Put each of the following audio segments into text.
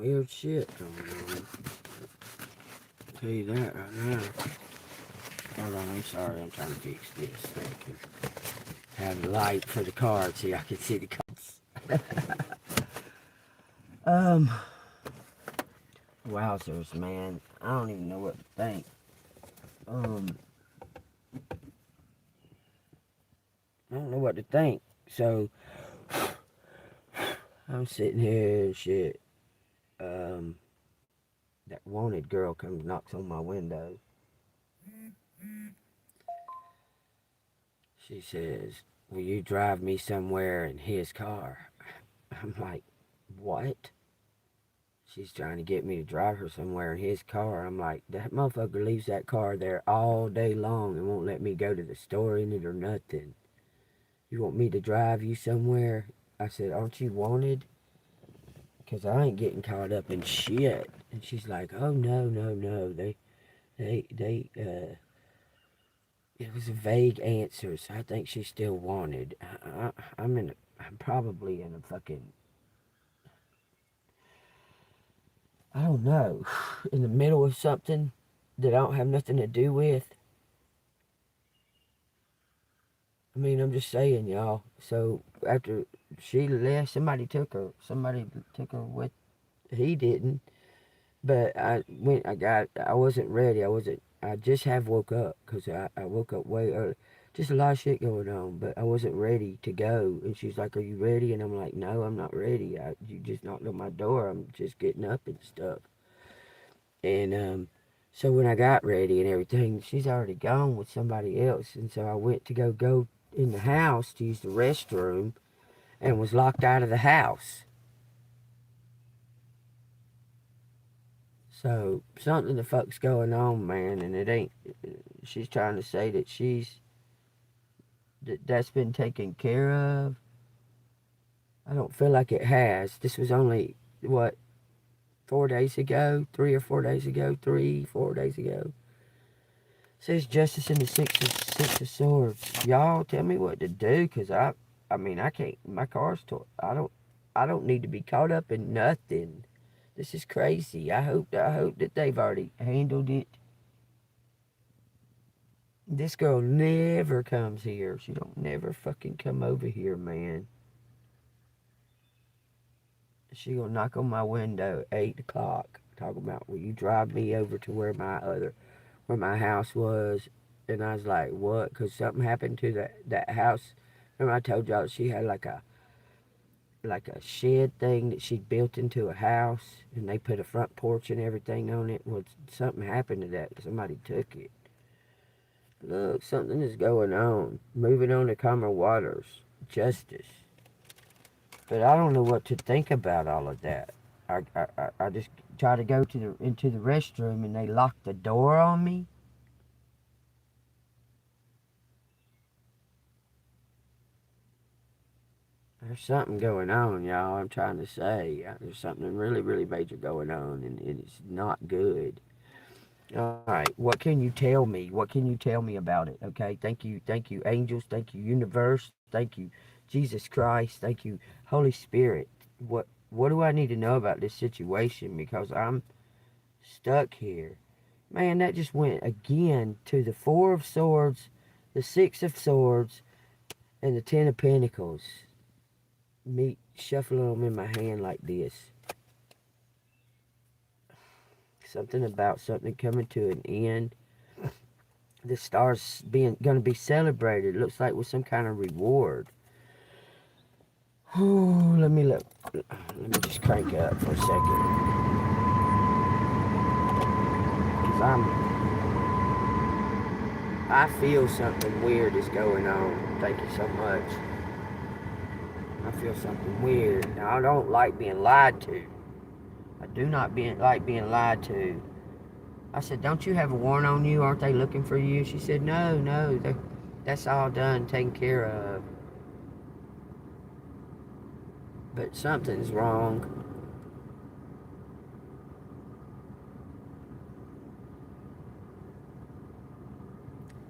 weird shit going on. I'll tell you that right now. Hold on, I'm sorry, I'm trying to fix this. So I can have the light for the car so I can see the cars. Wowzers, man. I don't even know what to think. I don't know what to think. So, I'm sitting here and shit. That wanted girl comes knocks on my window. She says, "Will you drive me somewhere in his car?" I'm like, "What?" She's trying to get me to drive her somewhere in his car. I'm like, that motherfucker leaves that car there all day long and won't let me go to the store in it or nothing. You want me to drive you somewhere? I said, "Aren't you wanted?" Because I ain't getting caught up in shit. And she's like, "Oh, no, no, no. It was a vague answer, so I think she's still wanted." I'm probably in a fucking, I don't know, in the middle of something that I don't have nothing to do with. I mean, I'm just saying, y'all. So after she left, somebody took her. Somebody took her with, he didn't. But I wasn't ready. I just have woke up because I woke up way early. Just a lot of shit going on, but I wasn't ready to go. And she's like, "Are you ready?" And I'm like, "No, I'm not ready. You just knocked on my door. I'm just getting up and stuff." And so when I got ready and everything, she's already gone with somebody else. And so I went to go in the house to use the restroom and was locked out of the house. So something the fuck's going on, man, and it ain't. She's trying to say that that's been taken care of. I don't feel like it has. This was only what, 4 days ago, 3 or 4 days ago, 3, 4 days ago. Says justice in the six of swords. Y'all tell me what to do, cause I mean I can't. My car's tore. I don't need to be caught up in nothing. This is crazy. I hope that they've already handled it. This girl never comes here. She don't never fucking come over here, man. She gonna knock on my window at 8 o'clock. Talking about, "Will you drive me over to where my house was?" And I was like, "What?" Because something happened to that house. Remember I told y'all she had like a shed thing that she'd built into a house, and they put a front porch and everything on it. Well, something happened to that. Somebody took it. Look, something is going on. Moving on to calmer waters. Justice. But I don't know what to think about all of that. I just try to go into the restroom and they lock the door on me. There's something going on, y'all. I'm trying to say. There's something really, really major going on, and it's not good. All right, what can you tell me? What can you tell me about it? Okay, thank you, angels, thank you, universe, thank you, Jesus Christ, thank you, Holy Spirit. What do I need to know about this situation? Because I'm stuck here. Man, that just went again to the Four of Swords, the Six of Swords, and the Ten of Pentacles. Me shuffling them in my hand like this. Something about something coming to an end. The stars gonna be celebrated. It looks like with some kind of reward. Oh, let me just crank it up for a second. Cause I feel something weird is going on. Thank you so much. I feel something weird. Now I don't like being lied to. I do not like being lied to. I said, "Don't you have a warrant on you? Aren't they looking for you?" She said, "No, no, that's all done, taken care of." But something's wrong.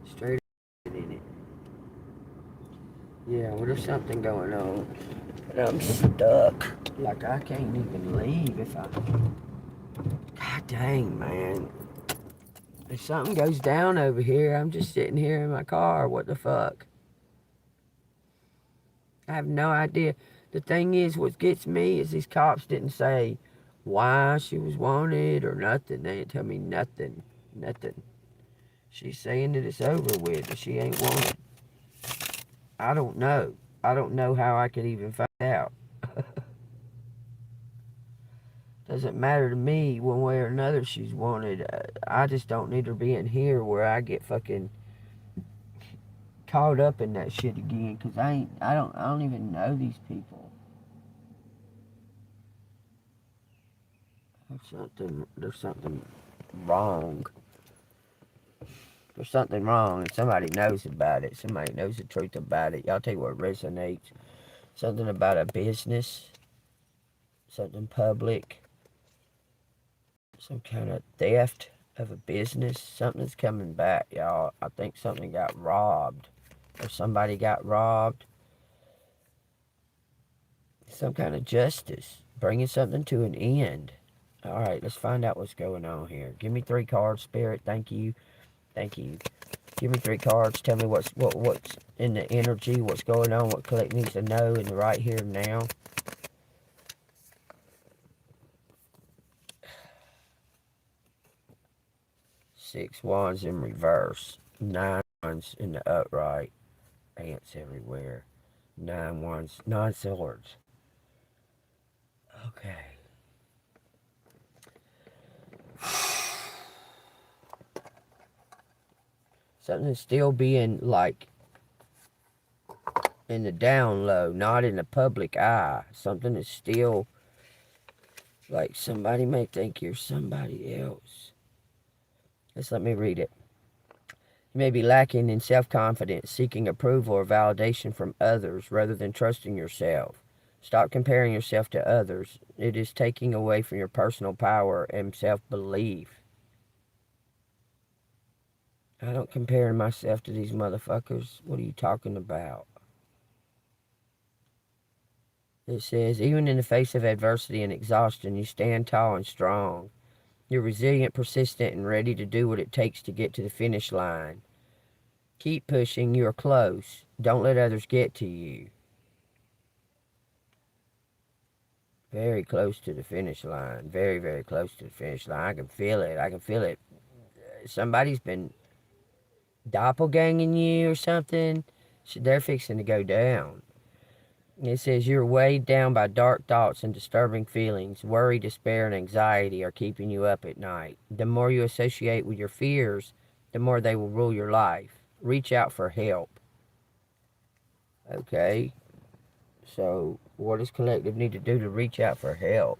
Straight in it. Yeah, well, there's something going on. And I'm stuck. Like, I can't even leave if I... God dang, man. If something goes down over here, I'm just sitting here in my car. What the fuck? I have no idea. The thing is, what gets me is these cops didn't say why she was wanted or nothing. They didn't tell me nothing. Nothing. She's saying that it's over with, that she ain't wanted. I don't know. I don't know how I could even find out. Doesn't matter to me one way or another she's wanted. I just don't need her being here where I get fucking caught up in that shit again, because I don't even know these people. There's something wrong. There's something wrong, and somebody knows about it. Somebody knows the truth about it. Y'all tell you what resonates. Something about a business, something public, some kind of theft of a business. Something's coming back, y'all. I think something got robbed, or somebody got robbed. Some kind of justice, bringing something to an end. All right, let's find out what's going on here. Give me 3 cards, Spirit. Thank you. Thank you. Give me 3 cards. Tell me what's in the energy, what's going on, what Collect needs to know in the right here and now. Six wands in reverse. 9 wands in the upright. Ants everywhere. 9 wands. 9 swords. Okay. Something's still being, like, in the down low, not in the public eye. Something is still, like, somebody may think you're somebody else. Just let me read it. You may be lacking in self-confidence, seeking approval or validation from others rather than trusting yourself. Stop comparing yourself to others. It is taking away from your personal power and self-belief. I don't compare myself to these motherfuckers. What are you talking about? It says, even in the face of adversity and exhaustion, you stand tall and strong. You're resilient, persistent, and ready to do what it takes to get to the finish line. Keep pushing. You're close. Don't let others get to you. Very close to the finish line. Very, very close to the finish line. I can feel it. I can feel it. Somebody's been doppelganging you or something. They're fixing to go down. It says you're weighed down by dark thoughts and disturbing feelings. Worry, despair, and anxiety are keeping you up at night. The more you associate with your fears, the more they will rule your life. Reach out for help. Okay. So, what does Collective need to do to reach out for help?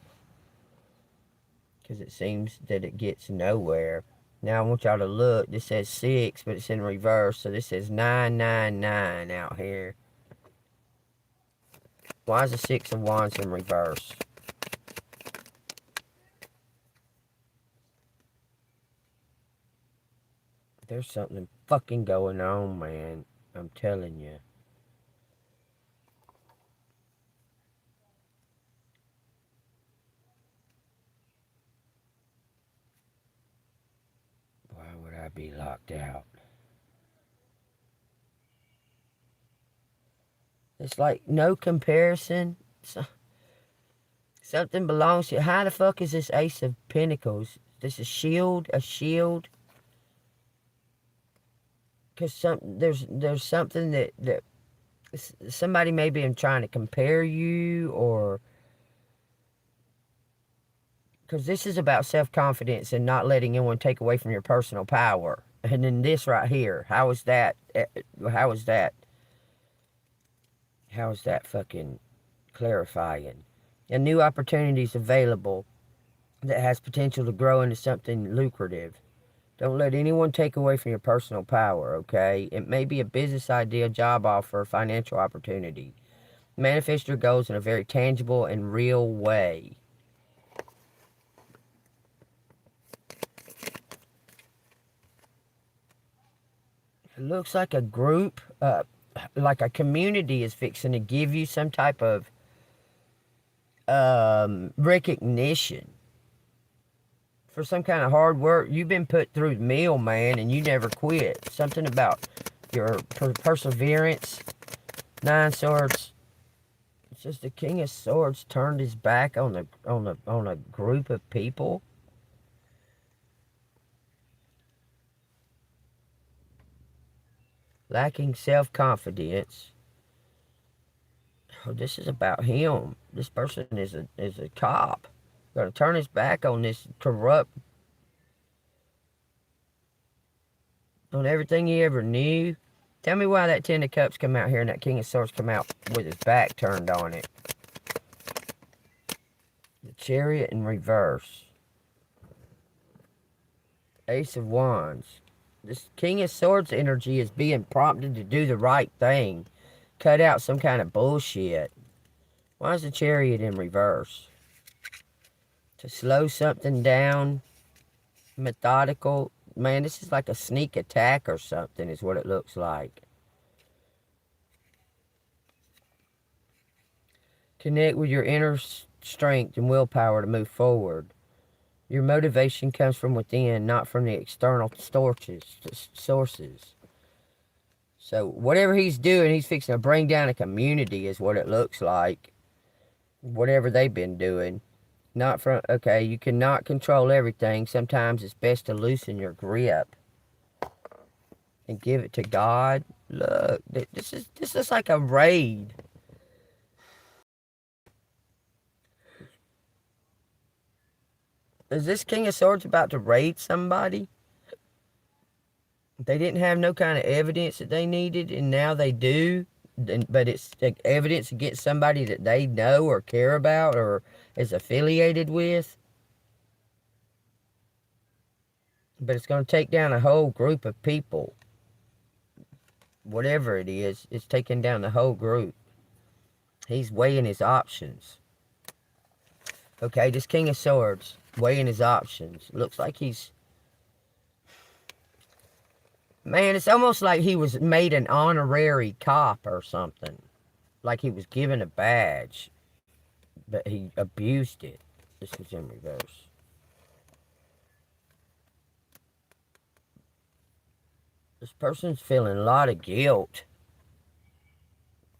Because it seems that it gets nowhere. Now, I want y'all to look. This says 6, but it's in reverse. So, this says 999 out here. Why is the 6 of Wands in reverse? There's something fucking going on, man. I'm telling you. Why would I be locked out? It's like no comparison. Something belongs to you. How the fuck is this Ace of Pentacles? This a shield? A shield? Because there's something that somebody may be trying to compare you, or because this is about self-confidence and not letting anyone take away from your personal power. And then this right here, how is that fucking clarifying? A new opportunities available that has potential to grow into something lucrative. Don't let anyone take away from your personal power, okay? It may be a business idea, job offer, financial opportunity. Manifest your goals in a very tangible and real way. It looks like a group, like a community is fixing to give you some type of recognition for some kind of hard work. You've been put through the mill, man, and you never quit. Something about your perseverance. 9 swords. It's just the King of Swords turned his back on a group of people. Lacking self-confidence. Oh, this is about him. This person is a cop. Gonna turn his back on this corrupt, on everything he ever knew. Tell me why that Ten of Cups come out here and that King of Swords come out with his back turned on it. The Chariot in reverse. Ace of Wands. This King of Swords energy is being prompted to do the right thing. Cut out some kind of bullshit. Why is the Chariot in reverse? To slow something down. Methodical. Man, this is like a sneak attack or something is what it looks like. Connect with your inner strength and willpower to move forward. Your motivation comes from within, not from the external sources. So whatever he's doing, he's fixing to bring down a community is what it looks like. Whatever they've been doing. Not from, okay, you cannot control everything. Sometimes it's best to loosen your grip and give it to God. Look, this is like a raid. Is this King of Swords about to raid somebody? They didn't have no kind of evidence that they needed, and now they do. But it's like evidence against somebody that they know or care about or is affiliated with. But it's going to take down a whole group of people. Whatever it is, it's taking down the whole group. He's weighing his options. Okay, this King of Swords, weighing his options. Looks like he's... Man, it's almost like he was made an honorary cop or something. Like he was given a badge. But he abused it. This was in reverse. This person's feeling a lot of guilt.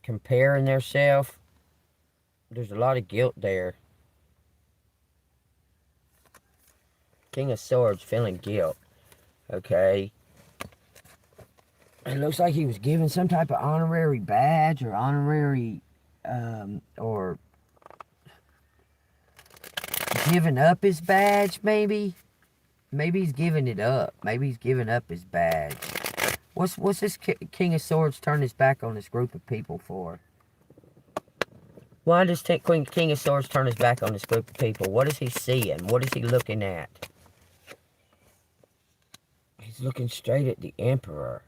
Comparing themselves. There's a lot of guilt there. King of Swords feeling guilt. Okay. It looks like he was given some type of honorary badge or honorary, or giving up his badge, maybe? Maybe he's giving it up. Maybe he's giving up his badge. What's this King of Swords turn his back on this group of people for? Why does King of Swords turn his back on this group of people? What is he seeing? What is he looking at? He's looking straight at the Emperor.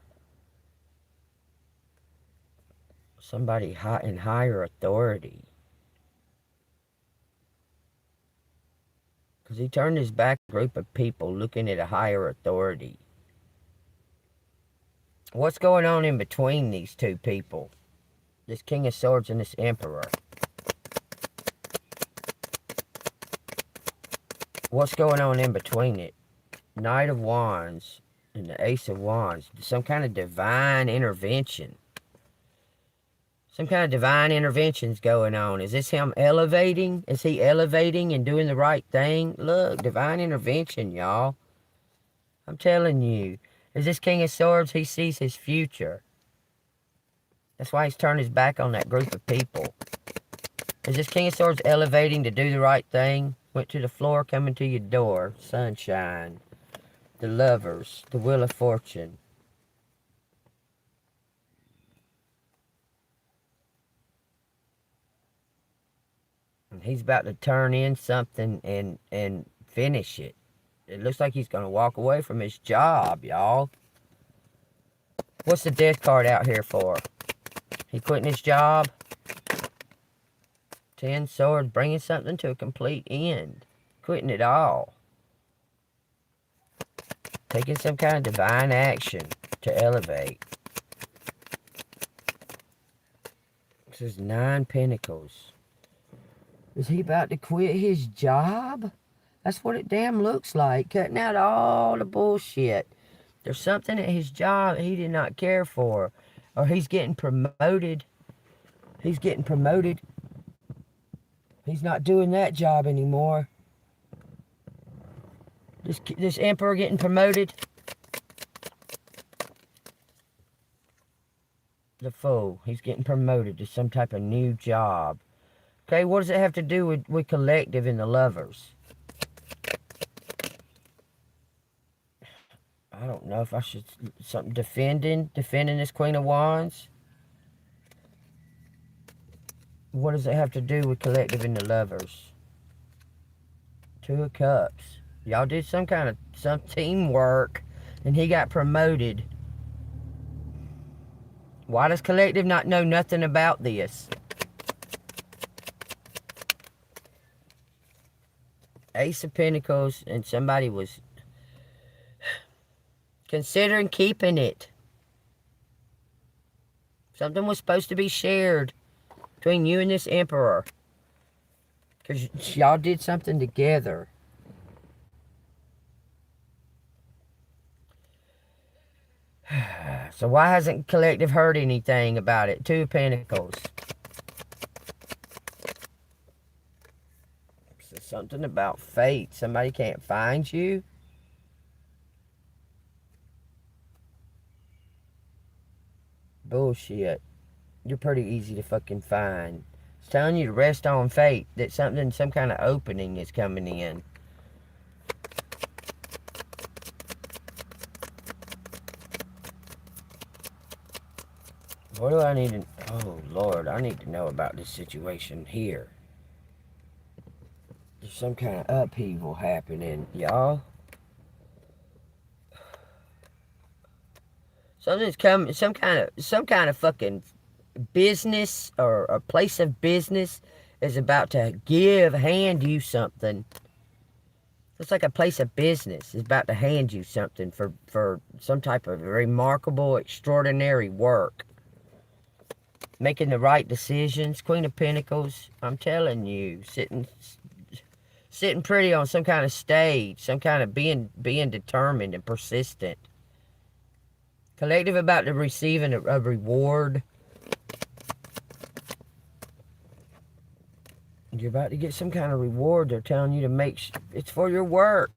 Somebody in higher authority. Because he turned his back on a group of people looking at a higher authority. What's going on in between these two people? This King of Swords and this Emperor. What's going on in between it? Knight of Wands and the Ace of Wands. Some kind of divine intervention. Some kind of divine intervention's going on. Is this him elevating? Is he elevating and doing the right thing? Look, divine intervention, y'all. I'm telling you. Is this King of Swords? He sees his future. That's why he's turned his back on that group of people. Is this King of Swords elevating to do the right thing? Went to the floor, coming to your door. Sunshine. The Lovers. The Wheel of Fortune. And he's about to turn in something and finish it. It looks like he's going to walk away from his job, y'all. What's the Death card out here for? He quitting his job? 10 Swords, bringing something to a complete end. Quitting it all. Taking some kind of divine action to elevate. This is 9 Pentacles. Is he about to quit his job? That's what it damn looks like. Cutting out all the bullshit. There's something at his job he did not care for. Or he's getting promoted. He's getting promoted. He's not doing that job anymore. This emperor getting promoted. The fool. He's getting promoted to some type of new job. Okay, what does it have to do with collective and the lovers? I don't know if I should... Something defending this Queen of Wands. What does it have to do with collective and the lovers? Two of Cups. Y'all did some teamwork and he got promoted. Why does collective not know nothing about this? Ace of Pentacles, and somebody was considering keeping it. Something was supposed to be shared between you and this emperor. Because y'all did something together. So why hasn't collective heard anything about it? Two of Pentacles. So something about fate. Somebody can't find you. Bullshit. You're pretty easy to fucking find. It's telling you to rest on fate. That some kind of opening is coming in. What do I need to... Oh, Lord, I need to know about this situation here. There's some kind of upheaval happening, y'all. Something's coming, some kind of fucking business or a place of business is about to hand you something. It's like a place of business is about to hand you something for some type of remarkable, extraordinary work. Making the right decisions. Queen of Pentacles, I'm telling you, sitting pretty on some kind of stage, some kind of being determined and persistent. Collective about to receive a reward. You're about to get some kind of reward. They're telling you to make... It's for your work.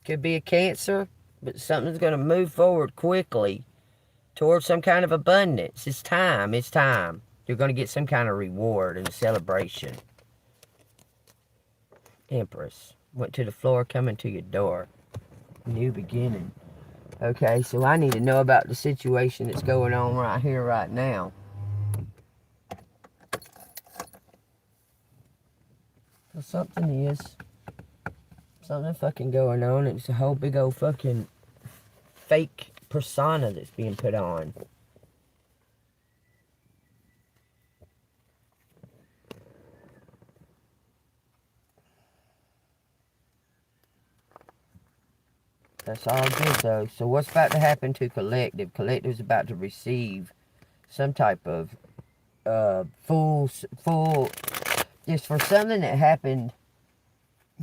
Could be a Cancer, but something's going to move forward quickly towards some kind of abundance. It's time. It's time. You're going to get some kind of reward and a celebration. Empress. Went to the floor, coming to your door. New beginning. Okay, so I need to know about the situation that's going on right here, right now. So something fucking going on. It's a whole big old fucking fake persona that's being put on. That's all good though. So what's about to happen to collective? Collective's about to receive some type of full. It's for something that happened.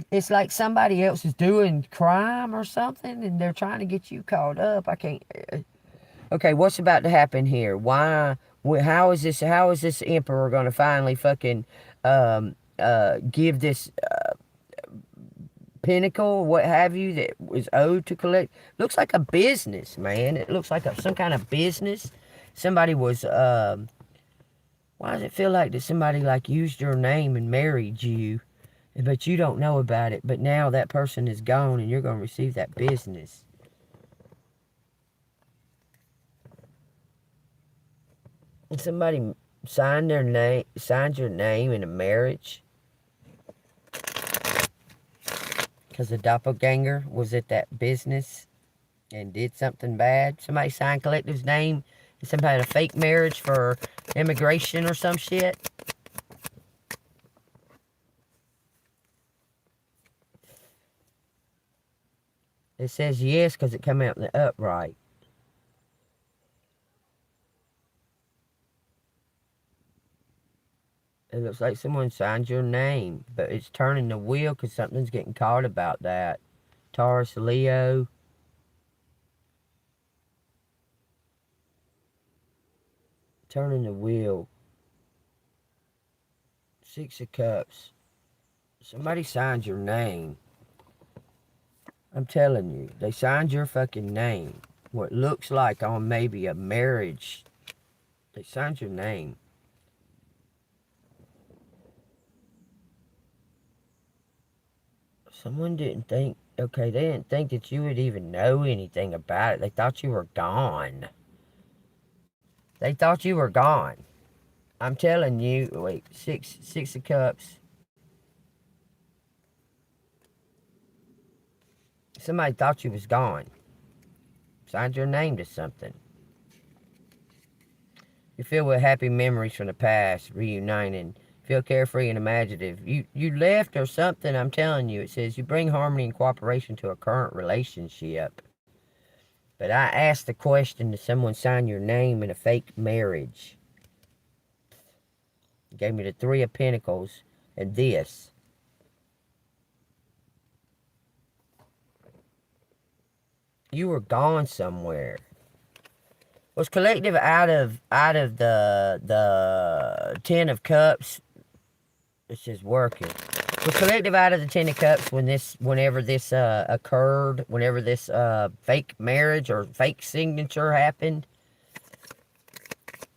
It's like somebody else is doing crime or something, and they're trying to get you caught up. I can't. Okay, what's about to happen here? Why? How is this emperor going to finally fucking give this pinnacle, what have you, that was owed to collect? Looks like a business, man. It looks like some kind of business. Somebody was. Why does it feel like that somebody like used your name and married you, but you don't know about it? But now that person is gone, and you're going to receive that business. And somebody signed your name in a marriage. Because the doppelganger was at that business and did something bad. Somebody signed collective's name. Somebody had a fake marriage for immigration or some shit. It says yes because it came out in the upright. It looks like someone signed your name, but it's turning the wheel because something's getting caught about that. Taurus, Leo. Turning the wheel. Six of Cups. Somebody signed your name. I'm telling you, they signed your fucking name. What looks like on maybe a marriage. They signed your name. Someone didn't think, okay, they didn't think that you would even know anything about it. They thought you were gone. They thought you were gone. I'm telling you, wait, six of Cups. Somebody thought you was gone. Signed your name to something. You feel with happy memories from the past, reuniting. Feel carefree and imaginative. You left or something, I'm telling you. It says you bring harmony and cooperation to a current relationship. But I asked the question, did someone sign your name in a fake marriage? It gave me the Three of Pentacles and this. You were gone somewhere. Was collective out of the Ten of Cups? It's just working. Was collective out of the Ten of Cups whenever this occurred? Whenever this fake marriage or fake signature happened?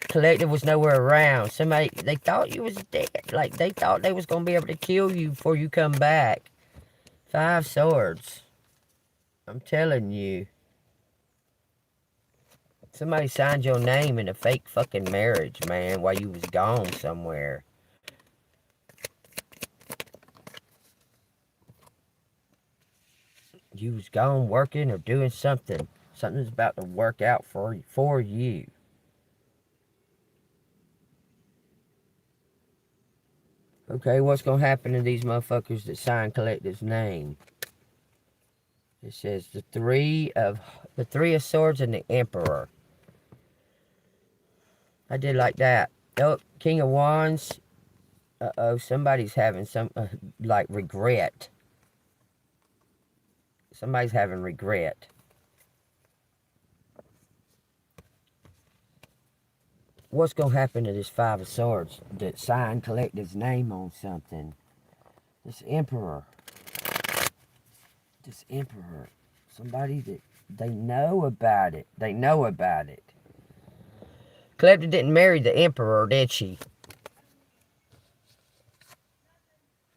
Collective was nowhere around. Somebody, they thought you was dead. Like they thought they was gonna be able to kill you before you come back. Five Swords. I'm telling you. Somebody signed your name in a fake fucking marriage, man, while you was gone somewhere. You was gone working or doing something. Something's about to work out for you. Okay, what's gonna happen to these motherfuckers that sign Collective's name? It says the Three of Swords and the Emperor. I did like that. Oh, King of Wands. Uh-oh, somebody's having some, like, regret. Somebody's having regret. What's going to happen to this Five of Swords that signed Collective's name on something? This Emperor. This Emperor. Somebody that they know about it. They know about it. Collective didn't marry the Emperor, did she?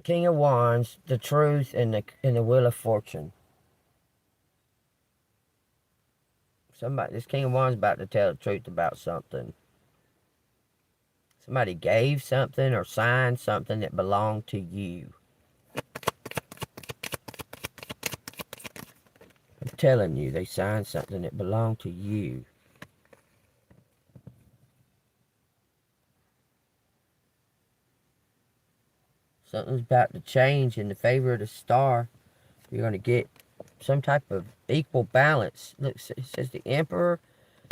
King of Wands, the Truth, and the Wheel of Fortune. This King of Wands is about to tell the truth about something. Somebody gave something or signed something that belonged to you. I'm telling you, they signed something that belonged to you. Something's about to change in the favor of the star. You're going to get some type of equal balance. Look, it says the Emperor,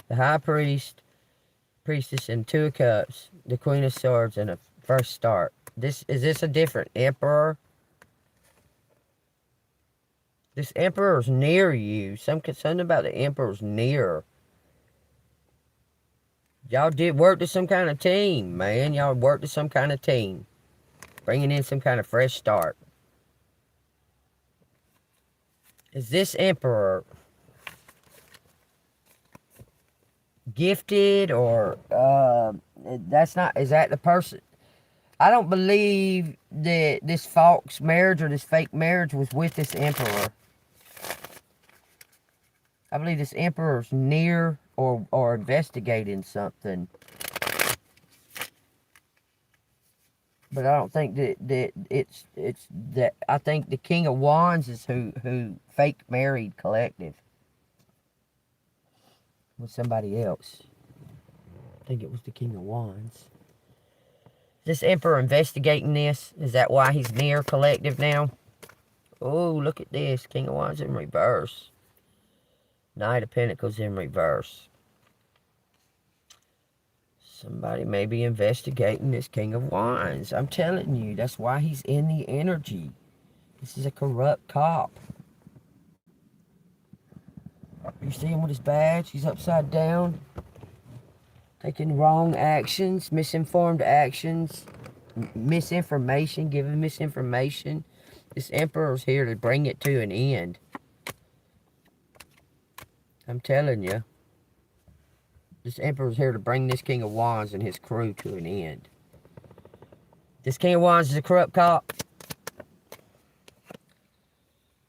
the High Priest, Priestess, and Two of Cups, the Queen of Swords, and a First Start. Is this a different Emperor? This Emperor's near you. Something about the Emperor's near. Y'all did work to some kind of team, man. Y'all worked to some kind of team. Bringing in some kind of fresh start. Is this Emperor gifted or that's not, is that the person? I don't believe that this false marriage or this fake marriage was with this Emperor. I believe this Emperor's near or investigating something. But I don't think that it's that. I think the King of Wands is who fake married Collective with somebody else. I think it was the King of Wands. Is this Emperor investigating this? Is that why he's near Collective now? Oh, look at this. King of Wands in reverse. Knight of Pentacles in reverse. Somebody may be investigating this King of Wands. I'm telling you, that's why he's in the energy. This is a corrupt cop. You see him with his badge? He's upside down. Taking wrong actions, misinformed actions, misinformation, giving misinformation. This Emperor's here to bring it to an end. I'm telling you. This Emperor's here to bring this King of Wands and his crew to an end. This King of Wands is a corrupt cop.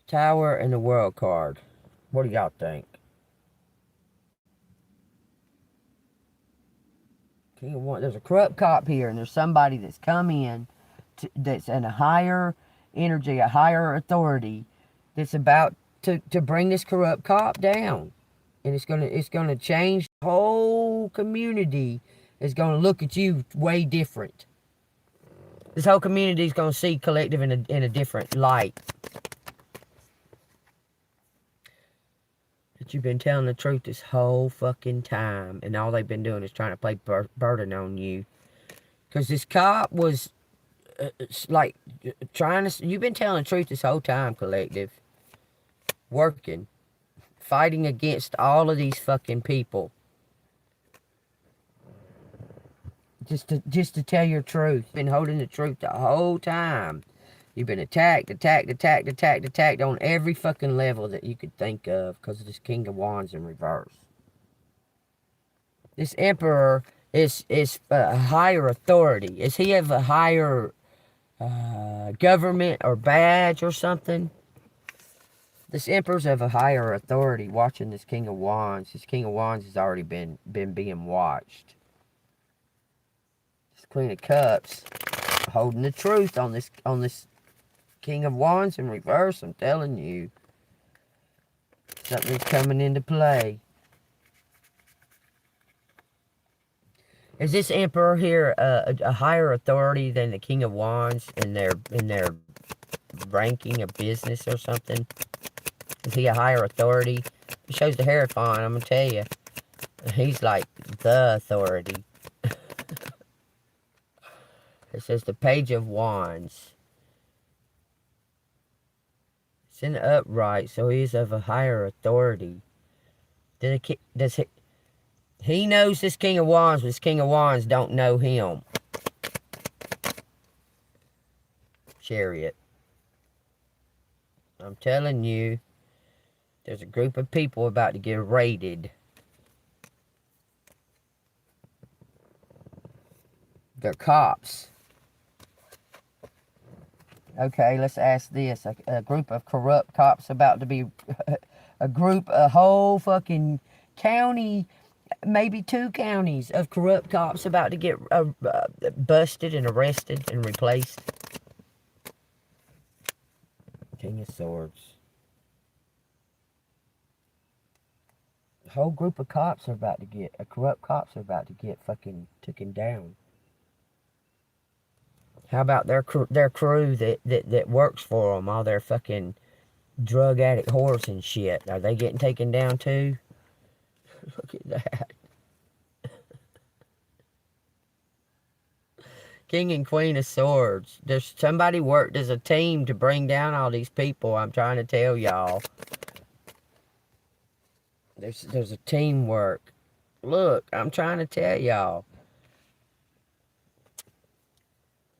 Tower and the World card. What do y'all think? King of Wands. There's a corrupt cop here, and there's somebody that's come in that's in a higher energy, a higher authority, that's about to bring this corrupt cop down. And it's gonna change the whole community. Is gonna look at you way different. This whole community is gonna see collective in a different light. That you've been telling the truth this whole fucking time, and all they've been doing is trying to play burden on you. Cause this cop was like trying to. You've been telling the truth this whole time, collective. Working. Fighting against all of these fucking people. Just to tell your truth. Been holding the truth the whole time. You've been attacked on every fucking level that you could think of because of this King of Wands in reverse. This Emperor is a higher authority. Is he of a higher government or badge or something? This Emperor's of a higher authority watching this King of Wands. This King of Wands has already been being watched. This Queen of Cups holding the truth on this King of Wands in reverse. I'm telling you. Something's coming into play. Is this Emperor here a higher authority than the King of Wands in their ranking of business or something? Is he a higher authority? He shows the Hierophant, I'm going to tell you. He's like the authority. It says the Page of Wands. It's in the upright, so he's of a higher authority. He knows this King of Wands, but this King of Wands don't know him. Chariot. I'm telling you. There's a group of people about to get raided. They're cops. Okay, let's ask this. A group of corrupt cops about to be... a whole fucking county, maybe 2 counties of corrupt cops about to get busted and arrested and replaced. King of Swords. Whole group of cops are about to get, corrupt cops are about to get fucking taken down. How about their crew that works for them, all their fucking drug addict whores and shit? Are they getting taken down too? Look at that. King and Queen of Swords. There's somebody worked as a team to bring down all these people, I'm trying to tell y'all. There's a teamwork. Look, I'm trying to tell y'all.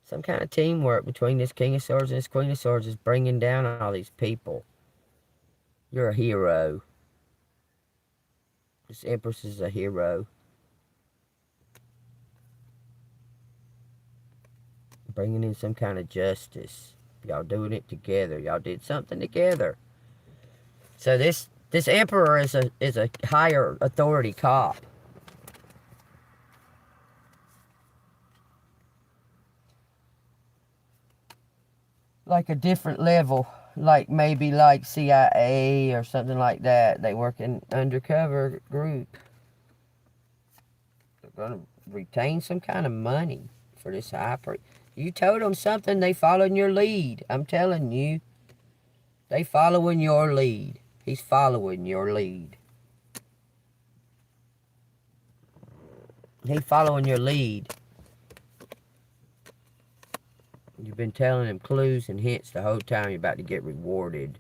Some kind of teamwork between this King of Swords and this Queen of Swords is bringing down all these people. You're a hero. This Empress is a hero. Bringing in some kind of justice. Y'all doing it together. Y'all did something together. So this Emperor is a higher authority cop. Like a different level. Like maybe like CIA or something like that. They work in undercover group. They're going to retain some kind of money for this high priest. You told them something, they followed your lead. I'm telling you. They following your lead. He's following your lead. He following your lead. You've been telling him clues and hints the whole time. You're about to get rewarded,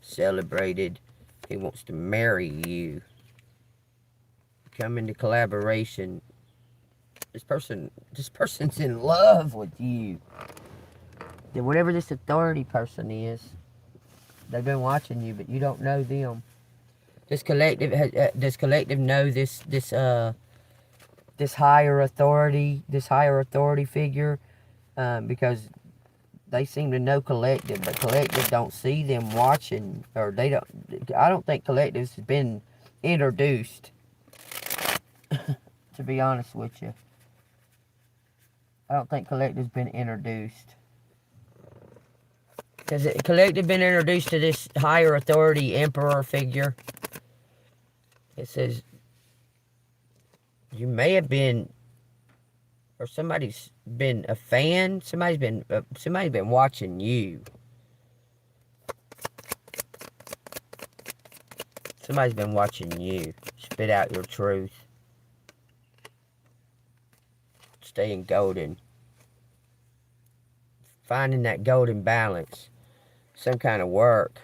celebrated. He wants to marry you. Come into collaboration. This person's in love with you. And whatever this authority person is, they've been watching you, but you don't know them. Does collective know this higher authority figure? Because they seem to know collective, but collective don't see them watching, or they don't. I don't think collective's been introduced. To be honest with you, I don't think collective's been introduced. Has collective been introduced to this higher authority emperor figure? It says you may have been, or somebody's been a fan. Somebody's been watching you. Somebody's been watching you. Spit out your truth. Staying golden. Finding that golden balance. Some kind of work.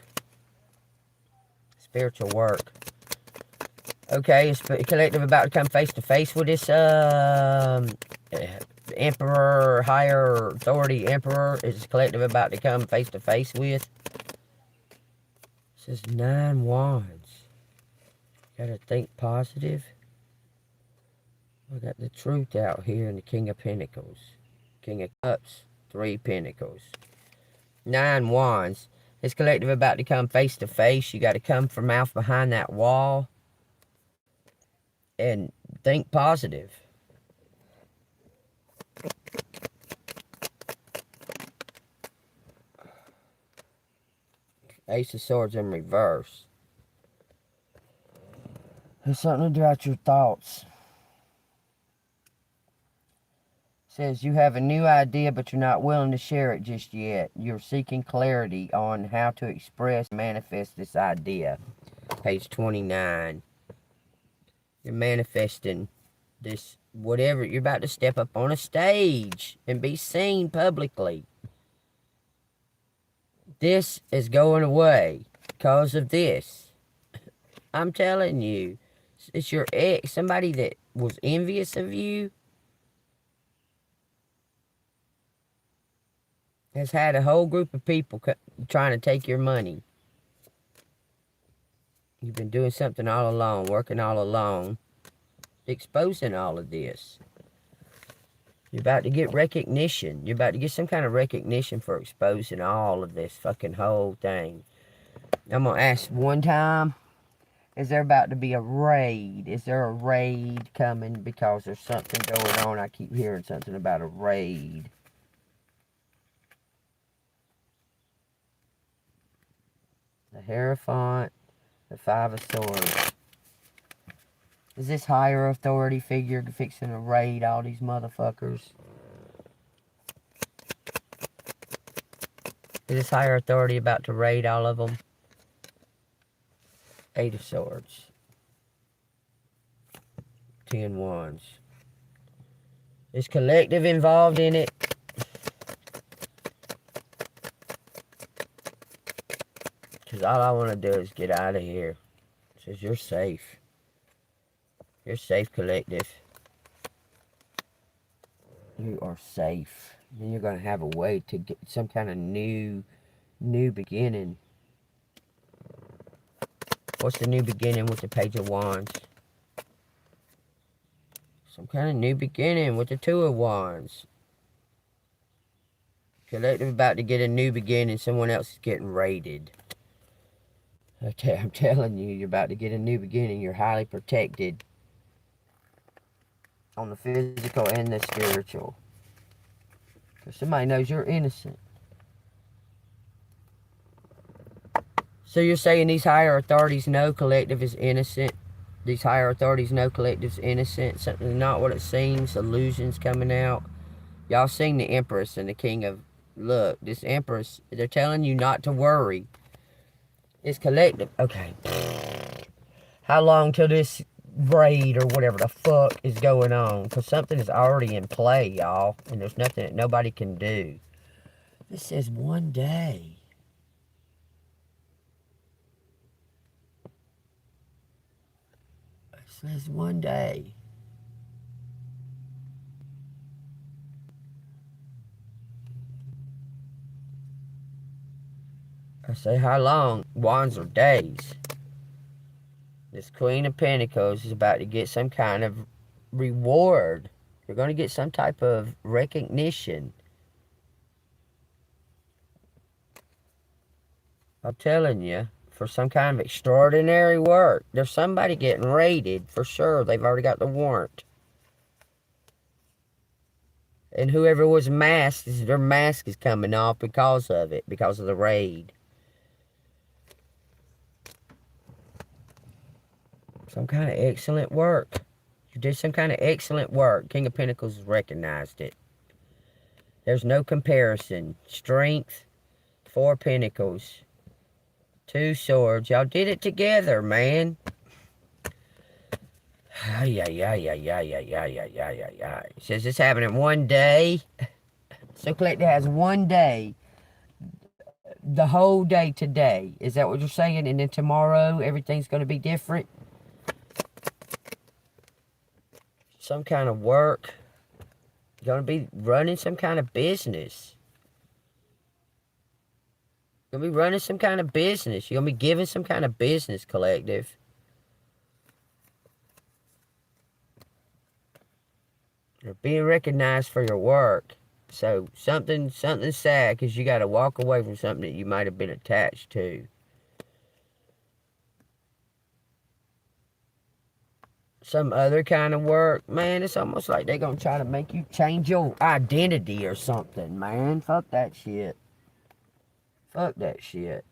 Spiritual work. Okay, is collective about to come face to face with this emperor, higher authority emperor? Is collective about to come face to face with? This is 9 wands. Gotta think positive. I got the truth out here in the King of Pentacles. King of Cups, 3 Pentacles. 9 wands. Is collective about to come face to face? You gotta come from out behind that wall. And think positive. Ace of Swords in reverse. There's something to do out your thoughts. Says you have a new idea, but you're not willing to share it just yet. You're seeking clarity on how to express and manifest this idea. Page 29. You're manifesting this, whatever. You're about to step up on a stage and be seen publicly. This is going away because of this. I'm telling you. It's your ex, somebody that was envious of you, has had a whole group of people trying to take your money. You've been doing something all alone, working all alone, exposing all of this. You're about to get recognition. You're about to get some kind of recognition for exposing all of this fucking whole thing. I'm going to ask one time, is there about to be a raid? Is there a raid coming? Because there's something going on. I keep hearing something about a raid. The Hierophant, the 5 of Swords. Is this higher authority figure fixing to raid all these motherfuckers? Is this higher authority about to raid all of them? 8 of Swords. 10 Wands. Is collective involved in it? Because all I want to do is get out of here. It says you're safe. You're safe, collective. You are safe. Then you're going to have a way to get some kind of new beginning. What's the new beginning with the Page of Wands? Some kind of new beginning with the 2 of Wands. Collective about to get a new beginning. Someone else is getting raided. I'm telling you, you're about to get a new beginning. You're highly protected. On the physical and the spiritual. Because somebody knows you're innocent. So you're saying these higher authorities know collective is innocent? These higher authorities know collective's innocent? Something not what it seems. Illusions coming out. Y'all seen the Empress and the King of... Look, this Empress, they're telling you not to worry. It's collective. Okay. How long till this raid or whatever the fuck is going on. Because something is already in play, y'all. And there's nothing that nobody can do. This says one day. It says one day. I say how long? Wands are days. This Queen of Pentacles is about to get some kind of reward. You're going to get some type of recognition. I'm telling you, for some kind of extraordinary work. There's somebody getting raided, for sure. They've already got the warrant. And whoever was masked, their mask is coming off because of it, because of the raid. Some kind of excellent work. You did some kind of excellent work. King of Pentacles recognized it. There's no comparison. Strength, 4 Pentacles, 2 Swords. Y'all did it together, man. It says this happened in one day. So Collective has one day. The whole day today. Is that what you're saying? And then tomorrow, everything's going to be different? Some kind of work. You're going to be running some kind of business. You're going to be running some kind of business. You're going to be giving some kind of business, Collective. You're being recognized for your work. So something's sad because you got to walk away from something that you might have been attached to. Some other kind of work, man, it's almost like they're going to try to make you change your identity or something, man. Fuck that shit. Fuck that shit.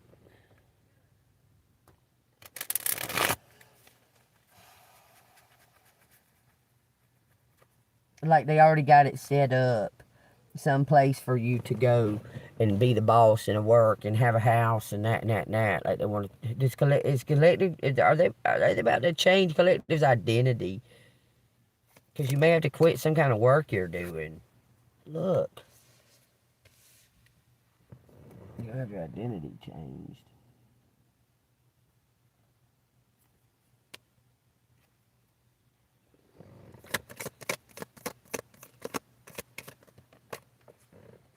Like they already got it set up. Some place for you to go and be the boss and work and have a house and that and that and that. Like they want to. This collective. Are they about to change Collective's identity? Because you may have to quit some kind of work you're doing. Look, you have your identity changed.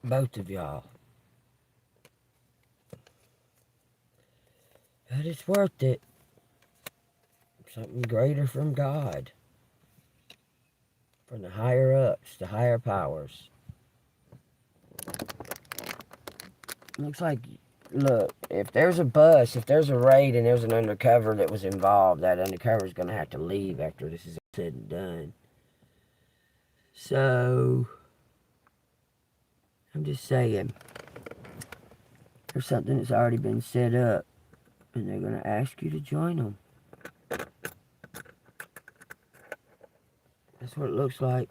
Both of y'all. But it's worth it. Something greater from God. From the higher ups, the higher powers. Looks like, look, if there's a bus, if there's a raid and there's an undercover that was involved, that undercover's going to have to leave after this is said and done. So, I'm just saying, there's something that's already been set up, and they're going to ask you to join them. That's what it looks like.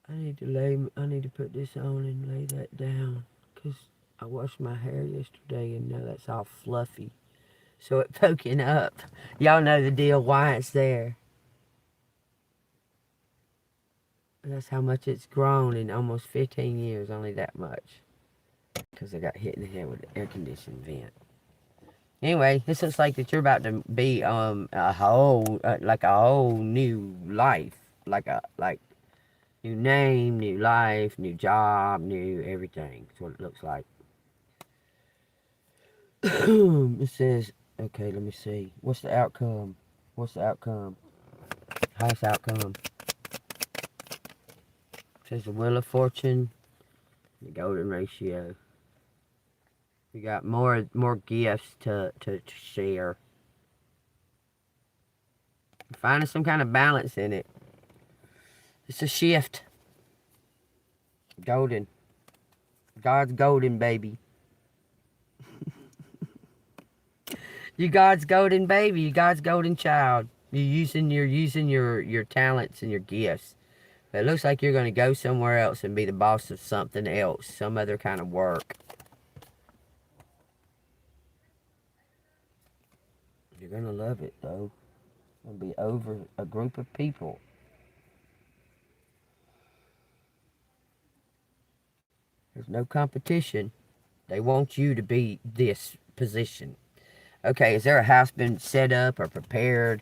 I need to put this on and lay that down, because I washed my hair yesterday, and now that's all fluffy. So it's poking up. Y'all know the deal, why it's there. That's how much it's grown in almost 15 years, only that much. Because I got hit in the head with an air conditioning vent. Anyway, this looks like that you're about to be a whole new life. Like new name, new life, new job, new everything. That's what it looks like. It says, okay, let me see. What's the outcome? What's the outcome? Highest outcome. It says the Wheel of Fortune, the Golden Ratio. We got more gifts to share. Finding some kind of balance in it. It's a shift. Golden. God's golden, baby. You God's golden baby. You God's golden child. You're using your talents and your gifts. It looks like you're going to go somewhere else and be the boss of something else, some other kind of work. You're gonna love it though. It'll be over a group of people. There's no competition. They want you to be this position. Okay, is there a house been set up or prepared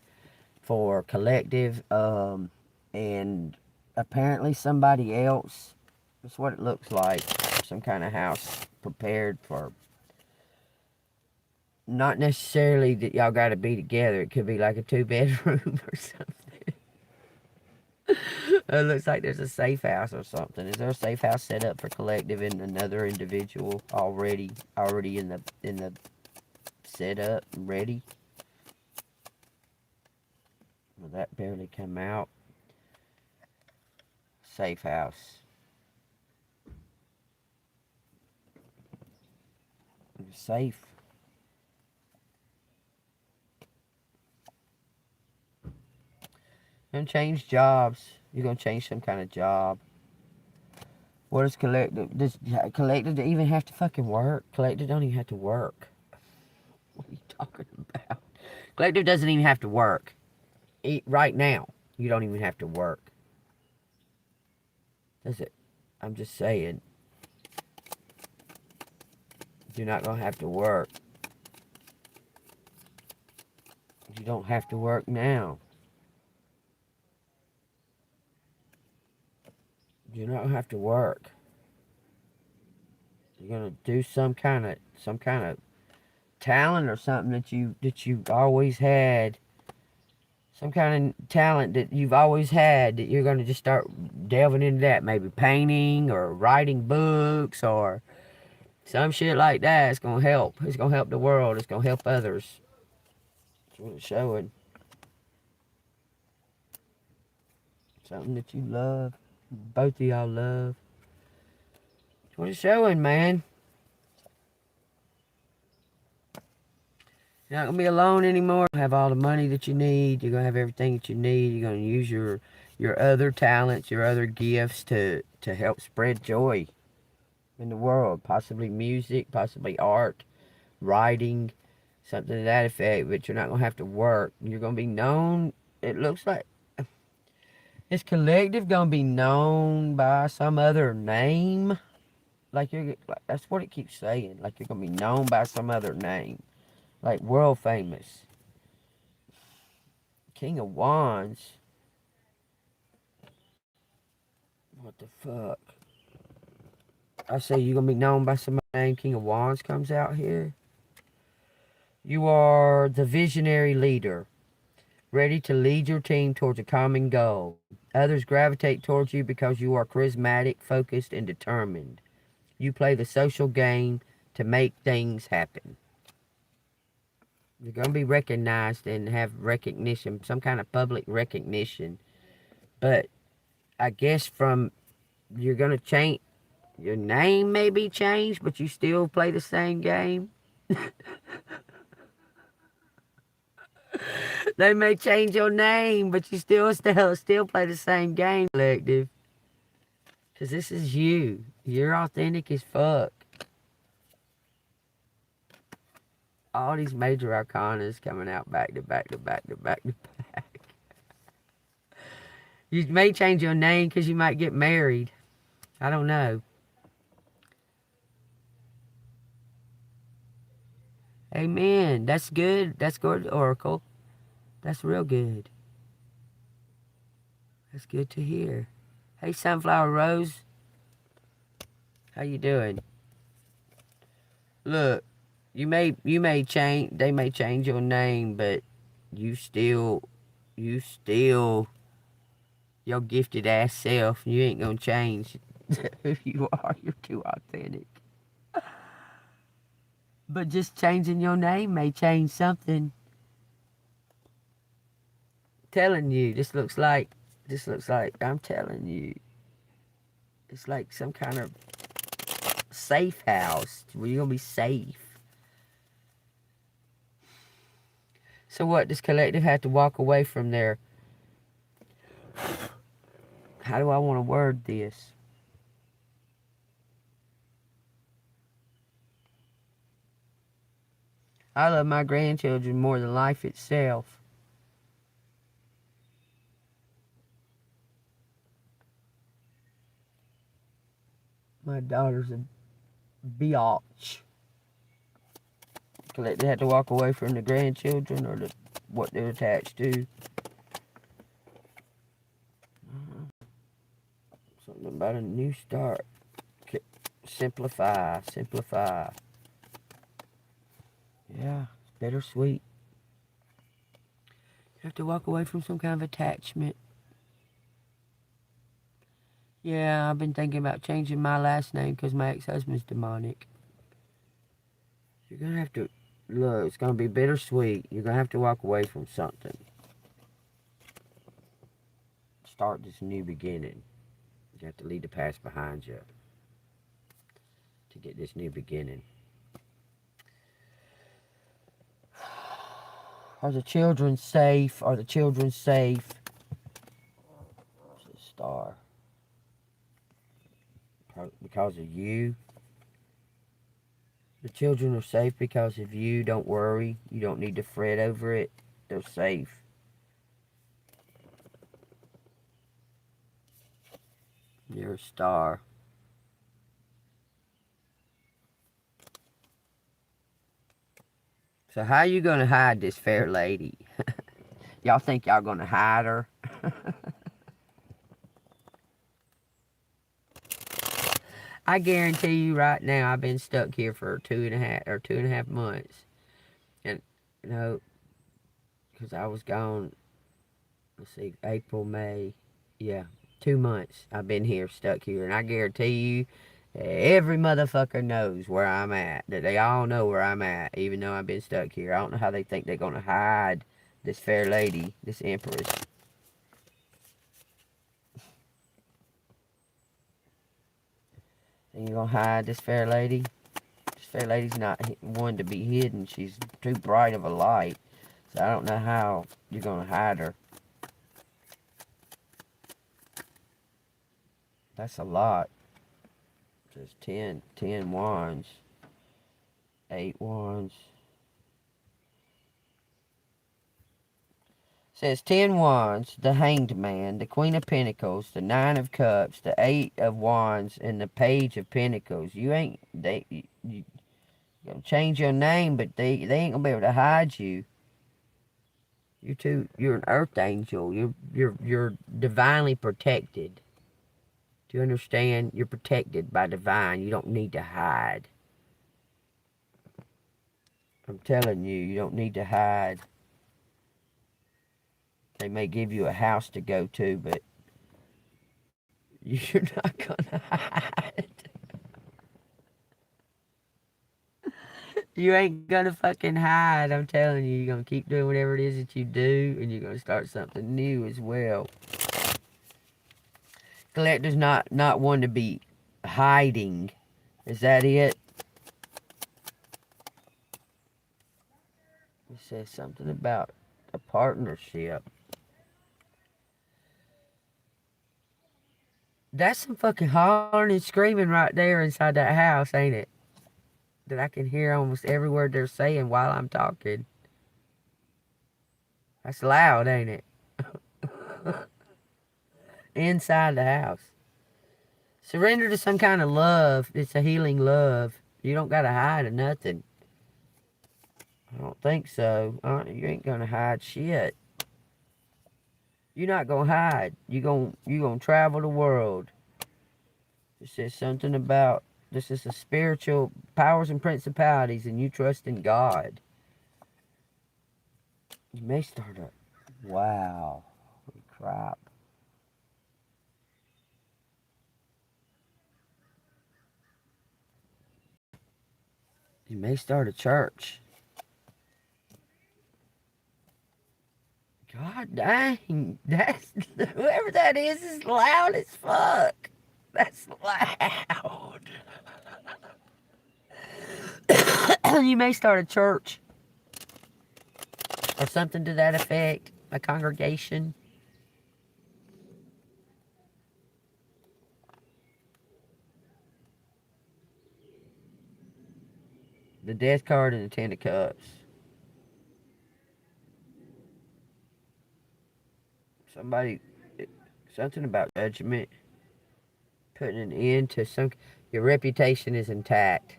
for collective? And apparently somebody else, that's what it looks like. Some kind of house prepared for, not necessarily that y'all got to be together. It could be like a 2-bedroom or something. It looks like there's a safe house or something. Is there a safe house set up for collective and another individual already in the setup ready? Well, that barely come out. Safe house. You're safe. You're gonna change jobs. You're gonna change some kind of job. What is collective? Does collective even have to fucking work? Collective don't even have to work. What are you talking about? Collective doesn't even have to work. Right now, you don't even have to work. Does it? I'm just saying. You're not gonna have to work. You don't have to work now. You don't have to work. You're gonna do some kind of talent or something that you've always had. Some kind of talent that you've always had that you're gonna just start delving into that. Maybe painting or writing books or some shit like that. It's gonna help. It's gonna help the world. It's gonna help others. That's what it's showing. Something that you love. Both of y'all love. That's what it's showing, man. You're not gonna be alone anymore. You'll have all the money that you need. You're gonna have everything that you need. You're gonna use your other talents, your other gifts to help spread joy in the world. Possibly music, possibly art, writing, something to that effect. But you're not gonna have to work. You're gonna be known. It looks like this collective gonna be known by some other name. Like that's what it keeps saying. Like you're gonna be known by some other name. Like world famous. King of Wands. What the fuck? I say you're gonna be known by some other name. King of Wands comes out here. You are the visionary leader, ready to lead your team towards a common goal. Others gravitate towards you because you are charismatic, focused, and determined. You play the social game to make things happen. You're going to be recognized and have recognition, some kind of public recognition. But I guess you're going to change, your name may be changed, but you still play the same game. They may change your name, but you still play the same game, collective. Because this is you. You're authentic as fuck. All these major arcanas coming out back to back to back to back to back. You may change your name because you might get married. I don't know. Amen. That's good. That's good, Oracle. That's real good. That's good to hear. Hey, Sunflower Rose. How you doing? Look, you may change, they may change your name, but you still your gifted ass self. You ain't gonna change who you are. You're too authentic. But just changing your name may change something. Telling you, this looks like, I'm telling you, it's like some kind of safe house where you're gonna be safe. So what, does collective have to walk away from their, how do I want to word this? I love my grandchildren more than life itself. My daughter's a biatch. They have to walk away from the grandchildren or what they're attached to. Something about a new start. Simplify, simplify. Yeah, it's bittersweet. You have to walk away from some kind of attachment. Yeah, I've been thinking about changing my last name because my ex-husband's demonic. You're going to have to, look, it's going to be bittersweet. You're going to have to walk away from something. Start this new beginning. You have to leave the past behind you to get this new beginning. Are the children safe? Are the children safe? It's a star. Because of you. The children are safe because of you. Don't worry. You don't need to fret over it. They're safe. You're a star. So how you gonna hide this fair lady? Y'all think y'all gonna hide her? I guarantee you right now, I've been stuck here for 2.5 months, and you know, because I was gone. Let's see, April, May, yeah, 2 months. I've been here, stuck here, and I guarantee you, every motherfucker knows where I'm at. That they all know where I'm at, even though I've been stuck here. I don't know how they think they're gonna hide this fair lady, this empress. Think you're gonna hide this fair lady? This fair lady's not one to be hidden. She's too bright of a light. So I don't know how you're gonna hide her. That's a lot. There's 10 wands. 8 wands. Says 10 wands, the Hanged Man, the Queen of Pentacles, the 9 of Cups, the 8 of Wands, and the Page of Pentacles. You gonna change your name, but they ain't gonna be able to hide you. You're an earth angel. You're divinely protected. Do you understand? You're protected by divine. You don't need to hide. I'm telling you, you don't need to hide. They may give you a house to go to, but you're not gonna hide. You ain't gonna fucking hide. I'm telling you, you're gonna keep doing whatever it is that you do, and you're gonna start something new as well. Collector's not one to be hiding. Is that it? It says something about a partnership. That's some fucking hollering and screaming right there inside that house, ain't it? That I can hear almost every word they're saying while I'm talking. That's loud, ain't it? Inside the house. Surrender to some kind of love. It's a healing love. You don't gotta hide or nothing. I don't think so. You ain't gonna hide shit. You're not gonna hide. You gonna travel the world. It says something about this is a spiritual powers and principalities, and you trust in God. You may start a wow. Holy crap. You may start a church. God dang, that's whoever that is loud as fuck. That's loud. You may start a church or something to that effect, a congregation. The Death card and the 10 of Cups. Somebody, something about judgment, putting an end to some. Your reputation is intact.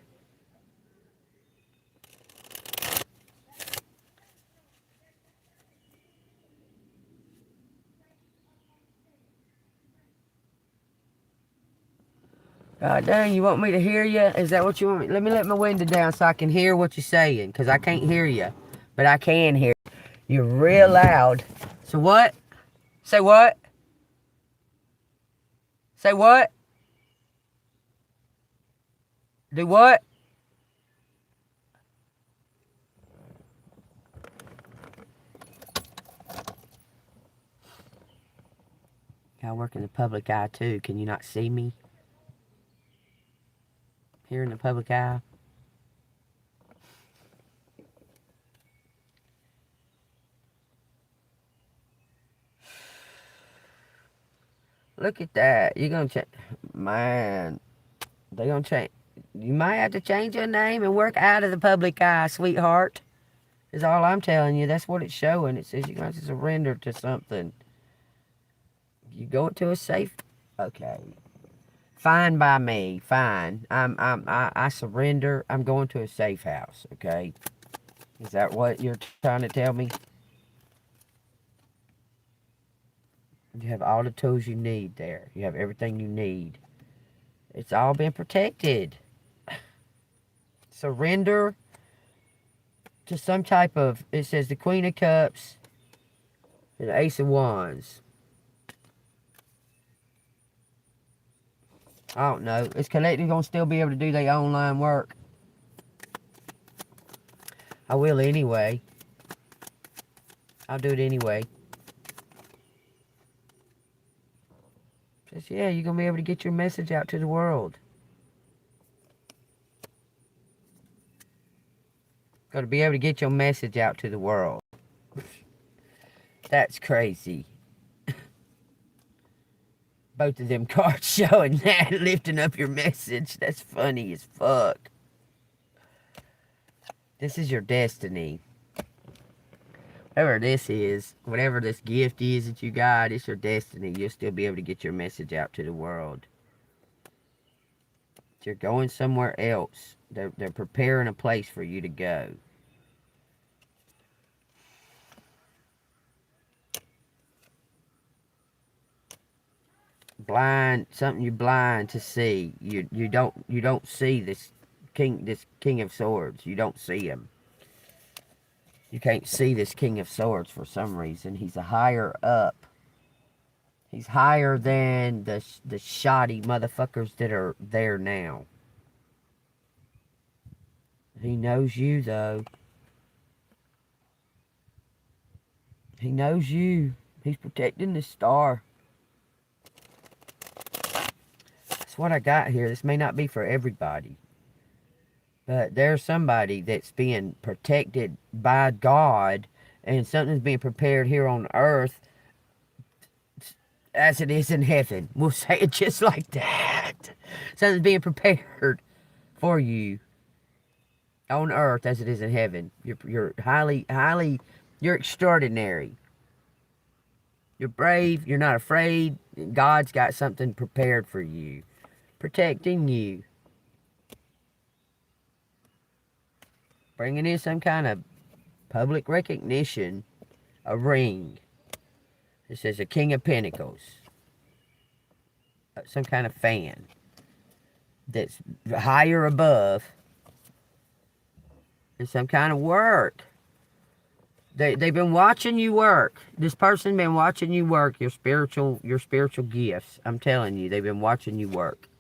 God dang, you want me to hear you? Is that what you want me? Let me let my window down so I can hear what you're saying, because I can't hear you. But I can hear you. You're real loud. So what? Say what? Say what? Do what? I work in the public eye too. Can you not see me? Here in the public eye. Look at that. You're gonna change. Man, they're gonna change. You might have to change your name and work out of the public eye, sweetheart. Is all I'm telling you. That's what it's showing. It says you're going to surrender to something. You go into a safe. Okay. Fine by me. Fine. I surrender. I'm going to a safe house. Okay. Is that what you're trying to tell me? You have all the tools you need there. You have everything you need. It's all been protected. Surrender to some type of, it says the Queen of Cups and the Ace of Wands. I don't know. Is collective going to still be able to do their online work? I will anyway. I'll do it anyway. Says, yeah, you're going to be able to get your message out to the world. Going to be able to get your message out to the world. That's crazy. Both of them cards showing that, lifting up your message. That's funny as fuck. This is your destiny. Whatever this is, whatever this gift is that you got, it's your destiny. You'll still be able to get your message out to the world. You're going somewhere else. They're preparing a place for you to go. Blind, something you're blind to see. You don't see this king of swords. You don't see him. You can't see this king of swords for some reason. He's a higher up. He's higher than the shoddy motherfuckers that are there now. He knows you though. He knows you. He's protecting the star. That's what I got here. This may not be for everybody. But there's somebody that's being protected by God, and something's being prepared here on earth as it is in heaven. We'll say it just like that. Something's being prepared for you on earth as it is in heaven. You're highly, you're extraordinary. You're brave. You're not afraid. God's got something prepared for you, protecting you. Bringing in some kind of public recognition, a ring. It says a King of Pentacles. Some kind of fan that's higher above. And some kind of work. They've been watching you work. This person been watching you work, your spiritual gifts. I'm telling you, they've been watching you work.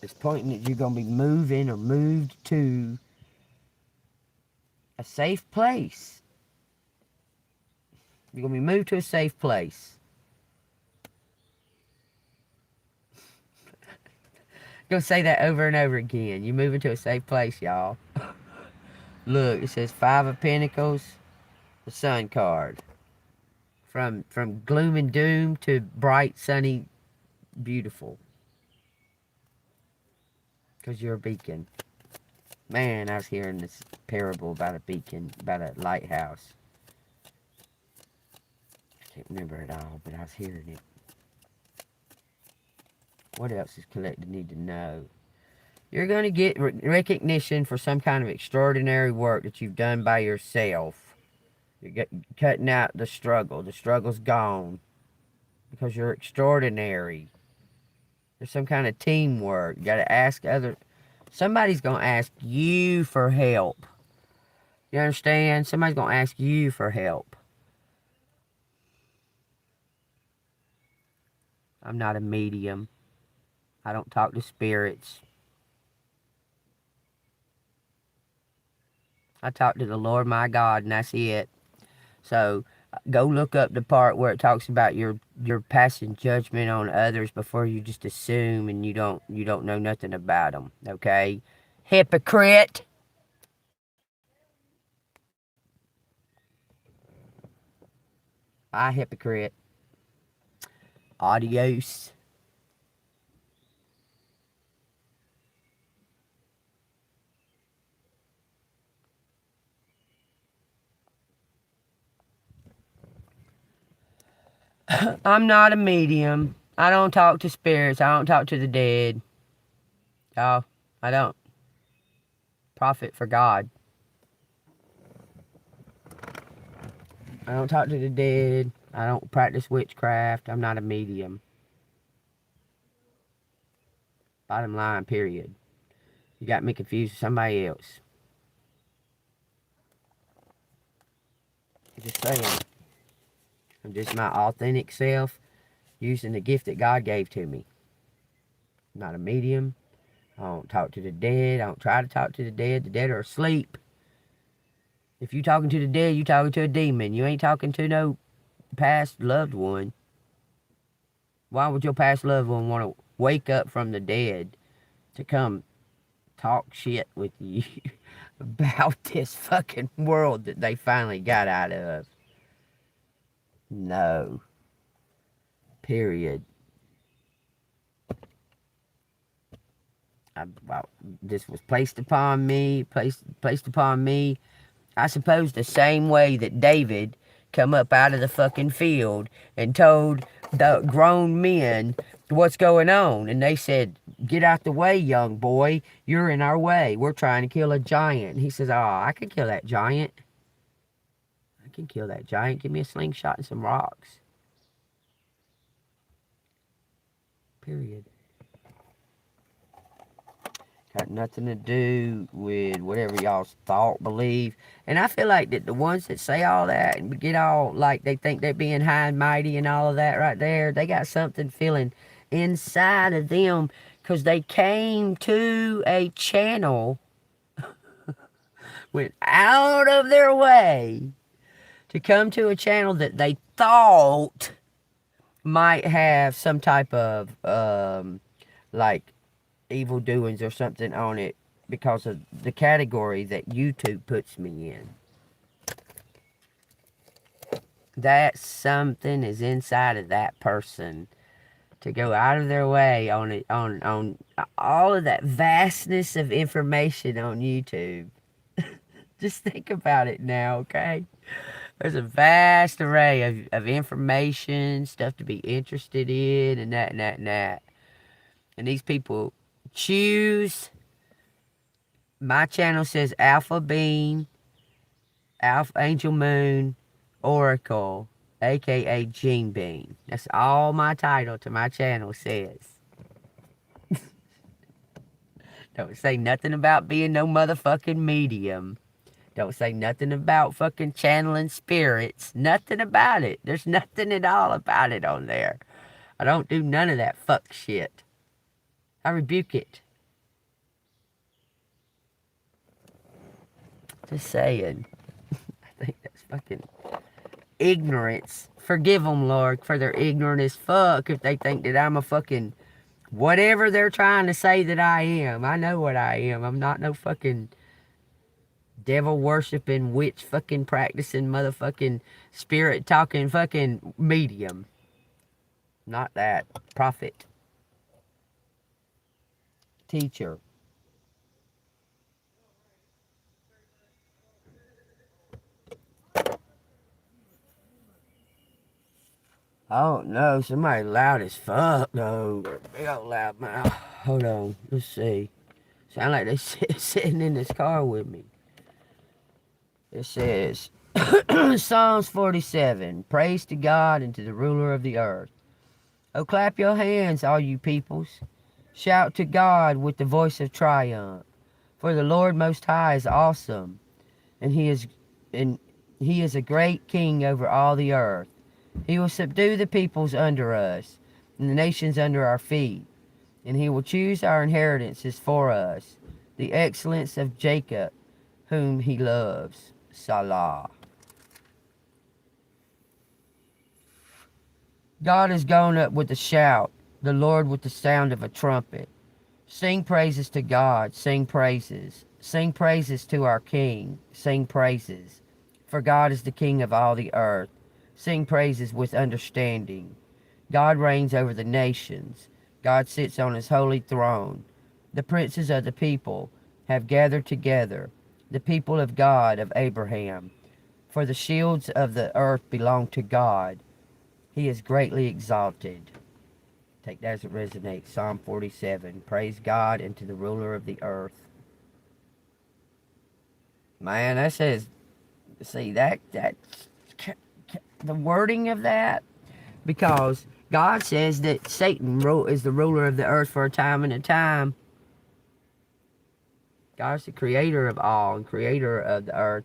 It's pointing that you're going to be moving or moved to a safe place. You're going to be moved to a safe place. Going to say that over and over again. You're moving to a safe place, y'all. Look, it says 5 of Pentacles, the Sun card. From gloom and doom to bright, sunny, beautiful. Because you're a beacon. Man, I was hearing this parable about a beacon, about a lighthouse. I can't remember it all, but I was hearing it. What else does collective need to know? You're going to get recognition for some kind of extraordinary work that you've done by yourself. You're cutting out the struggle. The struggle's gone because you're extraordinary. There's some kind of teamwork. You got to ask other. Somebody's going to ask you for help. You understand? Somebody's going to ask you for help. I'm not a medium. I don't talk to spirits. I talk to the Lord my God, and that's it. So go look up the part where it talks about your passing judgment on others before you just assume and you don't know nothing about them. Okay, hypocrite. I hypocrite. Adios. I'm not a medium. I don't talk to spirits. I don't talk to the dead. Oh, I don't. Prophet for God. I don't talk to the dead. I don't practice witchcraft. I'm not a medium. Bottom line, period. You got me confused with somebody else. Just saying. I'm just my authentic self using the gift that God gave to me. I'm not a medium. I don't talk to the dead. I don't try to talk to the dead. The dead are asleep. If you talking to the dead, you talking to a demon. You ain't talking to no past loved one. Why would your past loved one want to wake up from the dead to come talk shit with you about this fucking world that they finally got out of? No. Period. Well, this was placed upon me, placed upon me. I suppose the same way that David come up out of the fucking field and told the grown men what's going on. And they said, get out the way, young boy. You're in our way. We're trying to kill a giant. And he says, oh, I can kill that giant. I can kill that giant. Give me a slingshot and some rocks. Period. Got nothing to do with whatever y'all's thought, believe. And I feel like that the ones that say all that and get all like they think they're being high and mighty and all of that right there, they got something feeling inside of them because they came to a channel, went out of their way to come to a channel that they thought might have some type of like evil doings or something on it because of the category that YouTube puts me in. That something is inside of that person to go out of their way on it, on all of that vastness of information on YouTube. Just think about it now, okay? There's a vast array of information, stuff to be interested in, and that and that and that. And these people choose. My channel says ALPHABEAN, ANGELMOON, Oracle, aka JEANBEAN. That's all my title to my channel says. Don't say nothing about being no motherfucking medium. Don't say nothing about fucking channeling spirits. Nothing about it. There's nothing at all about it on there. I don't do none of that fuck shit. I rebuke it. Just saying. I think that's fucking ignorance. Forgive them, Lord, for their ignorant as fuck if they think that I'm a fucking whatever they're trying to say that I am. I know what I am. I'm not no fucking devil worshiping, witch fucking practicing, motherfucking spirit talking fucking medium. Not that. Prophet. Teacher. I don't know. Somebody loud as fuck, though. Big old loud mouth. Hold on. Let's see. Sound like they sitting in this car with me. It says, Psalms 47. Praise to God and to the ruler of the earth. Oh, clap your hands, all you peoples. Shout to God with the voice of triumph. For the Lord Most High is awesome, and He is a great King over all the earth. He will subdue the peoples under us, and the nations under our feet, and He will choose our inheritances for us, the excellence of Jacob, whom He loves. Salah. God has gone up with a shout, the Lord with the sound of a trumpet. Sing praises to God, sing praises. Sing praises to our King, sing praises. For God is the King of all the earth. Sing praises with understanding. God reigns over the nations. God sits on His holy throne. The princes of the people have gathered together, the people of God, of Abraham. For the shields of the earth belong to God. He is greatly exalted. Take that as it resonates. Psalm 47. Praise God and to the ruler of the earth. Man, that says, see, that the wording of that, because God says that Satan is the ruler of the earth for a time and a time. God's the creator of all and creator of the earth.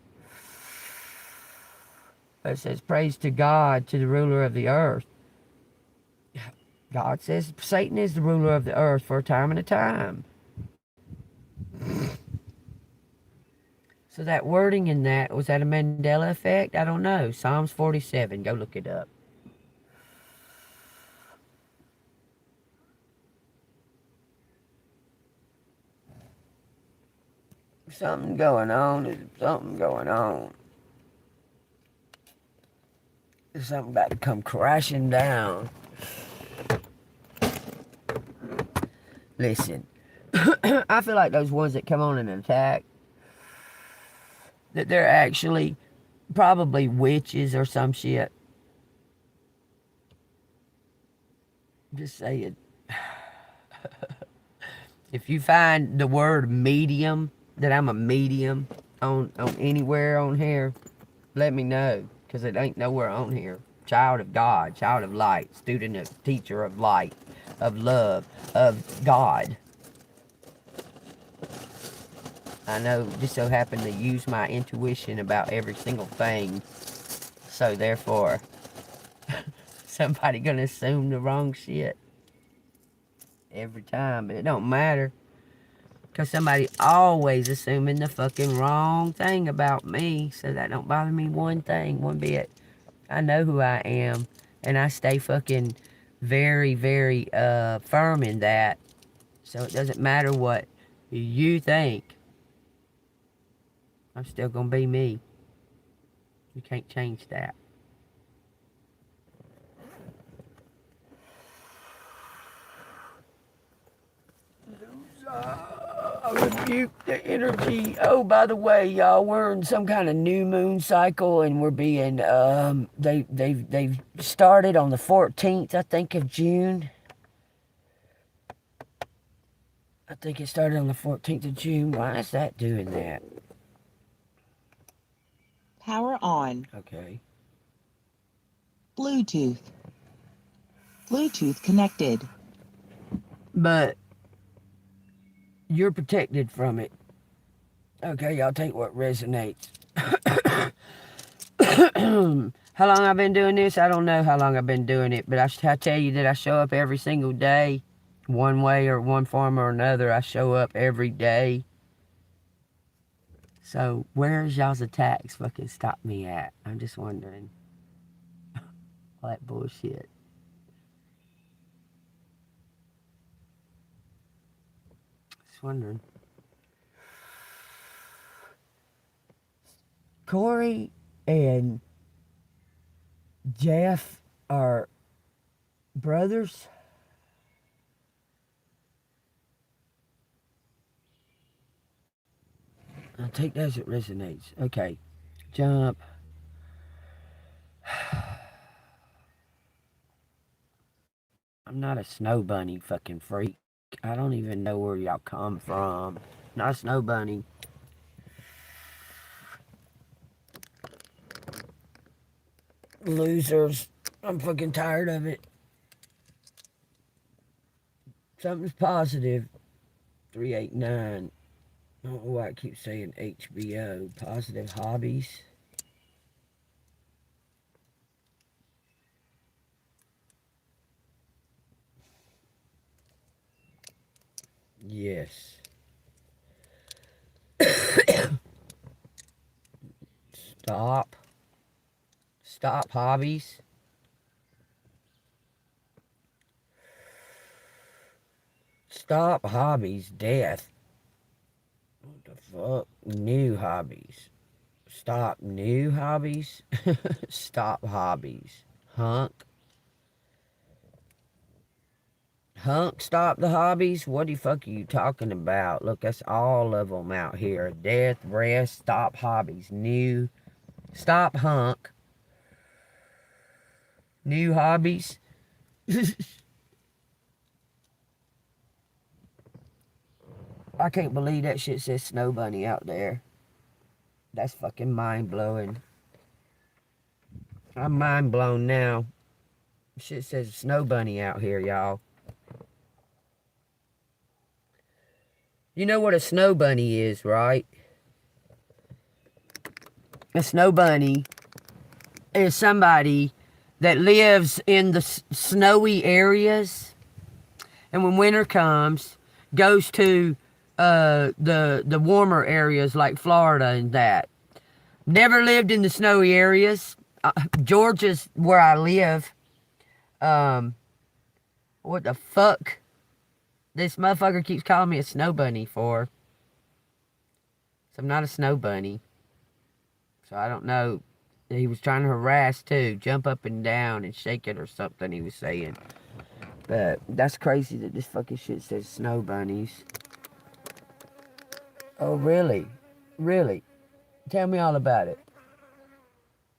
But it says, praise to God, to the ruler of the earth. God says Satan is the ruler of the earth for a time and a time. So that wording in that, was that a Mandela effect? I don't know. Psalms 47. Go look it up. Something going on. There's something going on. There's something about to come crashing down. Listen. I feel like those ones that come on and attack, that they're actually probably witches or some shit. Just saying. If you find the word medium, that I'm a medium on anywhere on here, let me know, because it ain't nowhere on here. Child of God, child of light, student of teacher of light, of love, of God. I know, just so happen to use my intuition about every single thing, so therefore somebody gonna assume the wrong shit every time, but it don't matter, because somebody always assuming the fucking wrong thing about me, so that don't bother me one thing, one bit. I know who I am, and I stay fucking very, very firm in that, so it doesn't matter what you think. I'm still gonna be me. You can't change that. I rebuke the energy. Oh, by the way, y'all, we're in some kind of new moon cycle, and we're being they've started on the 14th, I think, of June. I think it started on the 14th of June. Why is that doing that? Power on. Okay. Bluetooth. Bluetooth connected. But you're protected from it. Okay, y'all take what resonates. How long I've been doing this? I don't know how long I've been doing it, but I tell you that I show up every single day, one way or one form or another. I show up every day. So where's y'all's attacks fucking stop me at? I'm just wondering. All that bullshit. Just wondering. Corey and Jeff are brothers. I'll take that as it resonates. Okay. Jump. I'm not a snow bunny fucking freak. I don't even know where y'all come from. Not a snow bunny. Losers. I'm fucking tired of it. Something's positive. 389. I don't know why I keep saying HBO. Positive hobbies. Yes. Stop. Stop hobbies. Stop hobbies. Death. What the fuck? New hobbies. Stop new hobbies. Stop hobbies. Hunk. Hunk, stop the hobbies? What the fuck are you talking about? Look, that's all of them out here. Death, rest, stop hobbies. New. Stop hunk. New hobbies. I can't believe that shit says Snow Bunny out there. That's fucking mind blowing. I'm mind blown now. Shit says Snow Bunny out here, y'all. You know what a snow bunny is, right? A snow bunny is somebody that lives in the snowy areas, and when winter comes, goes to the warmer areas like Florida and that. Never lived in the snowy areas. Georgia's where I live. What the fuck? This motherfucker keeps calling me a snow bunny for. So I'm not a snow bunny. So I don't know. He was trying to harass too. Jump up and down and shake it or something he was saying. But that's crazy that this fucking shit says snow bunnies. Oh, really? Really? Tell me all about it.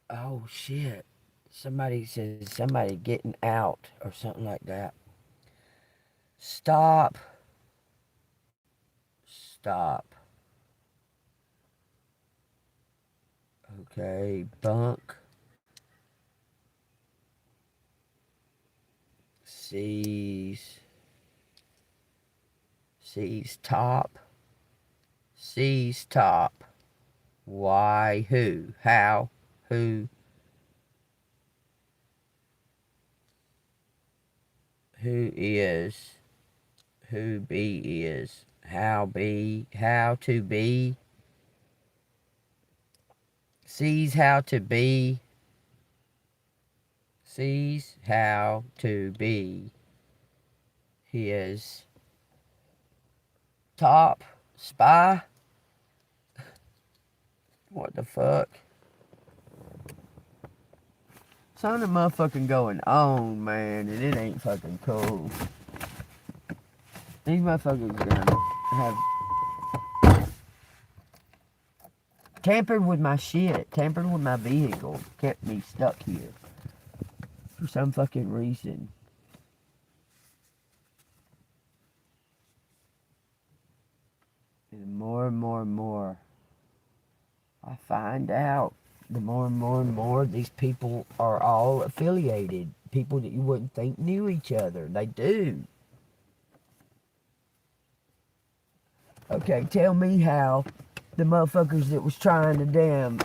Oh, shit. Somebody says somebody getting out or something like that. Stop. Stop. Okay, bunk. Seize. Seize top. Seize top. Why? Who? How? Who? Who is? Who be is? How be? How to be? Sees how to be. Sees how to be. He is top spy. What the fuck? Something motherfucking going on, man, and it ain't fucking cool. These motherfuckers gonna have tampered with my shit, tampered with my vehicle, kept me stuck here for some fucking reason. And more I find out, the more and more these people are all affiliated. People that you wouldn't think knew each other. They do. Okay, tell me how the motherfuckers that was trying to damn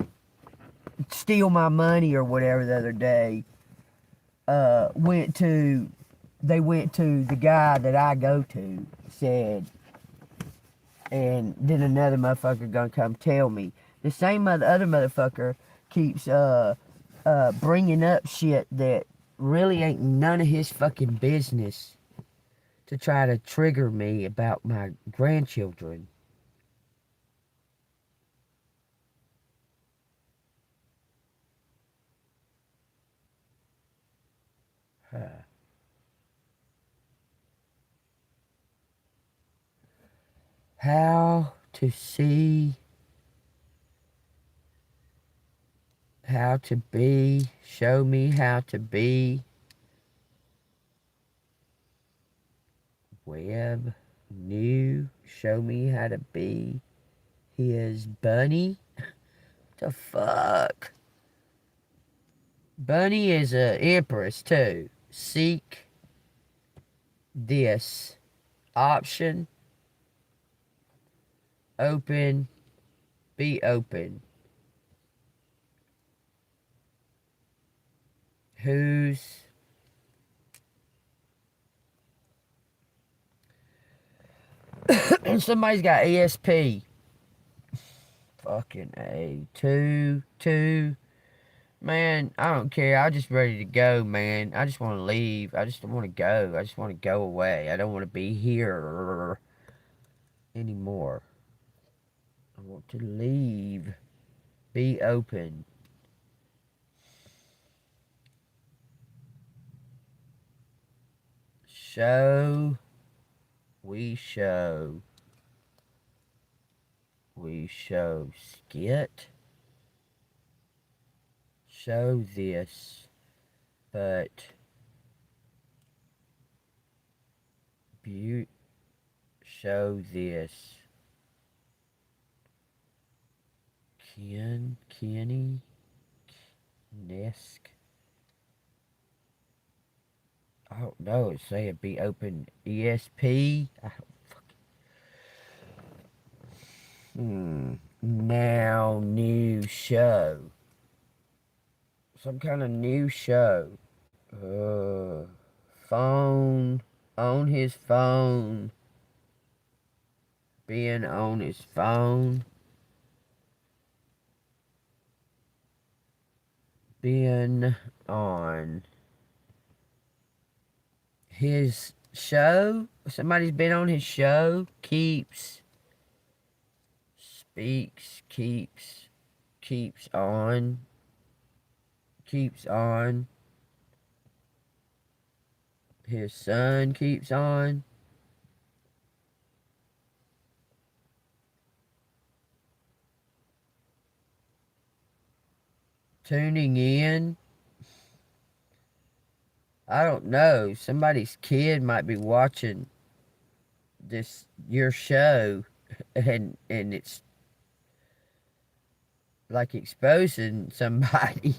steal my money or whatever the other day went to the guy that I go to, said, and then another motherfucker gonna come tell me. The same other motherfucker keeps bringing up shit that really ain't none of his fucking business to try to trigger me about my grandchildren. How to see, how to be, show me how to be. Web. New. Show me how to be his bunny. The fuck? Bunny is a empress too. Seek this option. Open. Be open. Who's somebody's got ESP. Fucking A. Two. Man, I don't care. I'm just ready to go, man. I just want to leave. I just don't want to go. I just want to go away. I don't want to be here anymore. I want to leave. Be open. Show. We show. We show skit. Show this. But. Show this. Kenny. Nesk. I don't know. It's saying be open ESP. I don't fucking. Now new show. Some kind of new show. Phone. On his phone. Being on his phone. Being on his show. Somebody's been on his show. Keeps. Speaks. Keeps on. Keeps on. His son keeps on. Tuning in. I don't know. Somebody's kid might be watching your show and it's like exposing somebody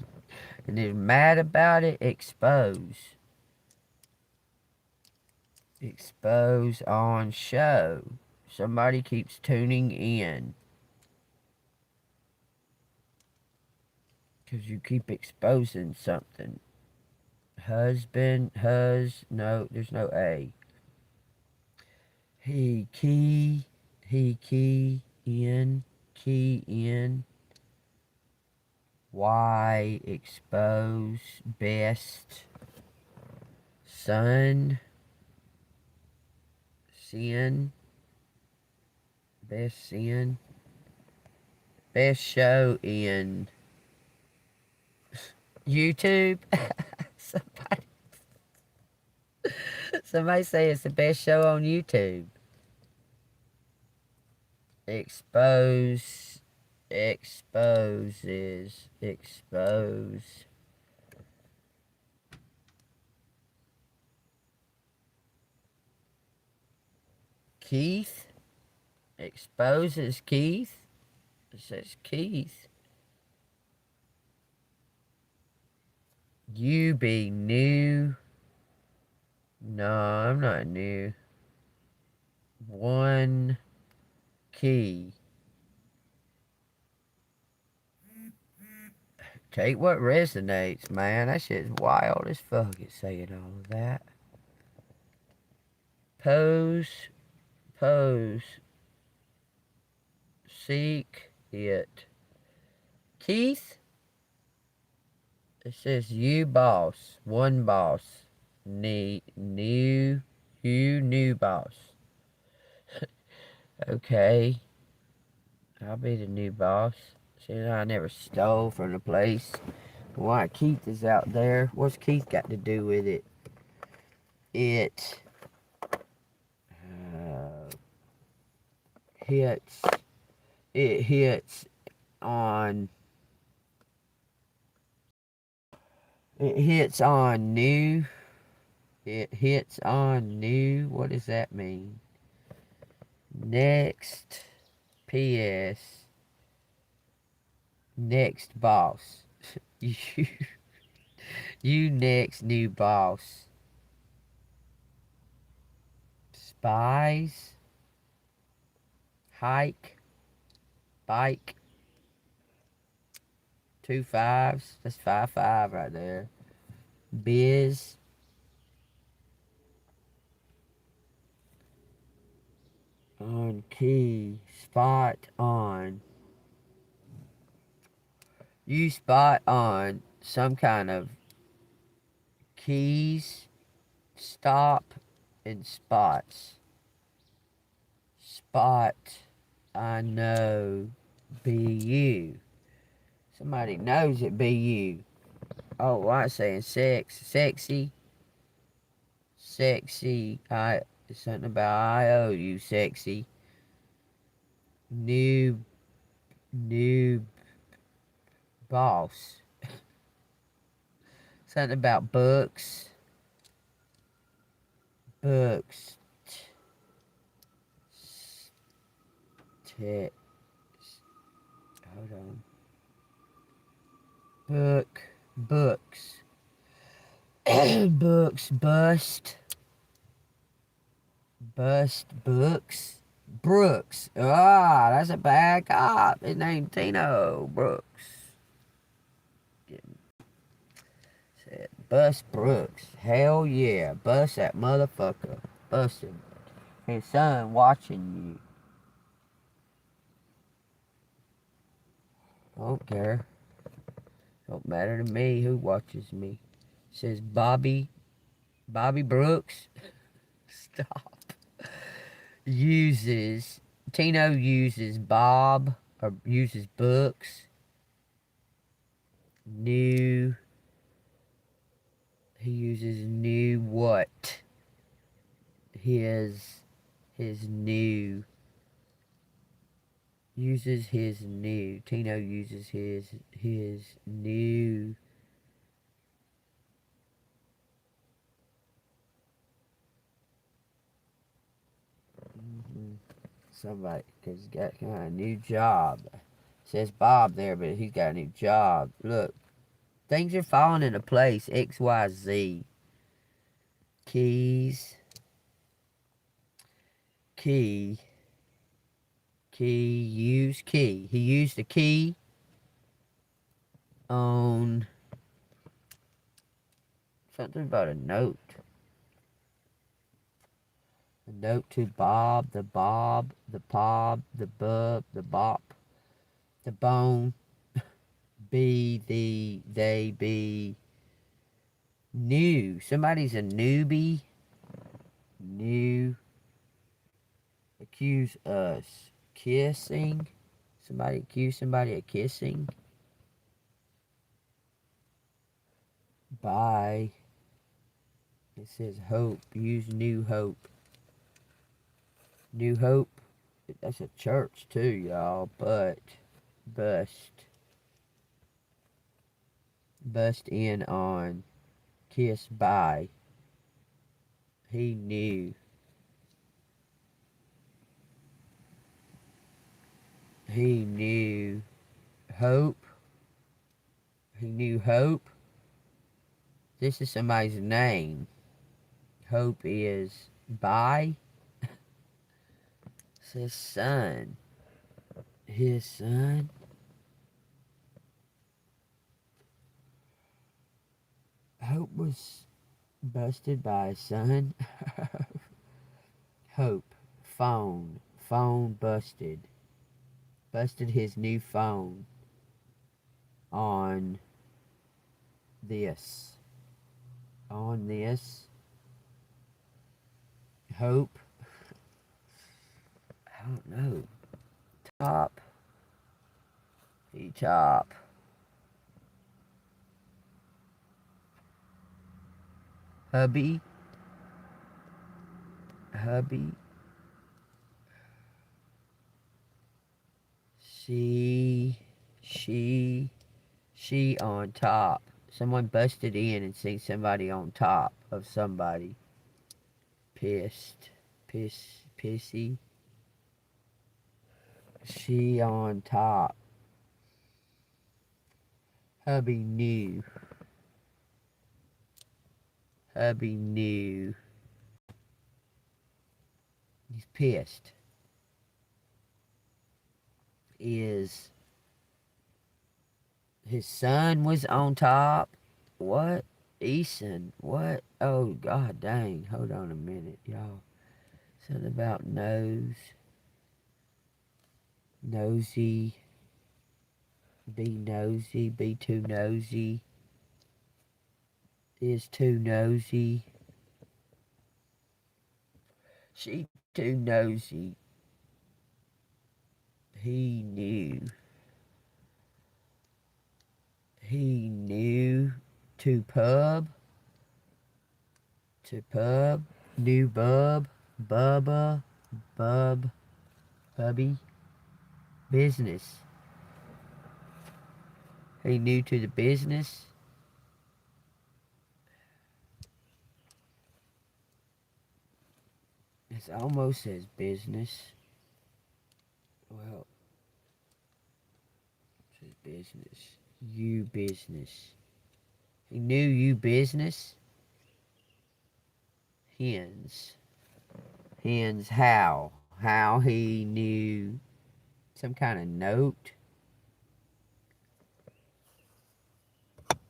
and they're mad about it. Expose on show. Somebody keeps tuning in. Because you keep exposing something. Husband, no, there's no A. Key in. Y, expose, best. Son. Sin. Best sin. Best show in YouTube. Somebody say it's the best show on YouTube. Expose. Exposes. Expose. Keith. Exposes Keith. It says Keith. You be new. No, I'm not new. One key. Take what resonates, man. That shit's wild as fuck. It's saying all of that. Pose. Seek it. Keith. It says you boss. One boss. New boss. Okay. I'll be the new boss. Since I never stole from the place. Why Keith is out there? What's Keith got to do with it? It hits on new It hits on new. What does that mean? Next. P.S. Next boss. you, you next new boss. Spies. Hike. Bike. 2 5s. That's 5 5 right there. Biz. On key. Spot on. You spot on some kind of keys, stop, and spots. Spot, I know, be you. Somebody knows it be you. Oh, I saying sexy, something about I owe you, sexy. New boss. Something about books. Books. Hold on. Books. Books. Bust books. Brooks. Ah, that's a bad cop. His name's Tino Brooks. Said, bust Brooks. Hell yeah. Bust that motherfucker. Bust him. His son watching you. Don't care. Don't matter to me who watches me. Says Bobby Brooks. Stop. Tino uses Bob, or uses books. He uses new what? His new. Uses his new. Tino uses his new. Somebody, because he's got kind of a new job. It says Bob there, but he's got a new job. Look, things are falling into place. XYZ. Keys. Key. Use key. He used the key on something about a note. A note to Bob, the Pob, the Bub, the Bop, the Bone. They be new. Somebody's a newbie. New. Accuse us. Kissing. Somebody accuse somebody of kissing. Bye. It says hope. Use new hope. New hope. That's a church too, y'all. But bust in on kiss bye. He knew. He knew hope. He knew hope. This is somebody's name. Hope is by. Says son. His son. Hope was busted by his son. Hope. Phone. Phone busted. Busted his new phone on this. On this. Hope. I don't know. Top. He top. Hubby. She on top. Someone busted in and seen somebody on top of somebody. Pissed. Pissy. She on top. Hubby knew. Hubby knew. He's pissed. Is his son was on top? What? Eason? What? Oh, god dang. Hold on a minute, y'all. Something about nose. Nosy. Be nosy. Be too nosy. Is too nosy. She too nosy. He knew. He knew. To pub. To pub. New bub. Bubba. Bub. Hubby. Business. He new to the business. It almost says business. Well, it says business. You business. He knew you business. Hens. Hens how? How he knew some kind of note. That's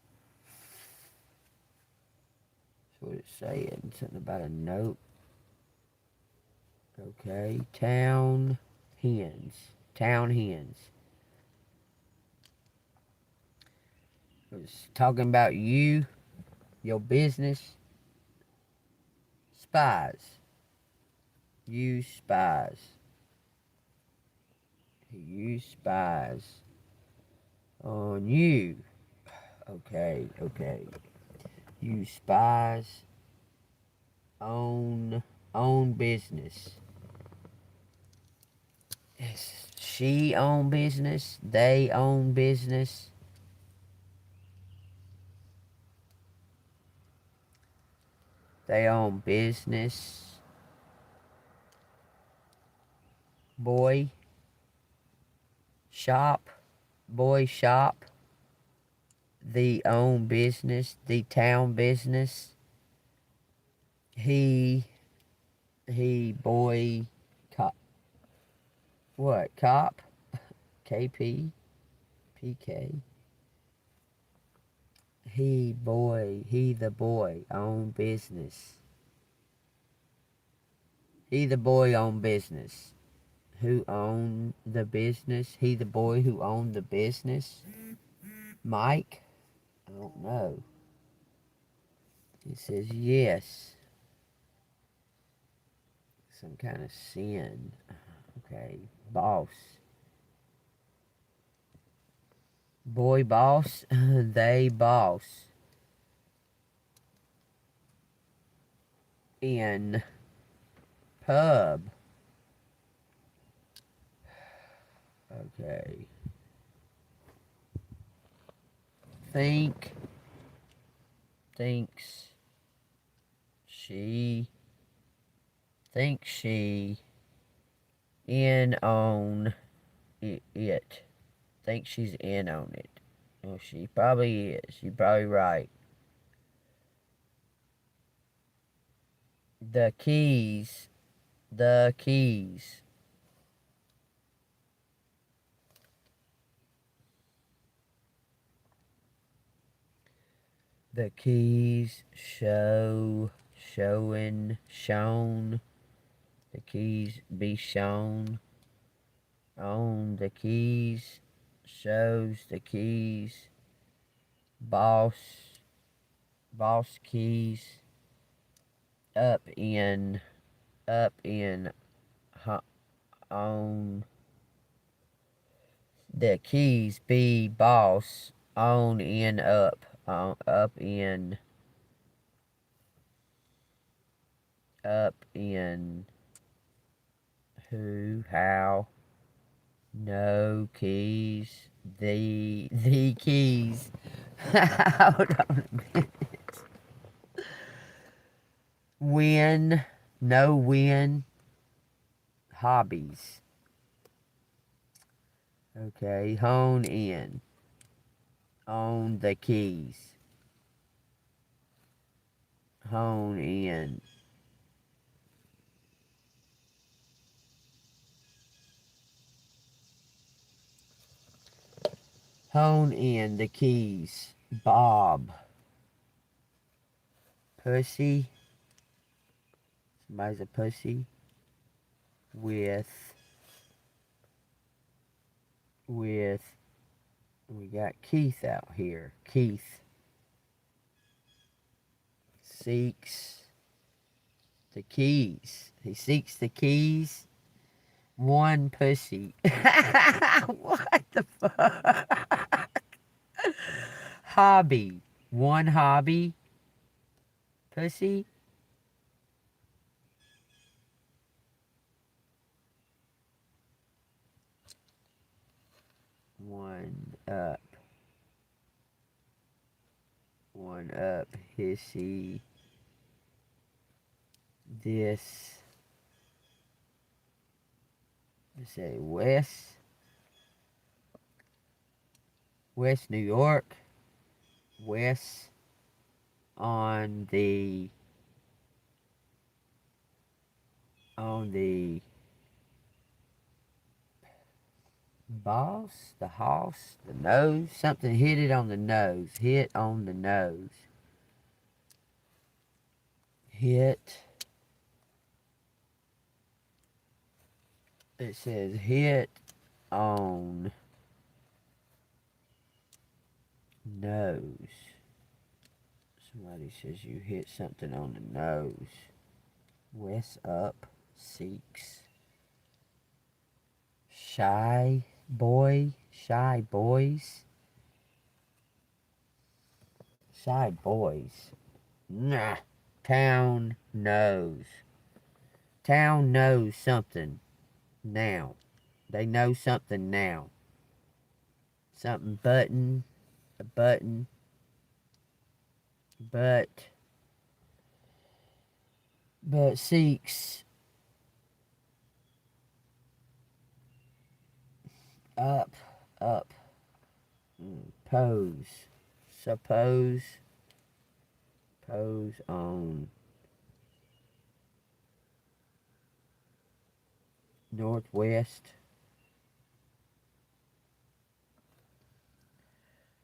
what it's saying. Something about a note. Okay. Town hens. Town hens. It's talking about you, your business. Spies. You spies. You spies on you. Okay, okay. You spies own business. Yes. She own business. They own business. They own business. Boy shop. Boy shop. The own business. The town business. He boy cop. What? Cop? KP? PK? He the boy own business. He the boy own business. Who owned the business? He the boy who owned the business? Mike? I don't know. It says yes. Some kind of sin. Okay. Boss. Boy boss. They boss. In pub. Okay. Thinks she in on it. Thinks she's in on it. Well, she probably is. She's probably right. The keys. The keys. The keys shown. The keys be shown. On the keys. Shows the keys. Boss keys. Up in on the keys be boss on in up in who how no keys the keys Hold on a minute. Win, no win, hobbies. Okay, hone in. On the keys. Hone in. Hone in the keys. Bob. Pussy. Somebody's a pussy. With, we got Keith out here. Keith seeks the keys. He seeks the keys. One pussy. What the fuck? Hobby. One hobby. Pussy. One up. One up. Hissy. This. Let's say West. West New York. West on the boss, the hoss, the nose, something hit it on the nose, hit on the nose, hit, it says hit on nose. Somebody says you hit something on the nose. West up, seeks. Shy boy, shy boys. Shy boys. Nah. Town knows. Town knows something now. They know something now. Something button. A button. But seeks. Up. Up. Pose. Suppose. Pose on. Northwest.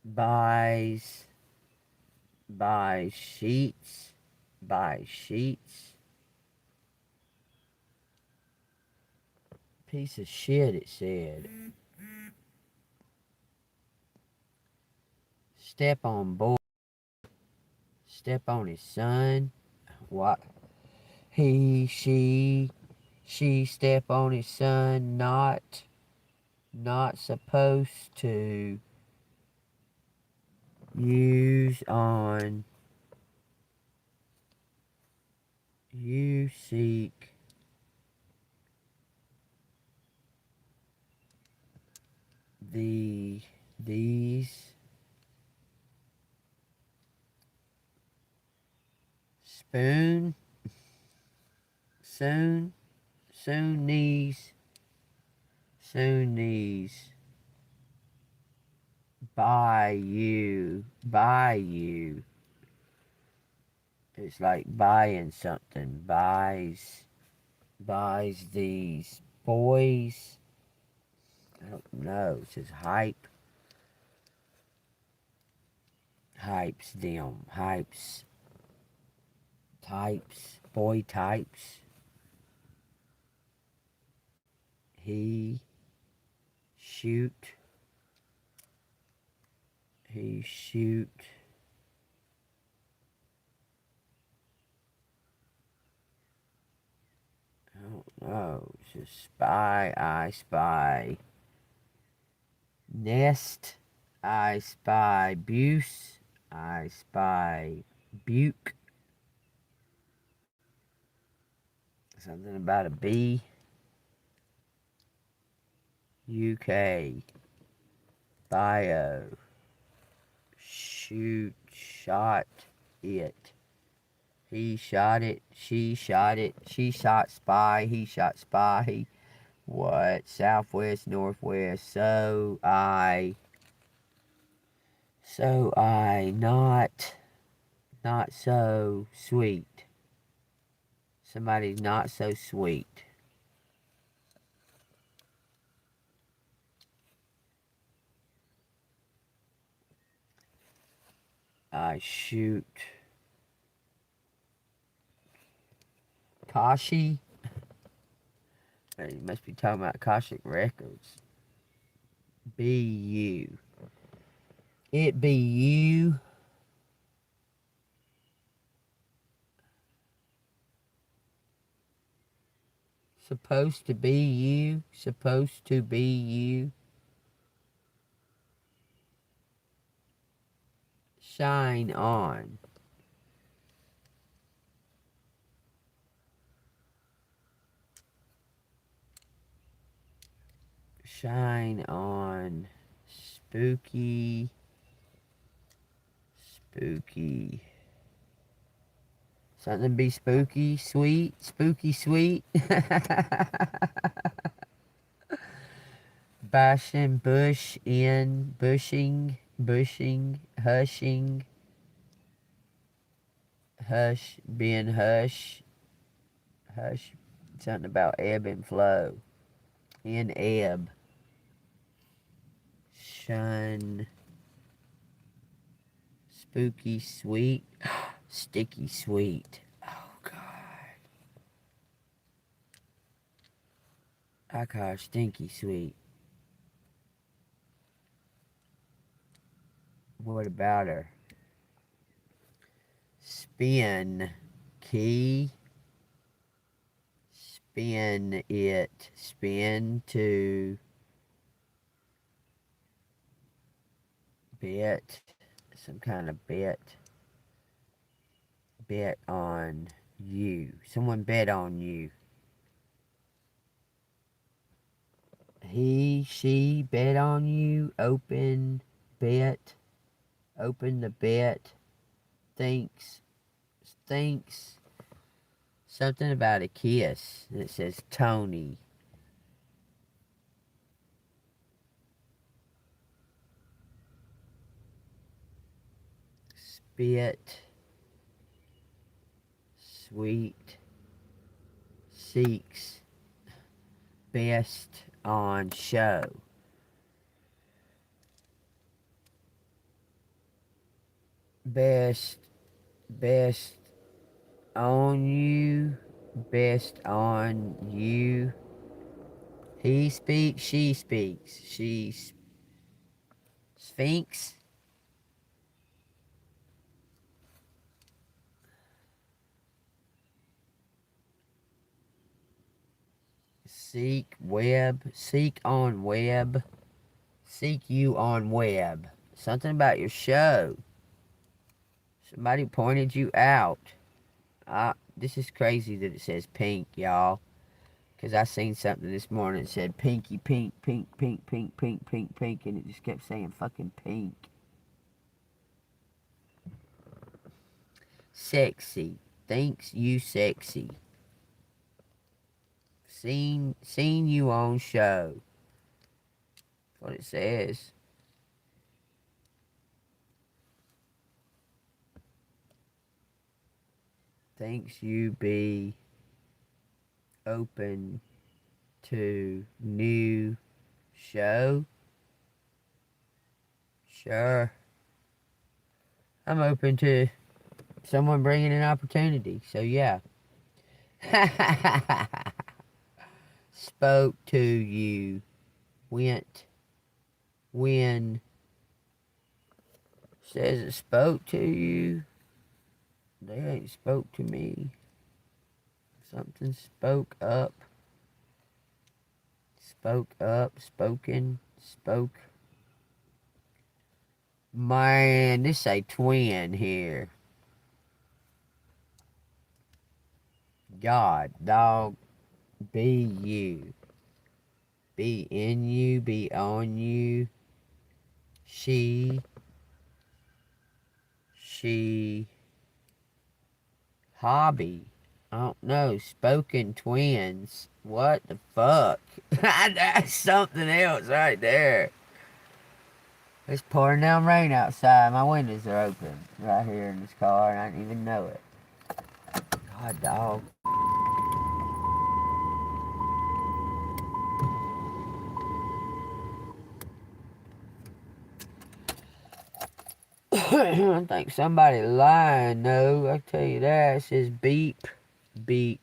Buys sheets. Buy sheets. Piece of shit, it said. Step on boy. Step on his son. What? He, she step on his son. Not supposed to use on. You seek these spoon soon knees buy you it's like buying something buys these boys. I don't know. It says hypes them types boy types. He shoot I don't know. It's just spy, I spy. Nest, I spy. Buse, I spy. Buke. Something about a bee. UK. Bio. shoot, shot it. He shot it, she shot it, she shot spy, he shot spy. What? Southwest, northwest, not so sweet. Somebody's not so sweet. I shoot. Kashi? You must be talking about Akashic Records. Be you. It be you. Supposed to be you. Supposed to be you. Shine on. Shine on. Spooky. Spooky. Something be spooky, sweet, spooky, sweet. Bashing, bush, in, bushing, bushing, hushing, hush, being hush, hush. Something about ebb and flow. In ebb. Shun. Spooky, sweet. Sticky, sweet. Oh, God. I call her stinky, sweet. What about her? Spin. Key. Spin it. Spin to bet. Some kind of bet. Bet on you. Someone bet on you. He, she bet on you. Open bet. Open the bet. Thinks. Thinks. Something about a kiss. And it says Tony. Spit. Sweet. Seeks. Best on show. Best on you. Best on you. He speaks, she speaks. She Sphinx. Seek web. Seek on web. Seek you on web. Something about your show. Somebody pointed you out. This is crazy that it says pink, y'all. Because I seen something this morning that said pinky, pink, pink, pink, pink, pink, pink, pink. And it just kept saying fucking pink. Sexy. Thinks you sexy. Seen you on show. That's what it says. Thinks you be open to new show. Sure. I'm open to someone bringing an opportunity. So yeah. Spoke to you. Went. When. Says it spoke to you. They ain't spoke to me. Something spoke up. Spoke up. Spoken. Spoke. Man, this a twin here. God, dog, be you. Be in you, be on you. She. she hobby. I don't know. Spoken twins. What the fuck? That's something else right there. It's pouring down rain outside. My windows are open right here in this car, and I didn't even know it. God, dog. I think somebody lying, though. I tell you that. It says beep, beep,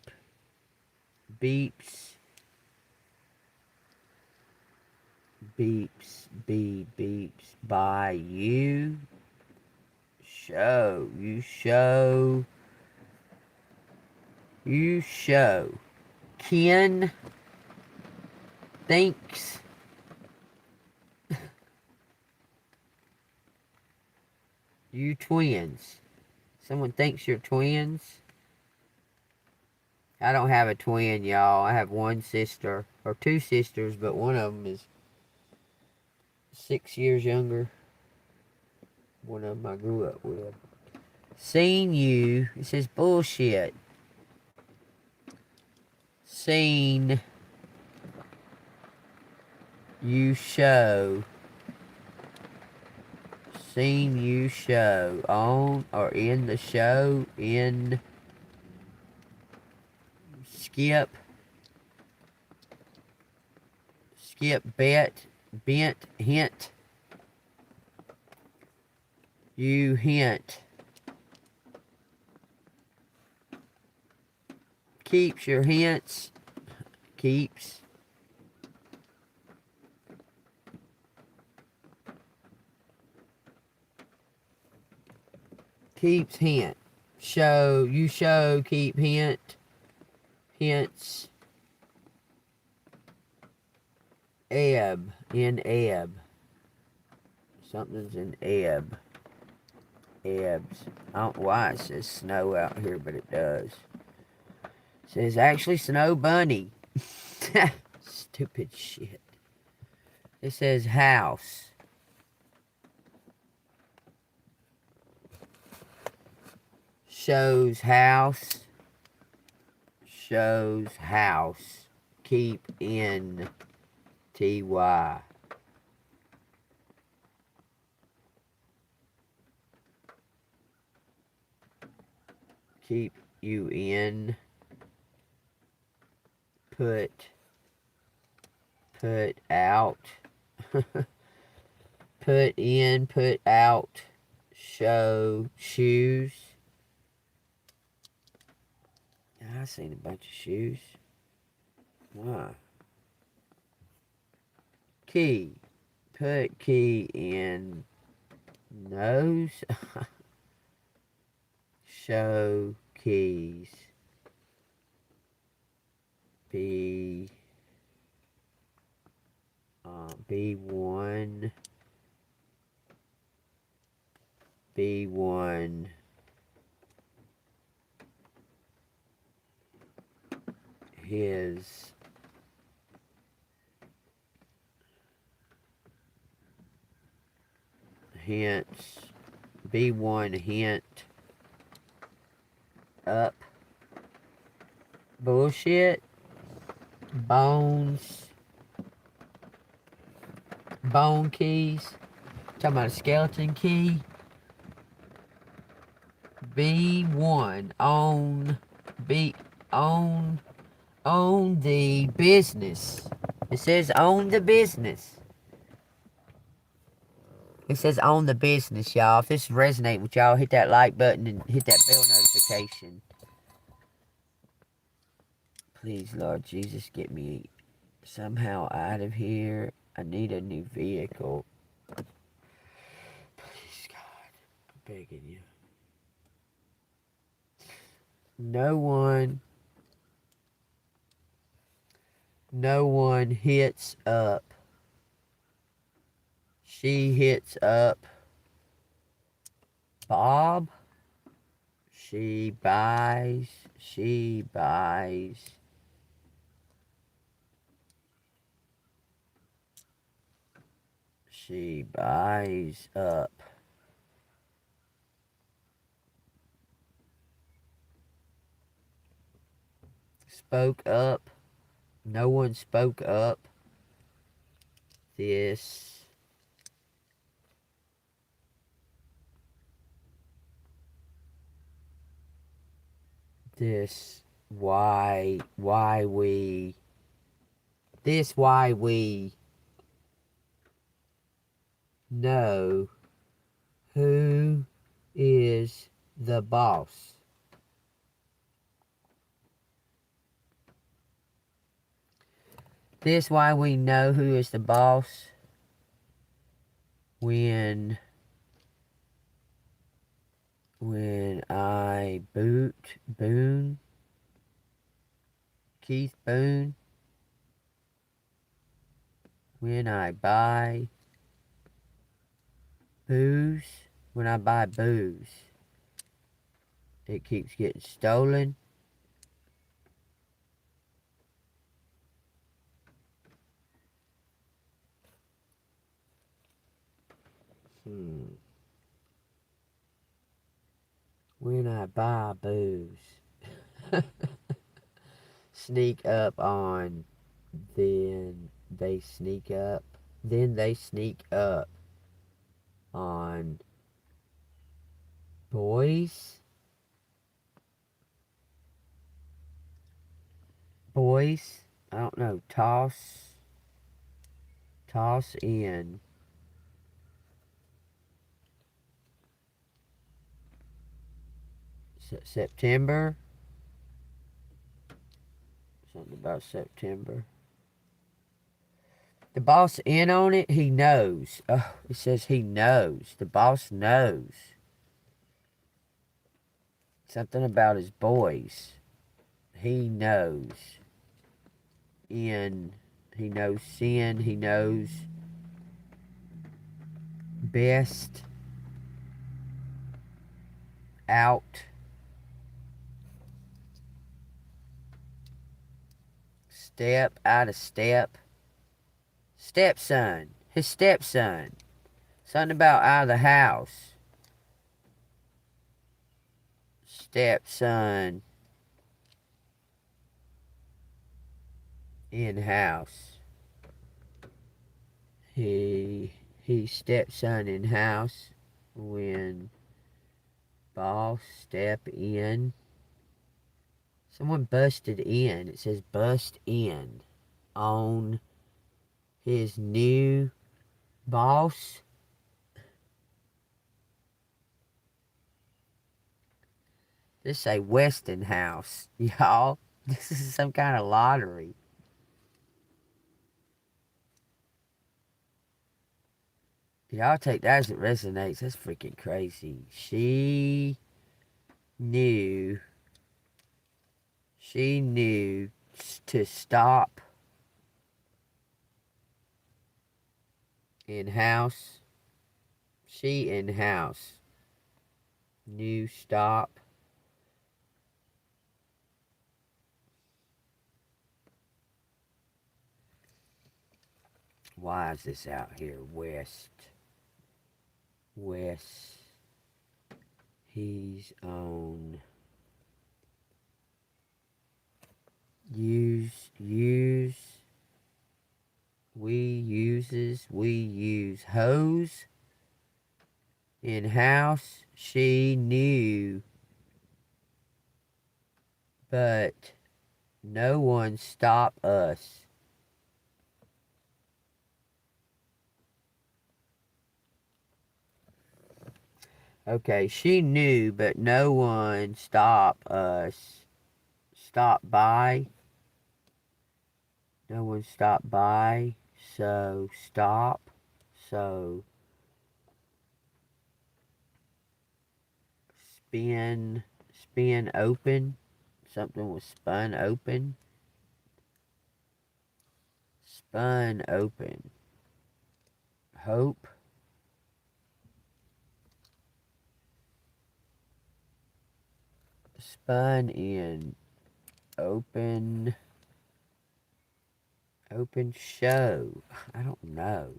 beeps, beeps, beeps, by you. You show. Ken thinks you twins. Someone thinks you're twins. I don't have a twin, y'all. I have one sister, or two sisters, but one of them is 6 years younger. One of them I grew up with. Seen you. It says bullshit. Seen you show. Seen you show. On or in the show. In. Skip. Skip bet. Bent. Hint. You hint. Keeps your hints. Keeps. Keeps hint. Show. You show. Keep hint. Hints. Ebb. In ebb. Something's in ebb. Ebbs. I don't know why it says snow out here, but it does. It says actually snow bunny. Stupid shit. It says house. Shows house. Shows house. Keep in TY. Keep you in. Put out. Put in, put out. Show shoes. I seen a bunch of shoes. Why? Key. Put key in nose. Show keys. B1. B1. His. Hints. B1 hint. Up. Bullshit. Bones. Bone keys. Talking about a skeleton key. B1 on the business. It says own the business. It says own the business, y'all. If this resonates with y'all, hit that like button and hit that bell notification. Please, Lord Jesus, get me somehow out of here. I need a new vehicle. Please, God, I'm begging you. No one hits up. She hits up Bob. She buys. She buys up spoke up. No one spoke up. This this why we why we know who is the boss. This why we know who is the boss when I Keith Boone, when I buy booze, it keeps getting stolen. When I buy booze, sneak up on, then they sneak up, on boys, I don't know, toss in September, something about September. The boss in on it, he knows. Oh, it says he knows. The boss knows. Something about his boys. He knows. He knows sin. He knows best. Out. Step. Out of step. Stepson. His stepson. Something about out of the house. Stepson. In house. He stepson in house when boss step in. Someone busted in. It says bust in on his new boss. This say Westinghouse, y'all. This is some kind of lottery. Y'all take that as it resonates. That's freaking crazy. She knew to stop in house. She in house knew stop. Why is this out here? West. He's on. We use hose in house. She knew, but no one stopped us. Okay, she knew, but no one stopped us. Stop by. No one stopped by, so stop. So spin open. Something was spun open. Spun open. Hope. Spun in. Open show. I don't know.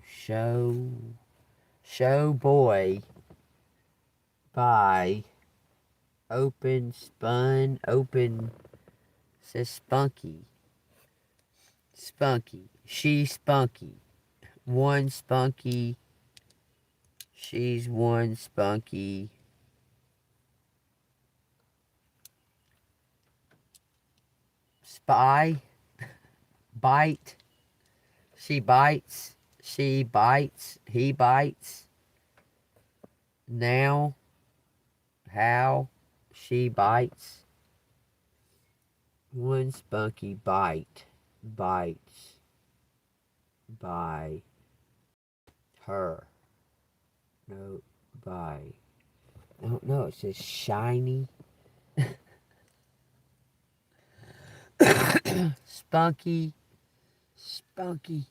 Show boy by open spun open says spunky. Spunky. She's spunky. One spunky. She's one spunky. Spy. Bite. She bites. She bites. He bites. Now. How. She bites. One spunky bite. Bites. By. Her. No. By. I don't know. It says shiny. Spunky. Spunky.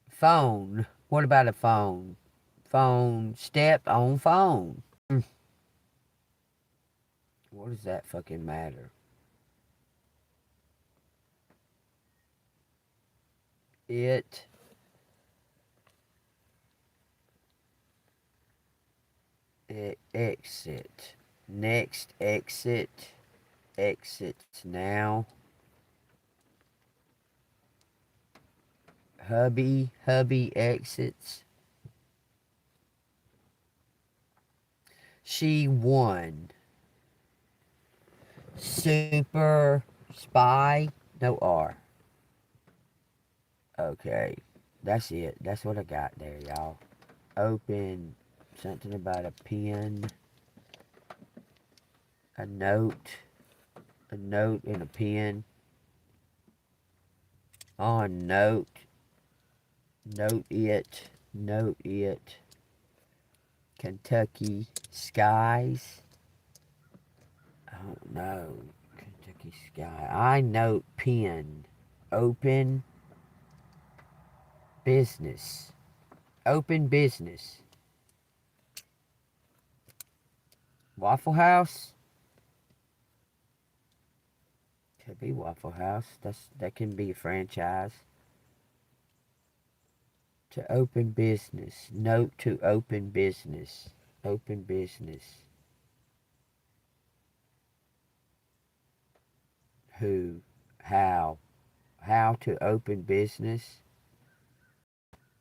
Phone. What about a phone? Phone. Step on phone. What does that fucking matter? It. Exit. Next exit. Exits now. Hubby. Hubby exits. She won. Super spy. No R. Okay. That's it. That's what I got there, y'all. Open. Something about a pen. A note. A note and a pen. On note. Note it. Note it. Kentucky skies. I don't know. Kentucky sky. I note pen. Open business. Open business. Waffle House? Could be Waffle House. That can be a franchise. To open business. Note to open business. Open business. Who? How? How to open business?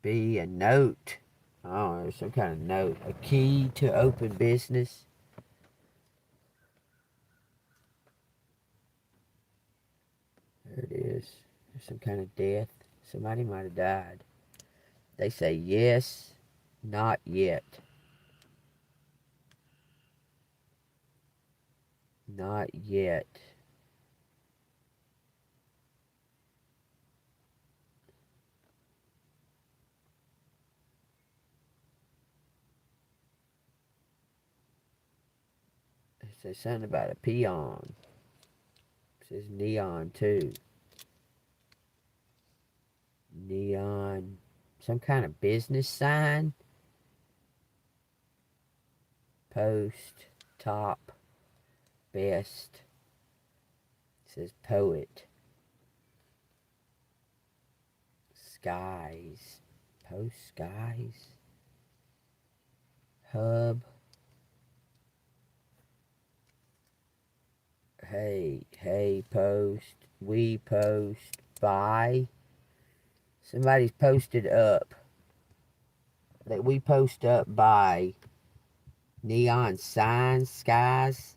Be a note. Oh, there's some kind of note. A key to open business. There it is. There's some kind of death. Somebody might have died. They say yes, not yet. Not yet. It says something about a peon. It says neon too. Neon. Some kind of business sign. Post. Top. Best. It says poet. Skies. Post skies. Hub. Hey, post. We post. Buy. Somebody's posted up. That we post up by neon signs, skies.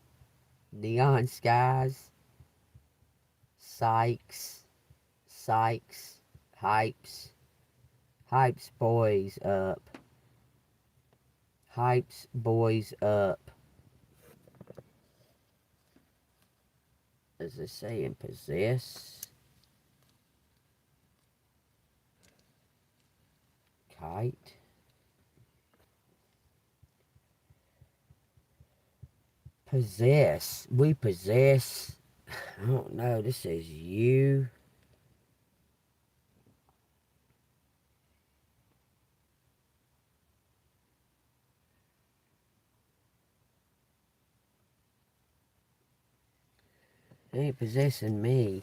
Neon skies. Sykes. Sykes. Hypes. Hypes boys up. Hypes boys up. Does it say in possess? Kite. Possess. We possess. I don't know. This says you. They ain't possessing me.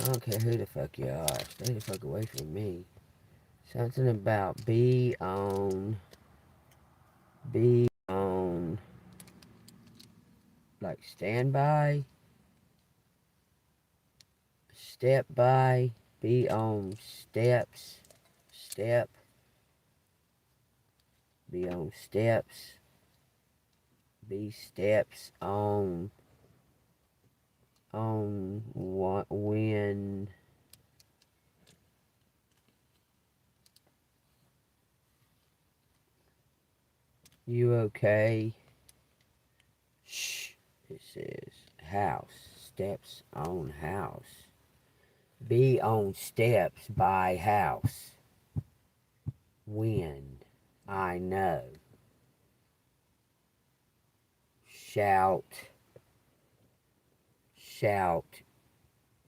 I don't care who the fuck you are. Stay the fuck away from me. Something about be on Be on, like, standby, step by, be on steps, step, be on steps, be steps on when you okay. Shh, it says house, steps on house. Be on steps by house. When I know. Shout, shout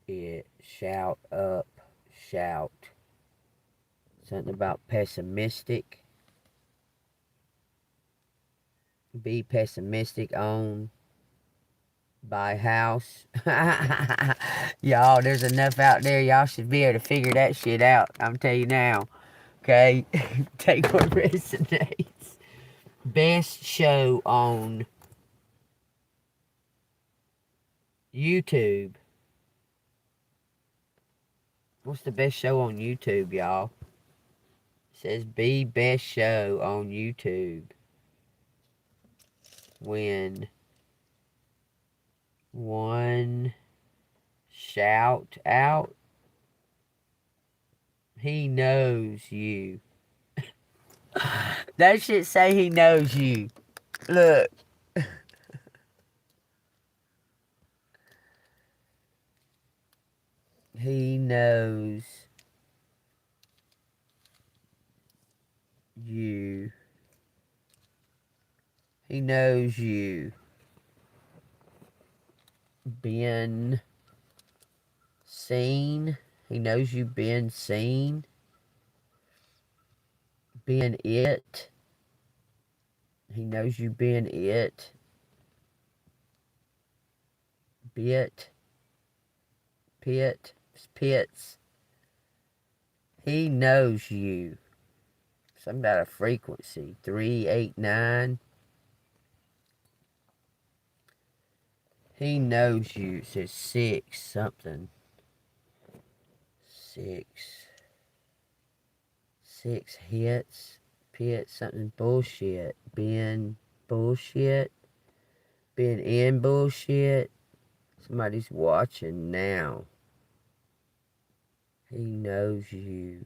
it, shout up, shout. Something about pessimistic. Be pessimistic on by house. Y'all, there's enough out there. Y'all should be able to figure that shit out. I'm telling you now. Okay? Take what resonates. Best show on YouTube. What's the best show on YouTube, y'all? It says be best show on YouTube. When one shout out, he knows you. That shit say he knows you. Look. He knows you. He knows you. Been seen. He knows you been seen. Been it. He knows you been it. Bit. Pit. Pits. He knows you. Something about a frequency. 389. He knows you. It says 6 something. 6. 6 hits. Pit something bullshit. Been bullshit. Been in bullshit. Somebody's watching now. He knows you.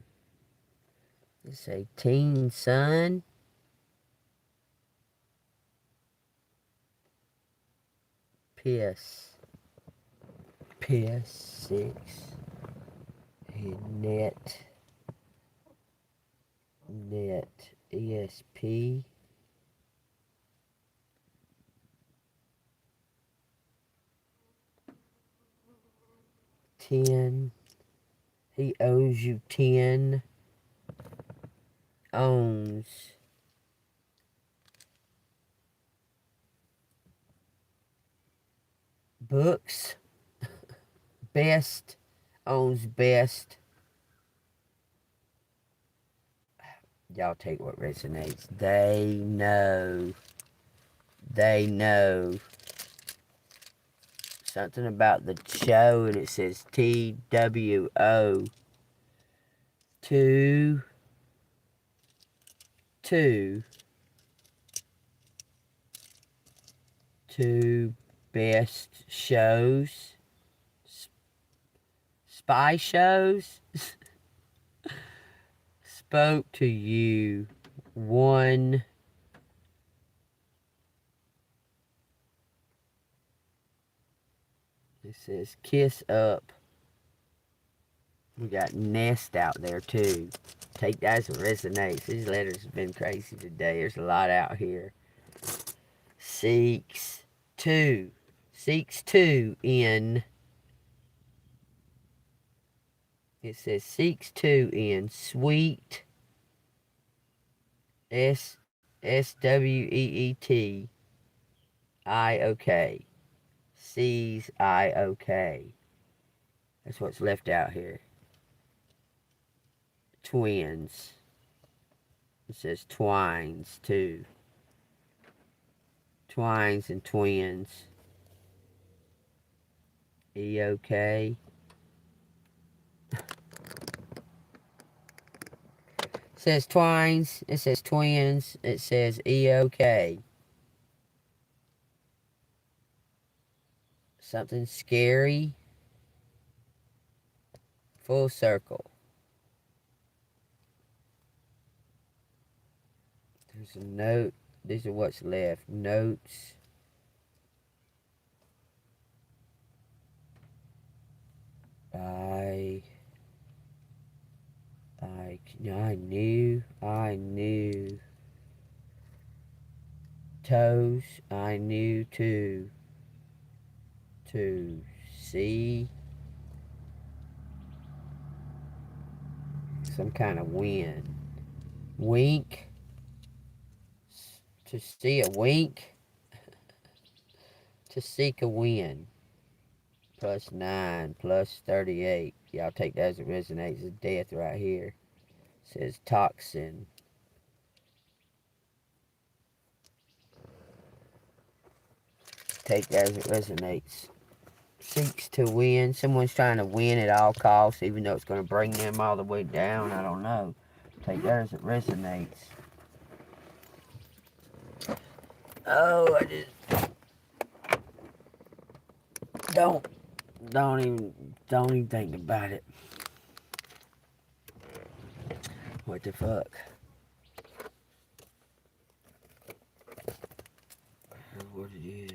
They say teen son. Piss. Piss. 6. Net. Net. ESP. 10. He owes you 10. Owns. Books. Best. Owns best. Y'all take what resonates. They know. They know. Something about the show, and it says TWO. 2. Best shows. Spy shows. Spoke to you. 1. It says kiss up. We got nest out there too. Take that as it resonates. These letters have been crazy today. There's a lot out here. Seeks 2. Seeks 2 in. It says seeks 2 in sweet. SWEET. IOK. Sees IOK. That's what's left out here. Twins. It says twines too. Twines and twins. E-OK. It says twines. It says twins. It says E-OK. Something scary. Full circle. There's a note. These are what's left. Notes. I knew toes. I knew to see some kind of wind. Wink. To see a wink. To seek a wind. Plus 9, plus 38. Y'all take that as it resonates as death right here. It says toxin. Take that as it resonates. Seeks to win. Someone's trying to win at all costs, even though it's going to bring them all the way down. I don't know. Take that as it resonates. Oh, I just don't even think about it. What the fuck? That's what it is.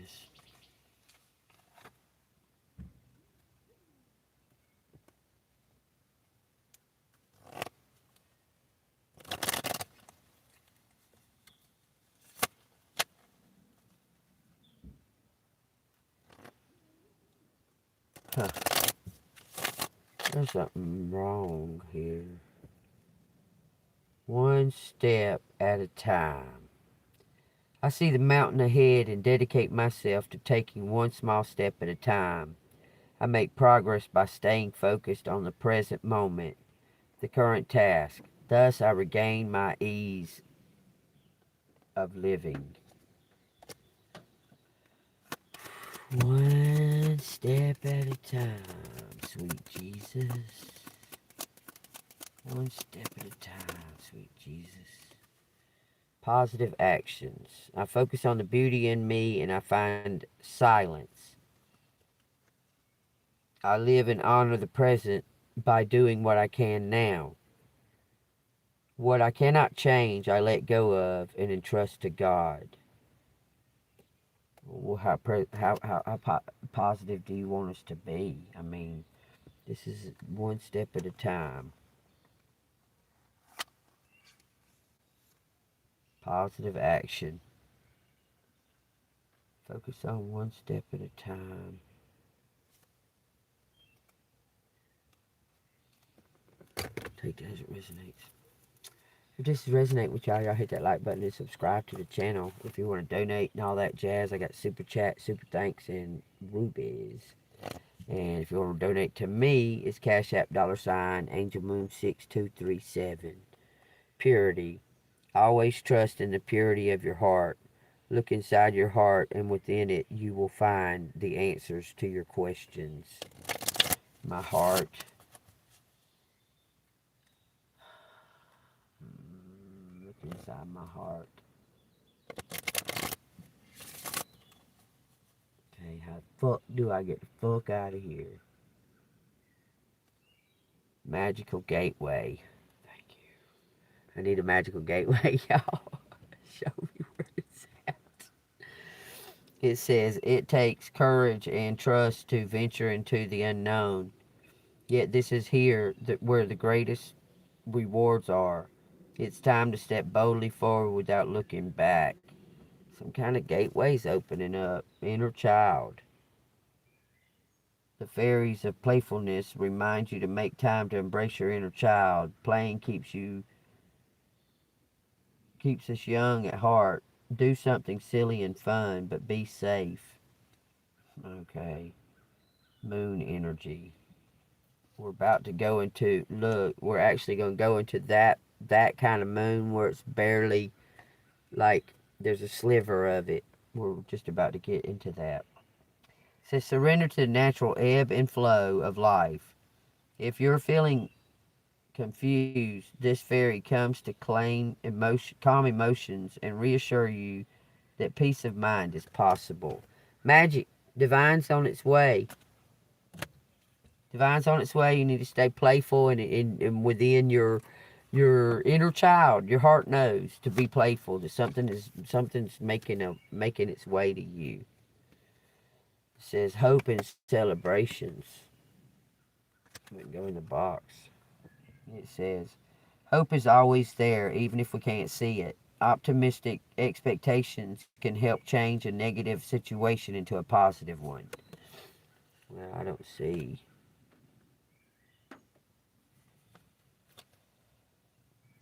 Huh. There's something wrong here. One step at a time. I see the mountain ahead and dedicate myself to taking one small step at a time. I make progress by staying focused on the present moment, the current task. Thus, I regain my ease of living. One step at a time, sweet Jesus. One step at a time, sweet Jesus. Positive actions. I focus on the beauty in me and I find silence. I live and honor the present by doing what I can now. What I cannot change, I let go of and entrust to God. Well, how positive do you want us to be? I mean, this is one step at a time. Positive action. Focus on one step at a time. Take that as it resonates. If this resonates with y'all, hit that like button and subscribe to the channel. If you want to donate and all that jazz, I got super chat, super thanks, and rubies. And if you want to donate to me, it's Cash App $AngelMoon6237. Purity. Always trust in the purity of your heart. Look inside your heart, and within it, you will find the answers to your questions. My heart. Look inside my heart. Okay, how the fuck do I get the fuck out of here? Magical gateway. Thank you. I need a magical gateway, y'all. Show me where it's at. It says, it takes courage and trust to venture into the unknown. Yet this is here where the greatest rewards are. It's time to step boldly forward without looking back. Some kind of gateway's opening up. Inner child. The fairies of playfulness remind you to make time to embrace your inner child. Playing keeps us young at heart. Do something silly and fun, but be safe. Okay. Moon energy. We're about to go into, look, we're actually going to go into that kind of moon where it's barely, like, there's a sliver of it. We're just about to get into that. It says, surrender to the natural ebb and flow of life. If you're feeling confused, this fairy comes to calm emotions and reassure you that peace of mind is possible. Magic, divine's on its way. Divine's on its way. You need to stay playful and within your inner child. Your heart knows to be playful. That something's making its way to you. It says hope and celebrations. We can go in the box. It says hope is always there, even if we can't see it. Optimistic expectations can help change a negative situation into a positive one. Well, I don't see.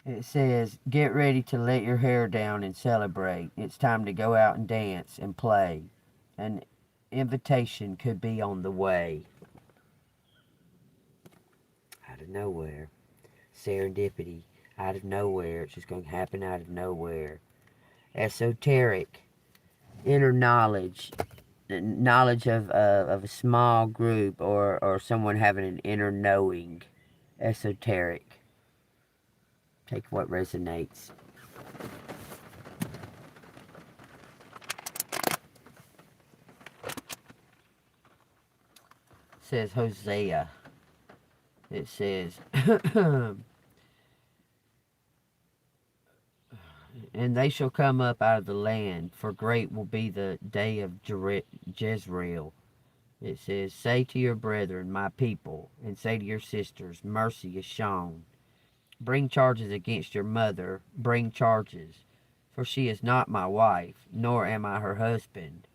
It says, get ready to let your hair down and celebrate. It's time to go out and dance and play. An invitation could be on the way. Out of nowhere. Serendipity. Out of nowhere. It's just going to happen out of nowhere. Esoteric. Inner knowledge. Knowledge of a small group or someone having an inner knowing. Esoteric. Take what resonates. It says Hosea. It says, and they shall come up out of the land, for great will be the day of Jezreel. It says, say to your brethren, my people, and say to your sisters, mercy is shown. Bring charges against your mother, bring charges, for she is not my wife, nor am I her husband.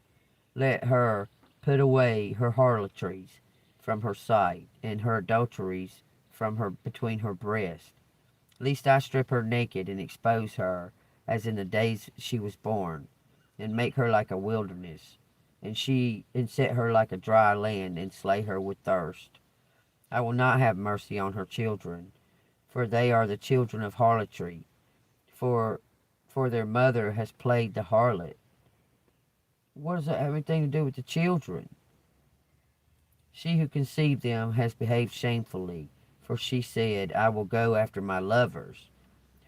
Let her put away her harlotries from her sight, and her adulteries from her between her breasts. Lest I strip her naked and expose her, as in the days she was born, and make her like a wilderness, and set her like a dry land, and slay her with thirst. I will not have mercy on her children, for they are the children of harlotry, for their mother has played the harlot. What does that have anything to do with the children? She who conceived them has behaved shamefully, for she said, I will go after my lovers,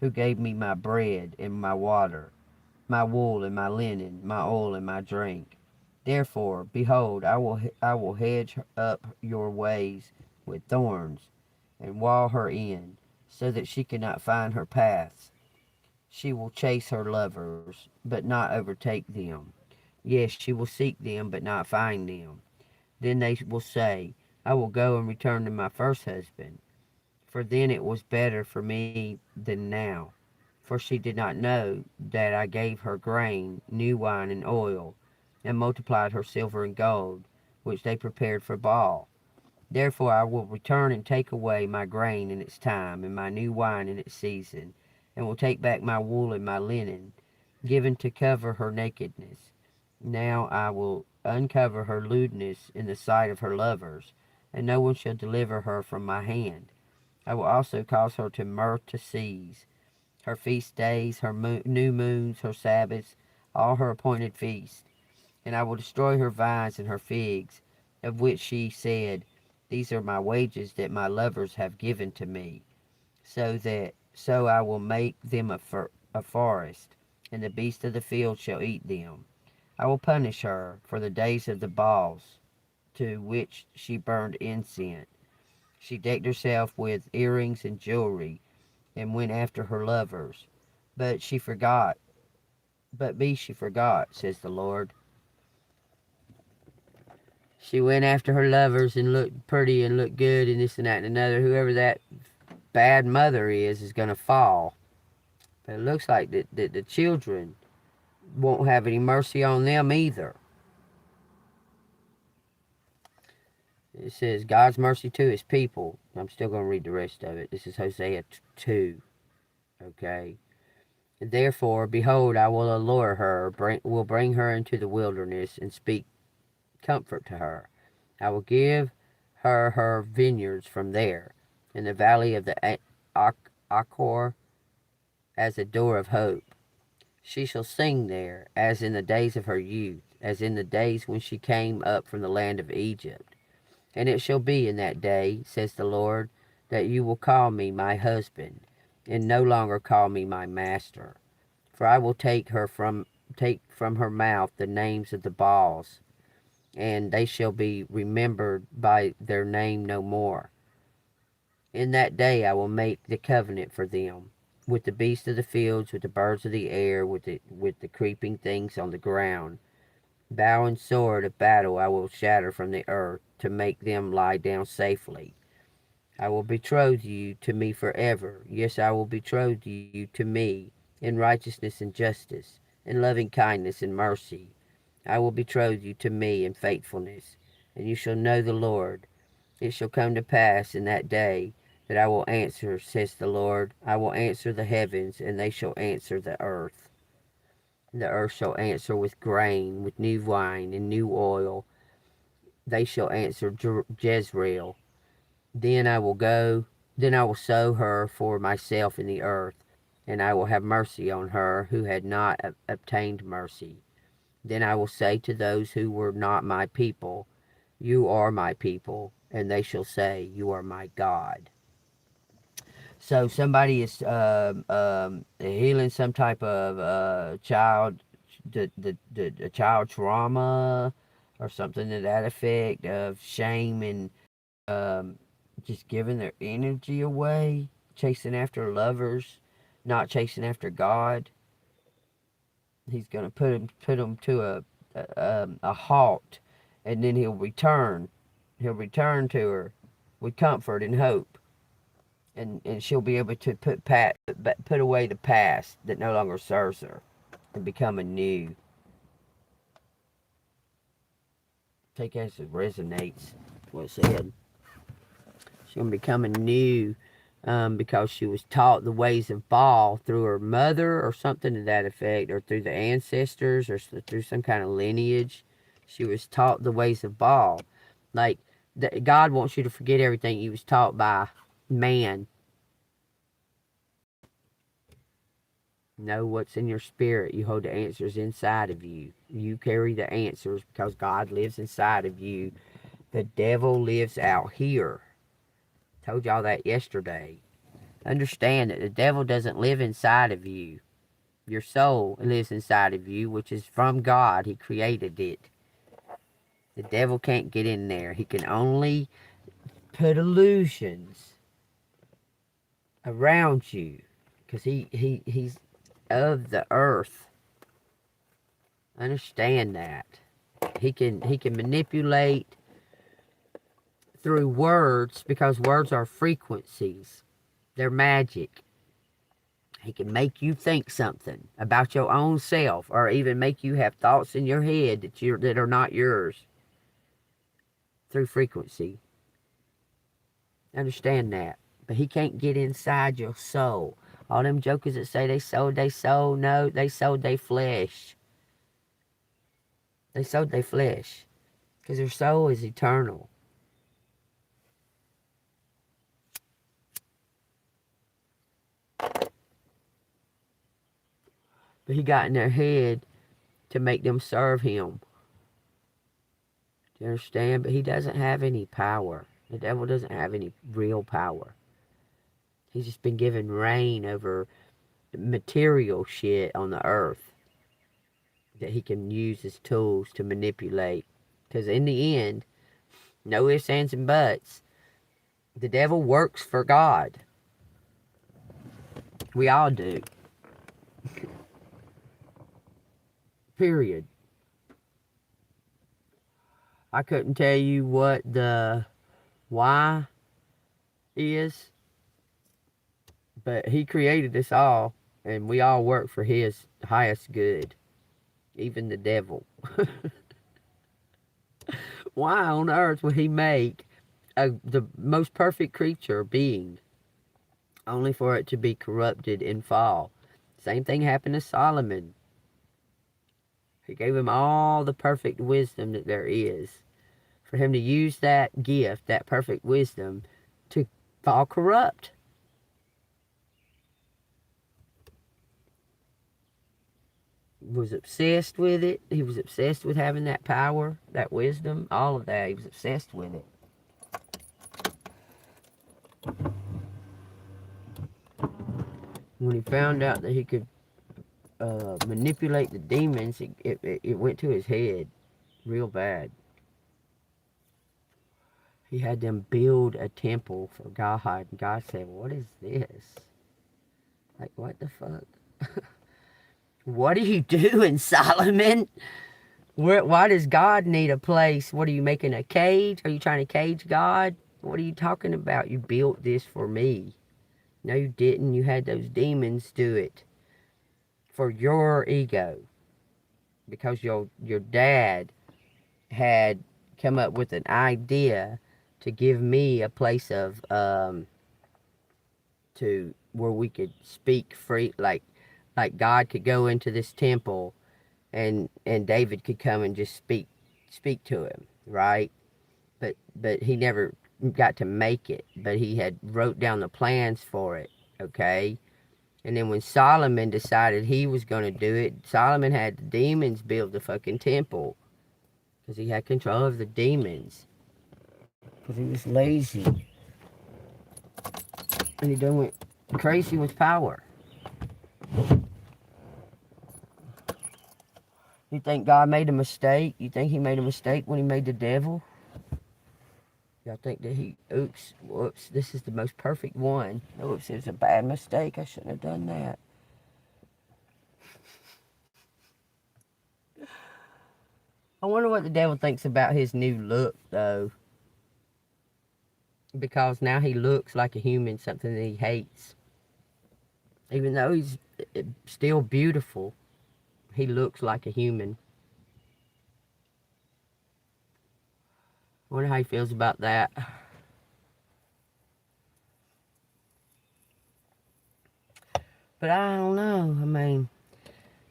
who gave me my bread and my water, my wool and my linen, my oil and my drink. Therefore, behold, I will hedge up your ways with thorns, and wall her in, so that she cannot find her paths. She will chase her lovers, but not overtake them. Yes, she will seek them, but not find them. Then they will say, I will go and return to my first husband, for then it was better for me than now. For she did not know that I gave her grain, new wine, and oil, and multiplied her silver and gold, which they prepared for Baal. Therefore I will return and take away my grain in its time, and my new wine in its season, and will take back my wool and my linen, given to cover her nakedness. Now I will uncover her lewdness in the sight of her lovers, and no one shall deliver her from my hand. I will also cause her to mirth to cease, her feast days, her new moons, her Sabbaths, all her appointed feasts. And I will destroy her vines and her figs, of which she said, these are my wages that my lovers have given to me. So I will make them a forest, and the beasts of the field shall eat them. I will punish her for the days of the Baals, to which she burned incense. She decked herself with earrings and jewelry, and went after her lovers. But she forgot, but me she forgot, says the Lord. She went after her lovers and looked pretty and looked good and this and that and another. Whoever that bad mother is going to fall. But it looks like that the children won't have any mercy on them either. It says, God's mercy to his people. I'm still going to read the rest of it. This is Hosea 2. Okay. Therefore, behold, I will allure her, will bring her into the wilderness, and speak comfort to her. I will give her her vineyards from there, in the valley of the Achor, as a door of hope. She shall sing there, as in the days of her youth, as in the days when she came up from the land of Egypt. And it shall be in that day, says the Lord, that you will call me my husband, and no longer call me my master. For I will take from her mouth the names of the Baals, and they shall be remembered by their name no more. In that day I will make the covenant for them, with the beasts of the fields, with the birds of the air, with the creeping things on the ground. Bow and sword of battle I will shatter from the earth, to make them lie down safely. I will betroth you to me forever. Yes, I will betroth you to me in righteousness and justice, in loving kindness and mercy. I will betroth you to me in faithfulness, and you shall know the Lord. It shall come to pass in that day that I will answer, says the Lord. I will answer the heavens, and they shall answer the earth. The earth shall answer with grain, with new wine, and new oil. They shall answer Jezreel. Then I will sow her for myself in the earth, and I will have mercy on her who had not obtained mercy. Then I will say to those who were not my people, you are my people, and they shall say, you are my God. So somebody is healing some type of child, the child trauma, or something to that effect, of shame and um, just giving their energy away, chasing after lovers, not chasing after God. He's gonna put him to a halt, and then he'll return. He'll return to her with comfort and hope, and she'll be able to put away the past that no longer serves her, and become anew. Take as it resonates. What it said. She's going to become anew, because she was taught the ways of Baal through her mother or something to that effect, or through the ancestors, or through some kind of lineage. She was taught the ways of Baal. Like, God wants you to forget everything you was taught by man. Know what's in your spirit. You hold the answers inside of you. You carry the answers because God lives inside of you. The devil lives out here. Told y'all that yesterday. Understand that the devil doesn't live inside of you. Your soul lives inside of you, which is from God. He created it. The devil can't get in there. He can only put illusions around you, because he's of the earth. Understand that. He can manipulate through words, because words are frequencies. They're magic. He can make you think something about your own self, or even make you have thoughts in your head that are not yours, through frequency. Understand that. But he can't get inside your soul. All them jokers that say they sold their soul, no, they sold their flesh. They sold their flesh, because their soul is eternal. But he got in their head to make them serve him. Do you understand? But he doesn't have any power. The devil doesn't have any real power. He's just been given reign over material shit on the earth that he can use as tools to manipulate. Because in the end, no ifs, ands, and buts, the devil works for God. We all do. Period. I couldn't tell you what the why is, but he created us all, and we all work for his highest good, even the devil. Why on earth would he make the most perfect creature being, only for it to be corrupted and fall? Same thing happened to Solomon. He gave him all the perfect wisdom that there is, for him to use that gift, that perfect wisdom, to fall corrupt. was obsessed with it. He was obsessed with having that power, that wisdom, all of that. He was obsessed with it. When he found out that he could manipulate the demons, it went to his head real bad. He had them build a temple for God, and God said, "What is this? Like, what the fuck? What are you doing, Solomon? Why does God need a place? What are you making, a cage? Are you trying to cage God? What are you talking about? You built this for me." No, you didn't. You had those demons do it for your ego, because your dad had come up with an idea to give me a place of to where we could speak free, like God could go into this temple, and David could come and just speak to him, right? But he never got to make it, but he had wrote down the plans for it, okay? And then when Solomon decided he was going to do it, Solomon had the demons build the fucking temple, because he had control of the demons, because he was lazy, and he done went crazy with power. You think God made a mistake? You think he made a mistake when he made the devil? Y'all think that he, oops, whoops, this is the most perfect one. Oops, it was a bad mistake. I shouldn't have done that. I wonder what the devil thinks about his new look, though. Because now he looks like a human, something that he hates. Even though he's still beautiful, he looks like a human. I wonder how he feels about that. But I don't know. I mean,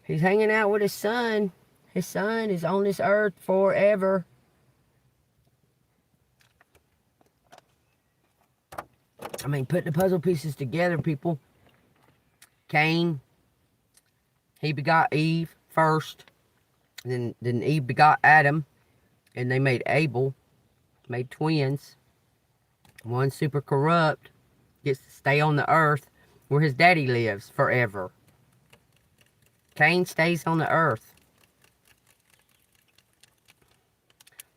he's hanging out with his son. His son is on this earth forever. I mean, put the puzzle pieces together, people. Cain, he begot Eve first. Then Eve begot Adam. And they made Abel. Made twins. One super corrupt. Gets to stay on the earth where his daddy lives forever. Cain stays on the earth.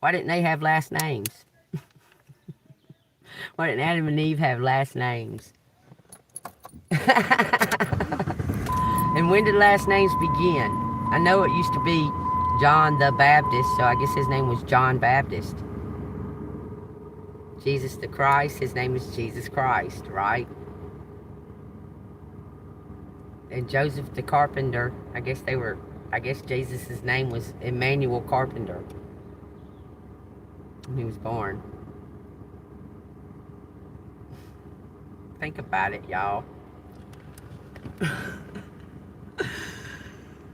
Why didn't they have last names? Why didn't Adam and Eve have last names? And when did last names begin? I know it used to be John the Baptist, so I guess his name was John Baptist. Jesus the Christ, his name is Jesus Christ, right? And Joseph the Carpenter, I guess Jesus' name was Emmanuel Carpenter when he was born. Think about it, y'all.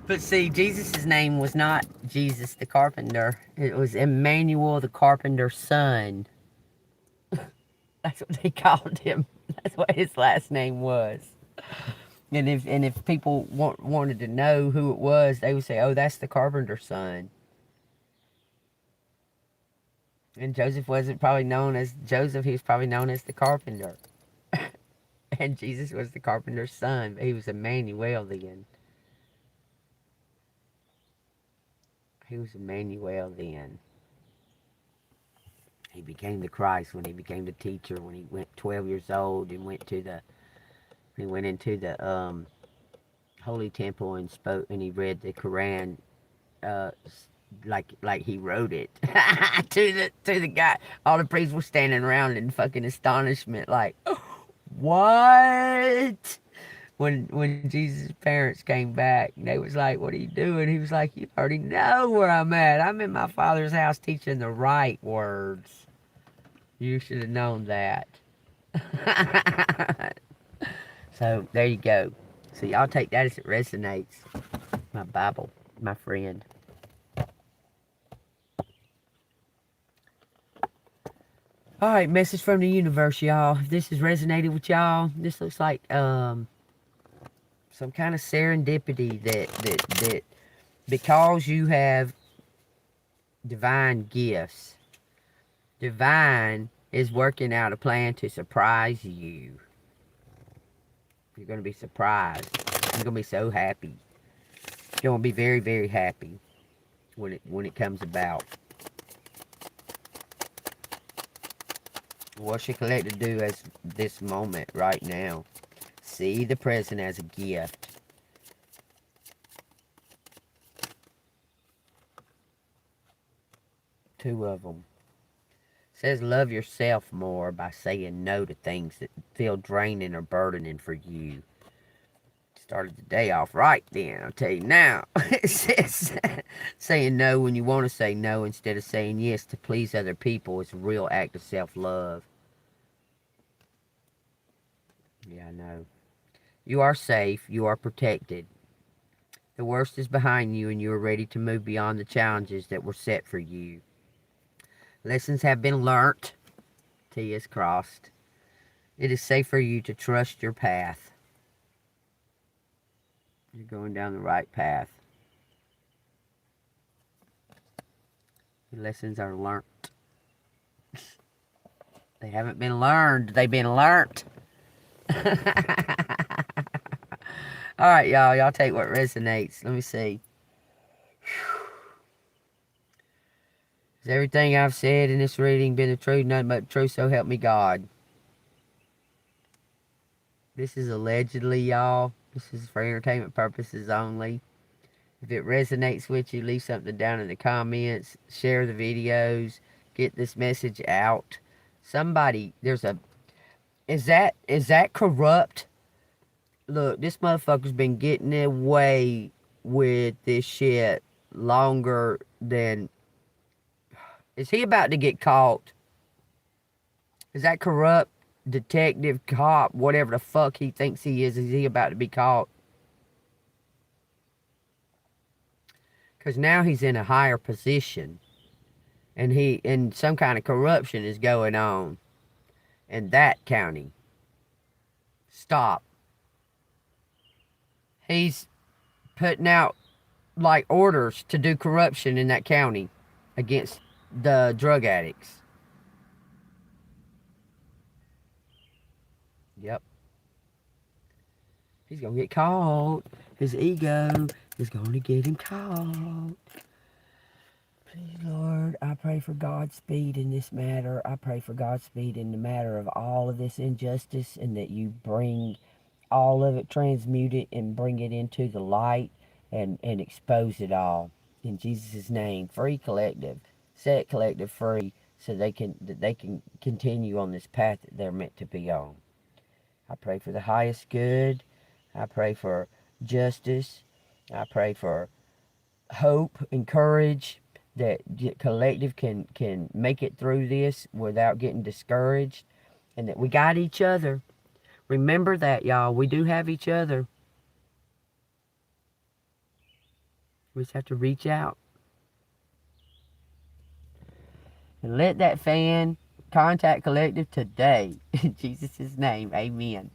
But see, Jesus' name was not Jesus the Carpenter. It was Emmanuel the Carpenter's son. That's what they called him. That's what his last name was. And if people wanted to know who it was, they would say, "Oh, that's the carpenter's son." And Joseph wasn't probably known as Joseph. He was probably known as the carpenter. And Jesus was the carpenter's son. But he was Emmanuel then. He was Emmanuel then. He became the Christ when he became the teacher, when he went 12 years old and went into the holy temple and spoke, and he read the Quran like he wrote it to the guy. All the priests were standing around in fucking astonishment, like, what? When Jesus' parents came back, they was like, "What are you doing?" He was like, "You already know where I'm at. I'm in my Father's house teaching the right words. You should have known that." So there you go. So y'all take that as it resonates. My Bible, my friend. Alright, message from the universe, y'all. If this has resonated with y'all, this looks like some kind of serendipity that Because you have divine gifts, divine is working out a plan to surprise you. You're going to be surprised. You're going to be so happy. You're going to be very, very happy when it comes about. What should collective do as this moment right now? See the present as a gift. Two of them. It says love yourself more by saying no to things that feel draining or burdening for you. Started the day off right then, I'll tell you now. It says saying no when you want to say no instead of saying yes to please other people is a real act of self-love. Yeah, I know. You are safe. You are protected. The worst is behind you and you are ready to move beyond the challenges that were set for you. Lessons have been learnt. T is crossed. It is safe for you to trust your path. You're going down the right path. The lessons are learnt. They haven't been learned. They've been learnt. Alright, y'all. Y'all take what resonates. Let me see. Has everything I've said in this reading been the truth? Nothing but the truth, so help me God. This is allegedly, y'all. This is for entertainment purposes only. If it resonates with you, leave something down in the comments. Share the videos. Get this message out. Somebody, is that corrupt? Look, this motherfucker's been getting away with this shit longer than... Is he about to get caught? Is that corrupt detective, cop, whatever the fuck he thinks he is he about to be caught? Because now he's in a higher position. And some kind of corruption is going on in that county. Stop. He's putting out, like, orders to do corruption in that county against the drug addicts. Yep. He's gonna get caught. His ego is gonna get him caught. Please, Lord, I pray for Godspeed in this matter. I pray for Godspeed in the matter of all of this injustice, and that you bring all of it, transmute it, and bring it into the light, and expose it all. In Jesus' name, free collective. Set collective free so they can continue on this path that they're meant to be on. I pray for the highest good. I pray for justice. I pray for hope and courage, that collective can make it through this without getting discouraged, and that we got each other. Remember that, y'all. We do have each other. We just have to reach out. And let that fan contact collective today. In Jesus' name, amen.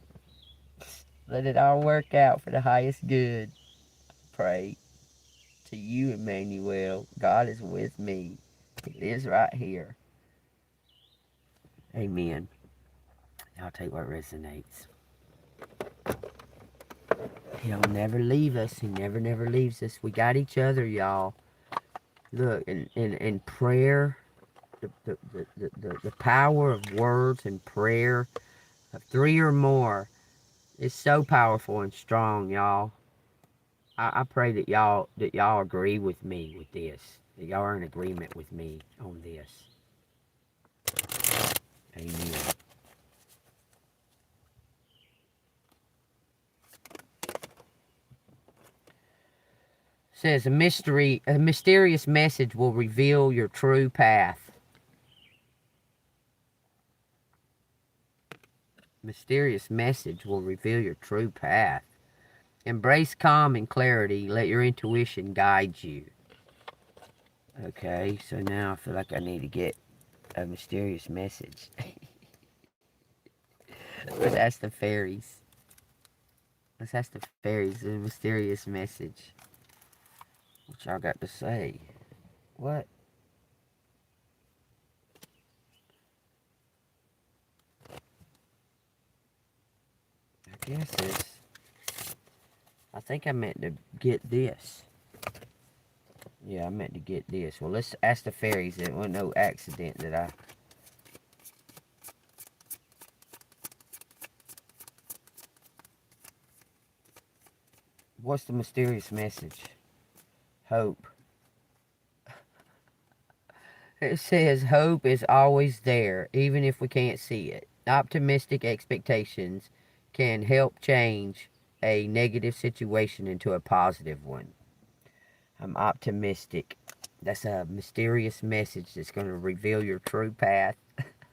Let it all work out for the highest good. Pray to you, Emmanuel. God is with me. He lives right here. Amen. I'll take what resonates. He'll never leave us. He never leaves us. We got each other, y'all. Look, in prayer, the power of words and prayer of 3 or more is so powerful and strong, y'all. I pray that y'all agree with me with this. That y'all are in agreement with me on this. Amen. Says a mysterious message will reveal your true path. Mysterious message will reveal your true path. Embrace calm and clarity. Let your intuition guide you. Okay, so now I feel like I need to get a mysterious message. Let's ask the fairies. Let's ask the fairies a mysterious message. What y'all got to say? What? I guess it's... I think I meant to get this. Yeah, I meant to get this. Well, let's ask the fairies. It wasn't no accident that I... What's the mysterious message? Hope. It says hope is always there, even if we can't see it. Optimistic expectations can help change a negative situation into a positive one. I'm optimistic. That's a mysterious message that's going to reveal your true path.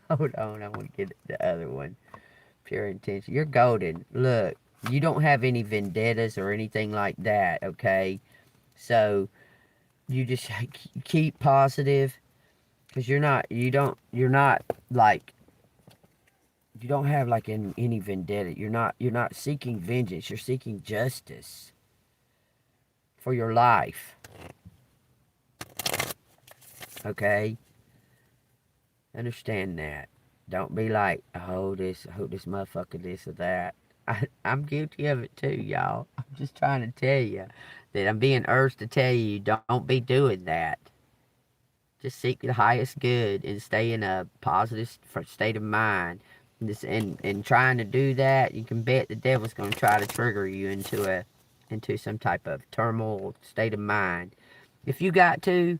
Hold on, I want to get the other one. Pure intention. You're golden. Look, you don't have any vendettas or anything like that, okay? So you just keep positive, because you're not like, you don't have like any vendetta. You're not seeking vengeance. You're seeking justice for your life. Okay? Understand that. Don't be like, oh, I hope this motherfucker this or that. I'm guilty of it too, y'all. I'm just trying to tell you that I'm being urged to tell you, don't be doing that. Just seek the highest good and stay in a positive state of mind. And trying to do that, you can bet the devil's going to try to trigger you into some type of turmoil state of mind. If you got to,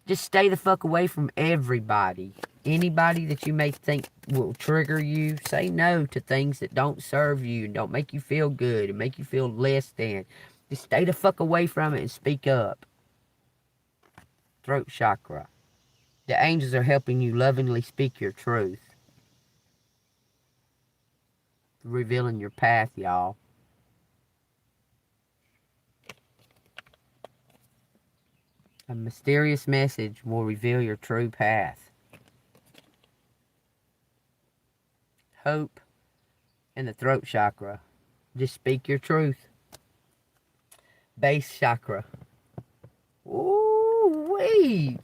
just stay the fuck away from everybody. Anybody that you may think will trigger you, say no to things that don't serve you and don't make you feel good and make you feel less than. Just stay the fuck away from it and speak up. Throat chakra. The angels are helping you lovingly speak your truth. Revealing your path, y'all. A mysterious message will reveal your true path. Hope and the throat chakra. Just speak your truth. Base chakra. Ooh-wee.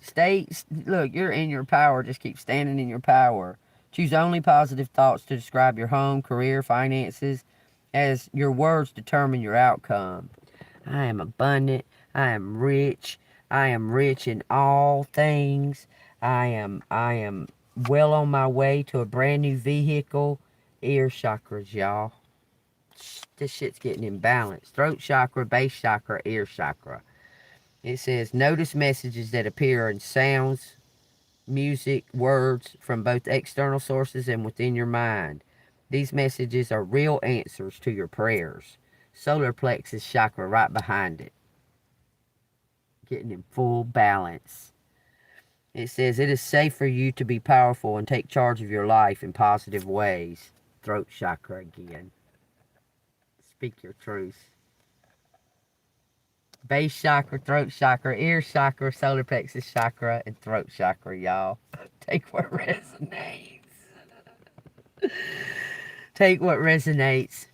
Look, you're in your power. Just keep standing in your power. Choose only positive thoughts to describe your home, career, finances, as your words determine your outcome. I am abundant. I am rich. I am rich in all things. I am well on my way to a brand new vehicle. Ear chakras, y'all. This shit's getting imbalanced. Throat chakra, base chakra, ear chakra. It says, notice messages that appear in sounds, music, words from both external sources and within your mind. These messages are real answers to your prayers. Solar plexus chakra right behind it. Getting in full balance. It says, it is safe for you to be powerful and take charge of your life in positive ways. Throat chakra again. Speak your truth. Base chakra, throat chakra, ear chakra, solar plexus chakra, and throat chakra, y'all. Take what resonates. Take what resonates.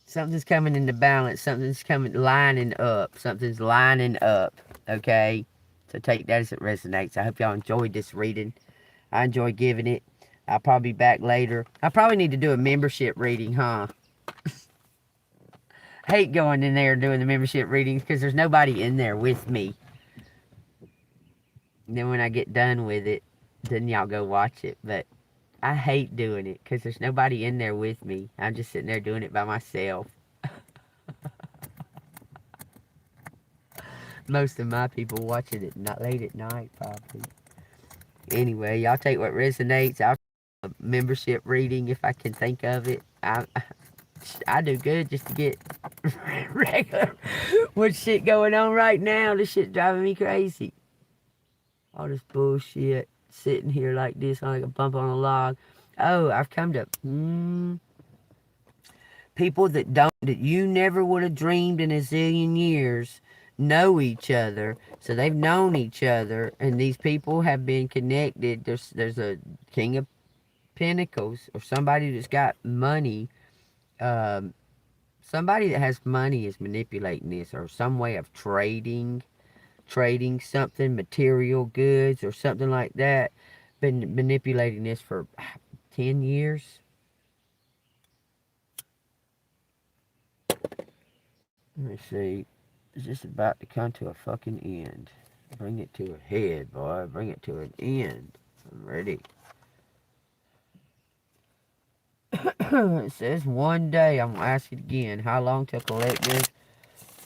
Something's coming into balance. Something's lining up. Something's lining up. Okay? So take that as it resonates. I hope y'all enjoyed this reading. I enjoy giving it. I'll probably be back later. I probably need to do a membership reading, huh? Hate going in there and doing the membership readings because there's nobody in there with me. And then when I get done with it, then y'all go watch it. But I hate doing it because there's nobody in there with me. I'm just sitting there doing it by myself. Most of my people watching it not late at night, probably. Anyway, y'all take what resonates. I'll do a membership reading if I can think of it. I do good just to get regular. What shit going on right now? This shit driving me crazy. All this bullshit. Sitting here like this, like a bump on a log. Oh, I've come to... people that you never would have dreamed in a zillion years know each other. So they've known each other. And these people have been connected. There's a King of Pentacles or somebody that's got money. Somebody that has money is manipulating this, or some way of trading something, material goods or something like that. Been manipulating this for 10 years. Let me see. Is this about to come to a fucking end? Bring it to a head, boy. Bring it to an end. I'm ready. It says one day. I'm going to ask it again. How long till collective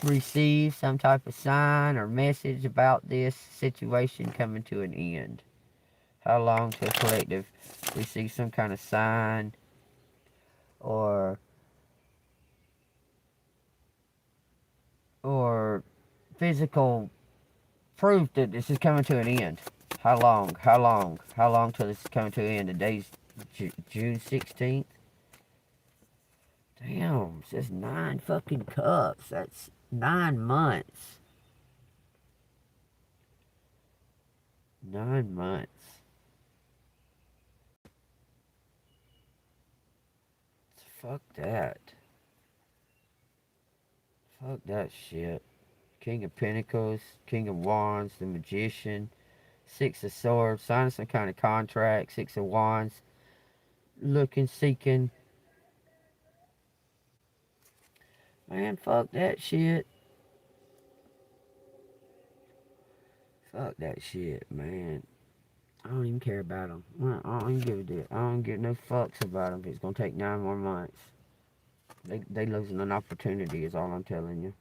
receive some type of sign or message about this situation coming to an end? How long till collective receive some kind of sign or or physical proof that this is coming to an end? How long? How long? How long till this is coming to an end? Today's June 16th. Damn, it says 9 fucking cups. That's 9 months. 9 months. Fuck that. Fuck that shit. King of Pentacles, King of Wands, the Magician, Six of Swords, signing some kind of contract, Six of Wands, looking, seeking. Man, fuck that shit. Fuck that shit, man. I don't even care about them. I don't even give a dick. I don't give no fucks about them. It's gonna take 9 more months. They losing an opportunity is all I'm telling you.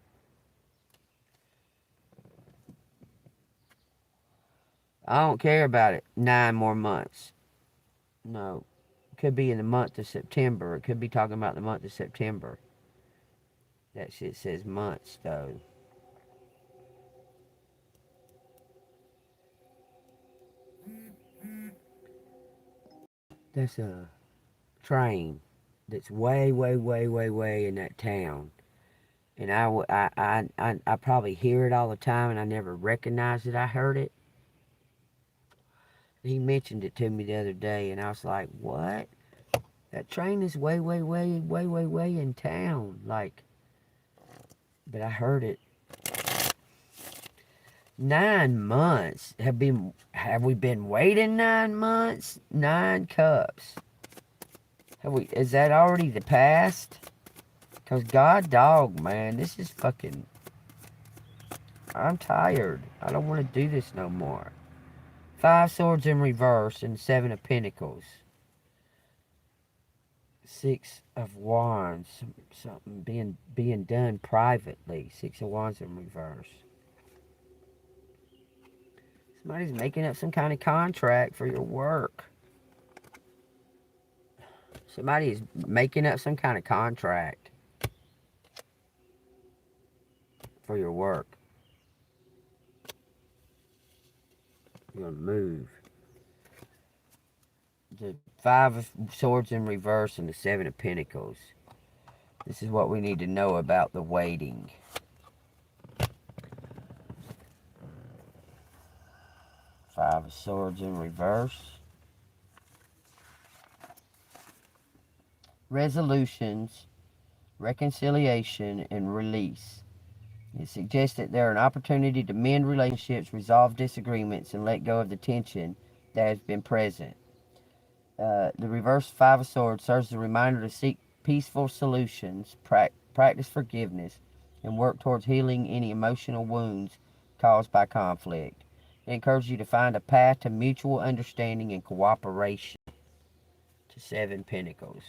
I don't care about it. 9 more months. No. It could be in the month of September. It could be talking about the month of September. That shit says months, though. That's a train that's way, way, way, way, way in that town. And I probably hear it all the time, and I never recognized that I heard it. He mentioned it to me the other day, and I was like, what? That train is way, way, way, way, way, way in town. Like, but I heard it. 9 months. Have we been waiting 9 months? 9 cups. Is that already the past? Cause God dog, man, this is fucking, I'm tired. I don't want to do this no more. 5 swords in reverse and 7 of pentacles. 6 of wands. Something being done privately. 6 of wands in reverse. Somebody's making up some kind of contract for your work. Somebody is making up some kind of contract for your work. You're going to move. The 5 of swords in reverse and the 7 of pentacles. This is what we need to know about the waiting. 5 of swords in reverse. Resolutions, reconciliation, and release. It suggests that there are an opportunity to mend relationships, resolve disagreements, and let go of the tension that has been present. The reverse 5 of swords serves as a reminder to seek peaceful solutions, practice forgiveness, and work towards healing any emotional wounds caused by conflict. It encourages you to find a path to mutual understanding and cooperation. To 7 pentacles.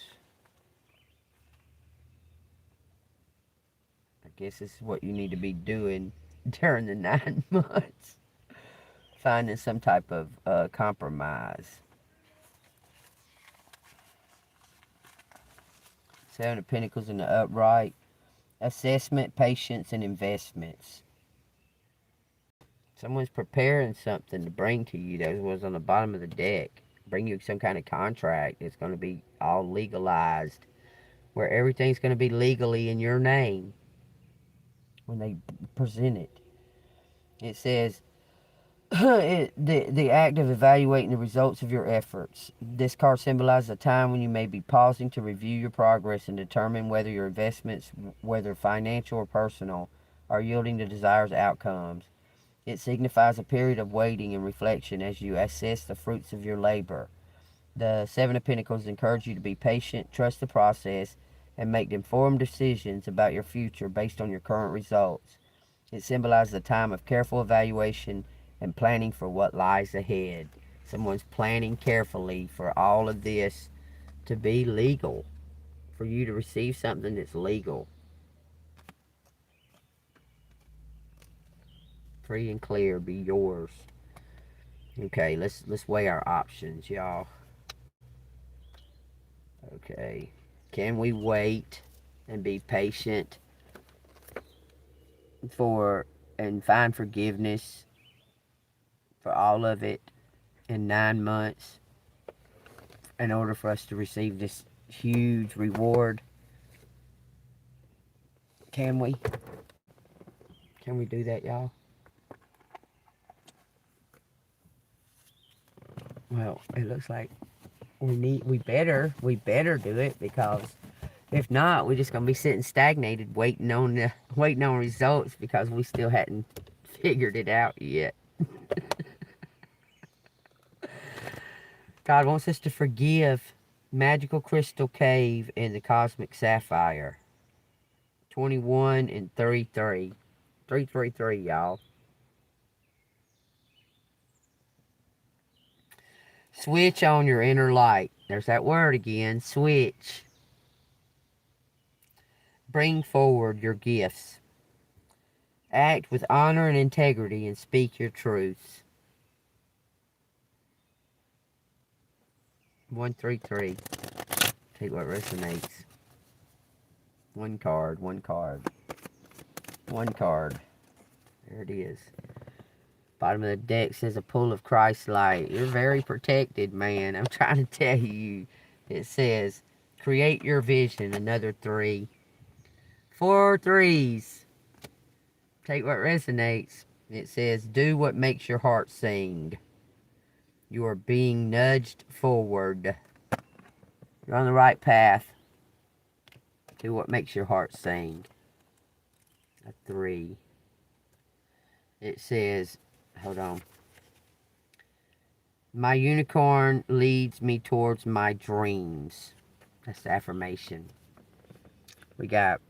I guess this is what you need to be doing during the 9 months. Finding some type of compromise. 7 of Pentacles in the upright. Assessment, patience, and investments. Someone's preparing something to bring to you that was on the bottom of the deck. Bring you some kind of contract. It's going to be all legalized. Where everything's going to be legally in your name when they present it. It says, The act of evaluating the results of your efforts. This card symbolizes a time when you may be pausing to review your progress and determine whether your investments, whether financial or personal, are yielding the desired outcomes. It signifies a period of waiting and reflection as you assess the fruits of your labor. The Seven of Pentacles encourage you to be patient, trust the process, and make informed decisions about your future based on your current results. It symbolizes a time of careful evaluation and planning for what lies ahead. Someone's planning carefully for all of this to be legal, for you to receive something that's legal. Free and clear, be yours. Okay, let's weigh our options, y'all. Okay. Can we wait and be patient for and find forgiveness for all of it in 9 months in order for us to receive this huge reward? Can we? Can we do that, y'all? Well, it looks like we better do it, because if not, we're just gonna be sitting stagnated waiting on results because we still hadn't figured it out yet. God wants us to forgive. Magical Crystal Cave and the Cosmic Sapphire. 21 and 33. 333, y'all. Switch on your inner light. There's that word again. Switch. Bring forward your gifts. Act with honor and integrity and speak your truths. 133. Take what resonates. One card, one card. One card. There it is. Bottom of the deck says a pool of Christ light. You're very protected, man. I'm trying to tell you. It says, create your vision. Another 3. 4 threes. Take what resonates. It says, do what makes your heart sing. You are being nudged forward. You're on the right path. Do what makes your heart sing. A 3. It says, hold on. My unicorn leads me towards my dreams. That's the affirmation. We got,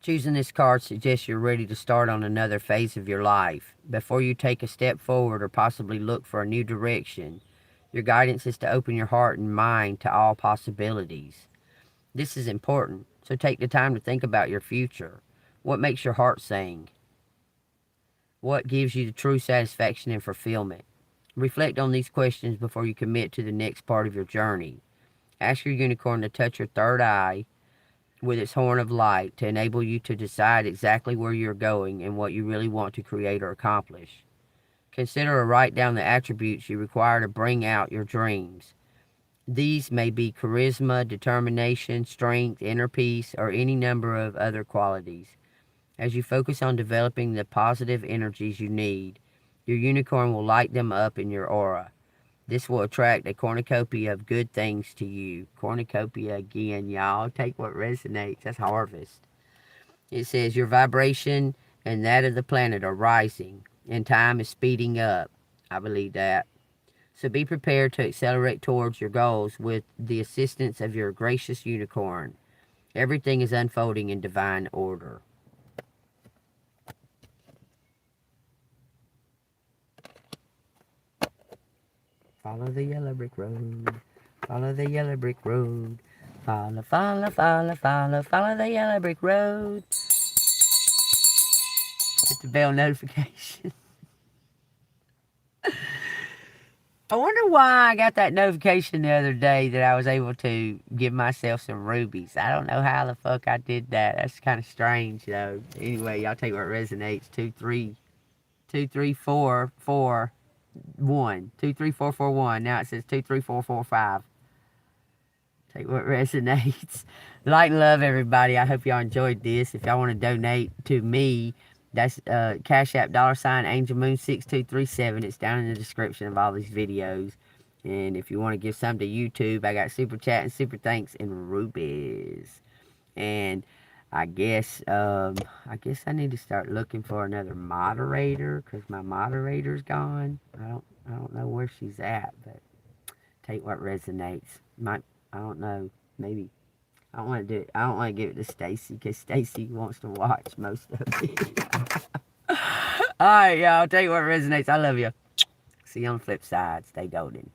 choosing this card suggests you're ready to start on another phase of your life. Before you take a step forward or possibly look for a new direction, your guidance is to open your heart and mind to all possibilities. This is important, so take the time to think about your future. What makes your heart sing? What gives you the true satisfaction and fulfillment? Reflect on these questions before you commit to the next part of your journey. Ask your unicorn to touch your third eye with its horn of light to enable you to decide exactly where you're going and what you really want to create or accomplish. Consider or write down the attributes you require to bring out your dreams. These may be charisma, determination, strength, inner peace, or any number of other qualities. As you focus on developing the positive energies you need, your unicorn will light them up in your aura. This will attract a cornucopia of good things to you. Cornucopia again, y'all. Take what resonates. That's harvest. It says your vibration and that of the planet are rising, and time is speeding up. I believe that. So be prepared to accelerate towards your goals with the assistance of your gracious unicorn. Everything is unfolding in divine order. Follow the yellow brick road. Follow the yellow brick road. Follow, follow, follow, follow, follow the yellow brick road. Hit the bell notification. I wonder why I got that notification the other day that I was able to give myself some rubies. I don't know how the fuck I did that. That's kind of strange, though. Anyway, y'all take what resonates. 2, 3, 2, 3, 4, 4, 1. 2, 3, 4, 4, 1. Now it says 2, 3, 4, 4, 5. Take what resonates. Light and love, everybody. I hope y'all enjoyed this. If y'all want to donate to me, That's Cash App $AngelMoon6237. It's down in the description of all these videos. And if you want to give some to YouTube, I got Super Chat and Super Thanks and Rubies. And I guess I need to start looking for another moderator because my moderator's gone. I don't know where she's at, but take what resonates. I don't know. Maybe I don't want to do it. I don't want to give it to Stacy because Stacy wants to watch most of it. All right, y'all. Take what resonates. I love you. See you on the flip side. Stay golden.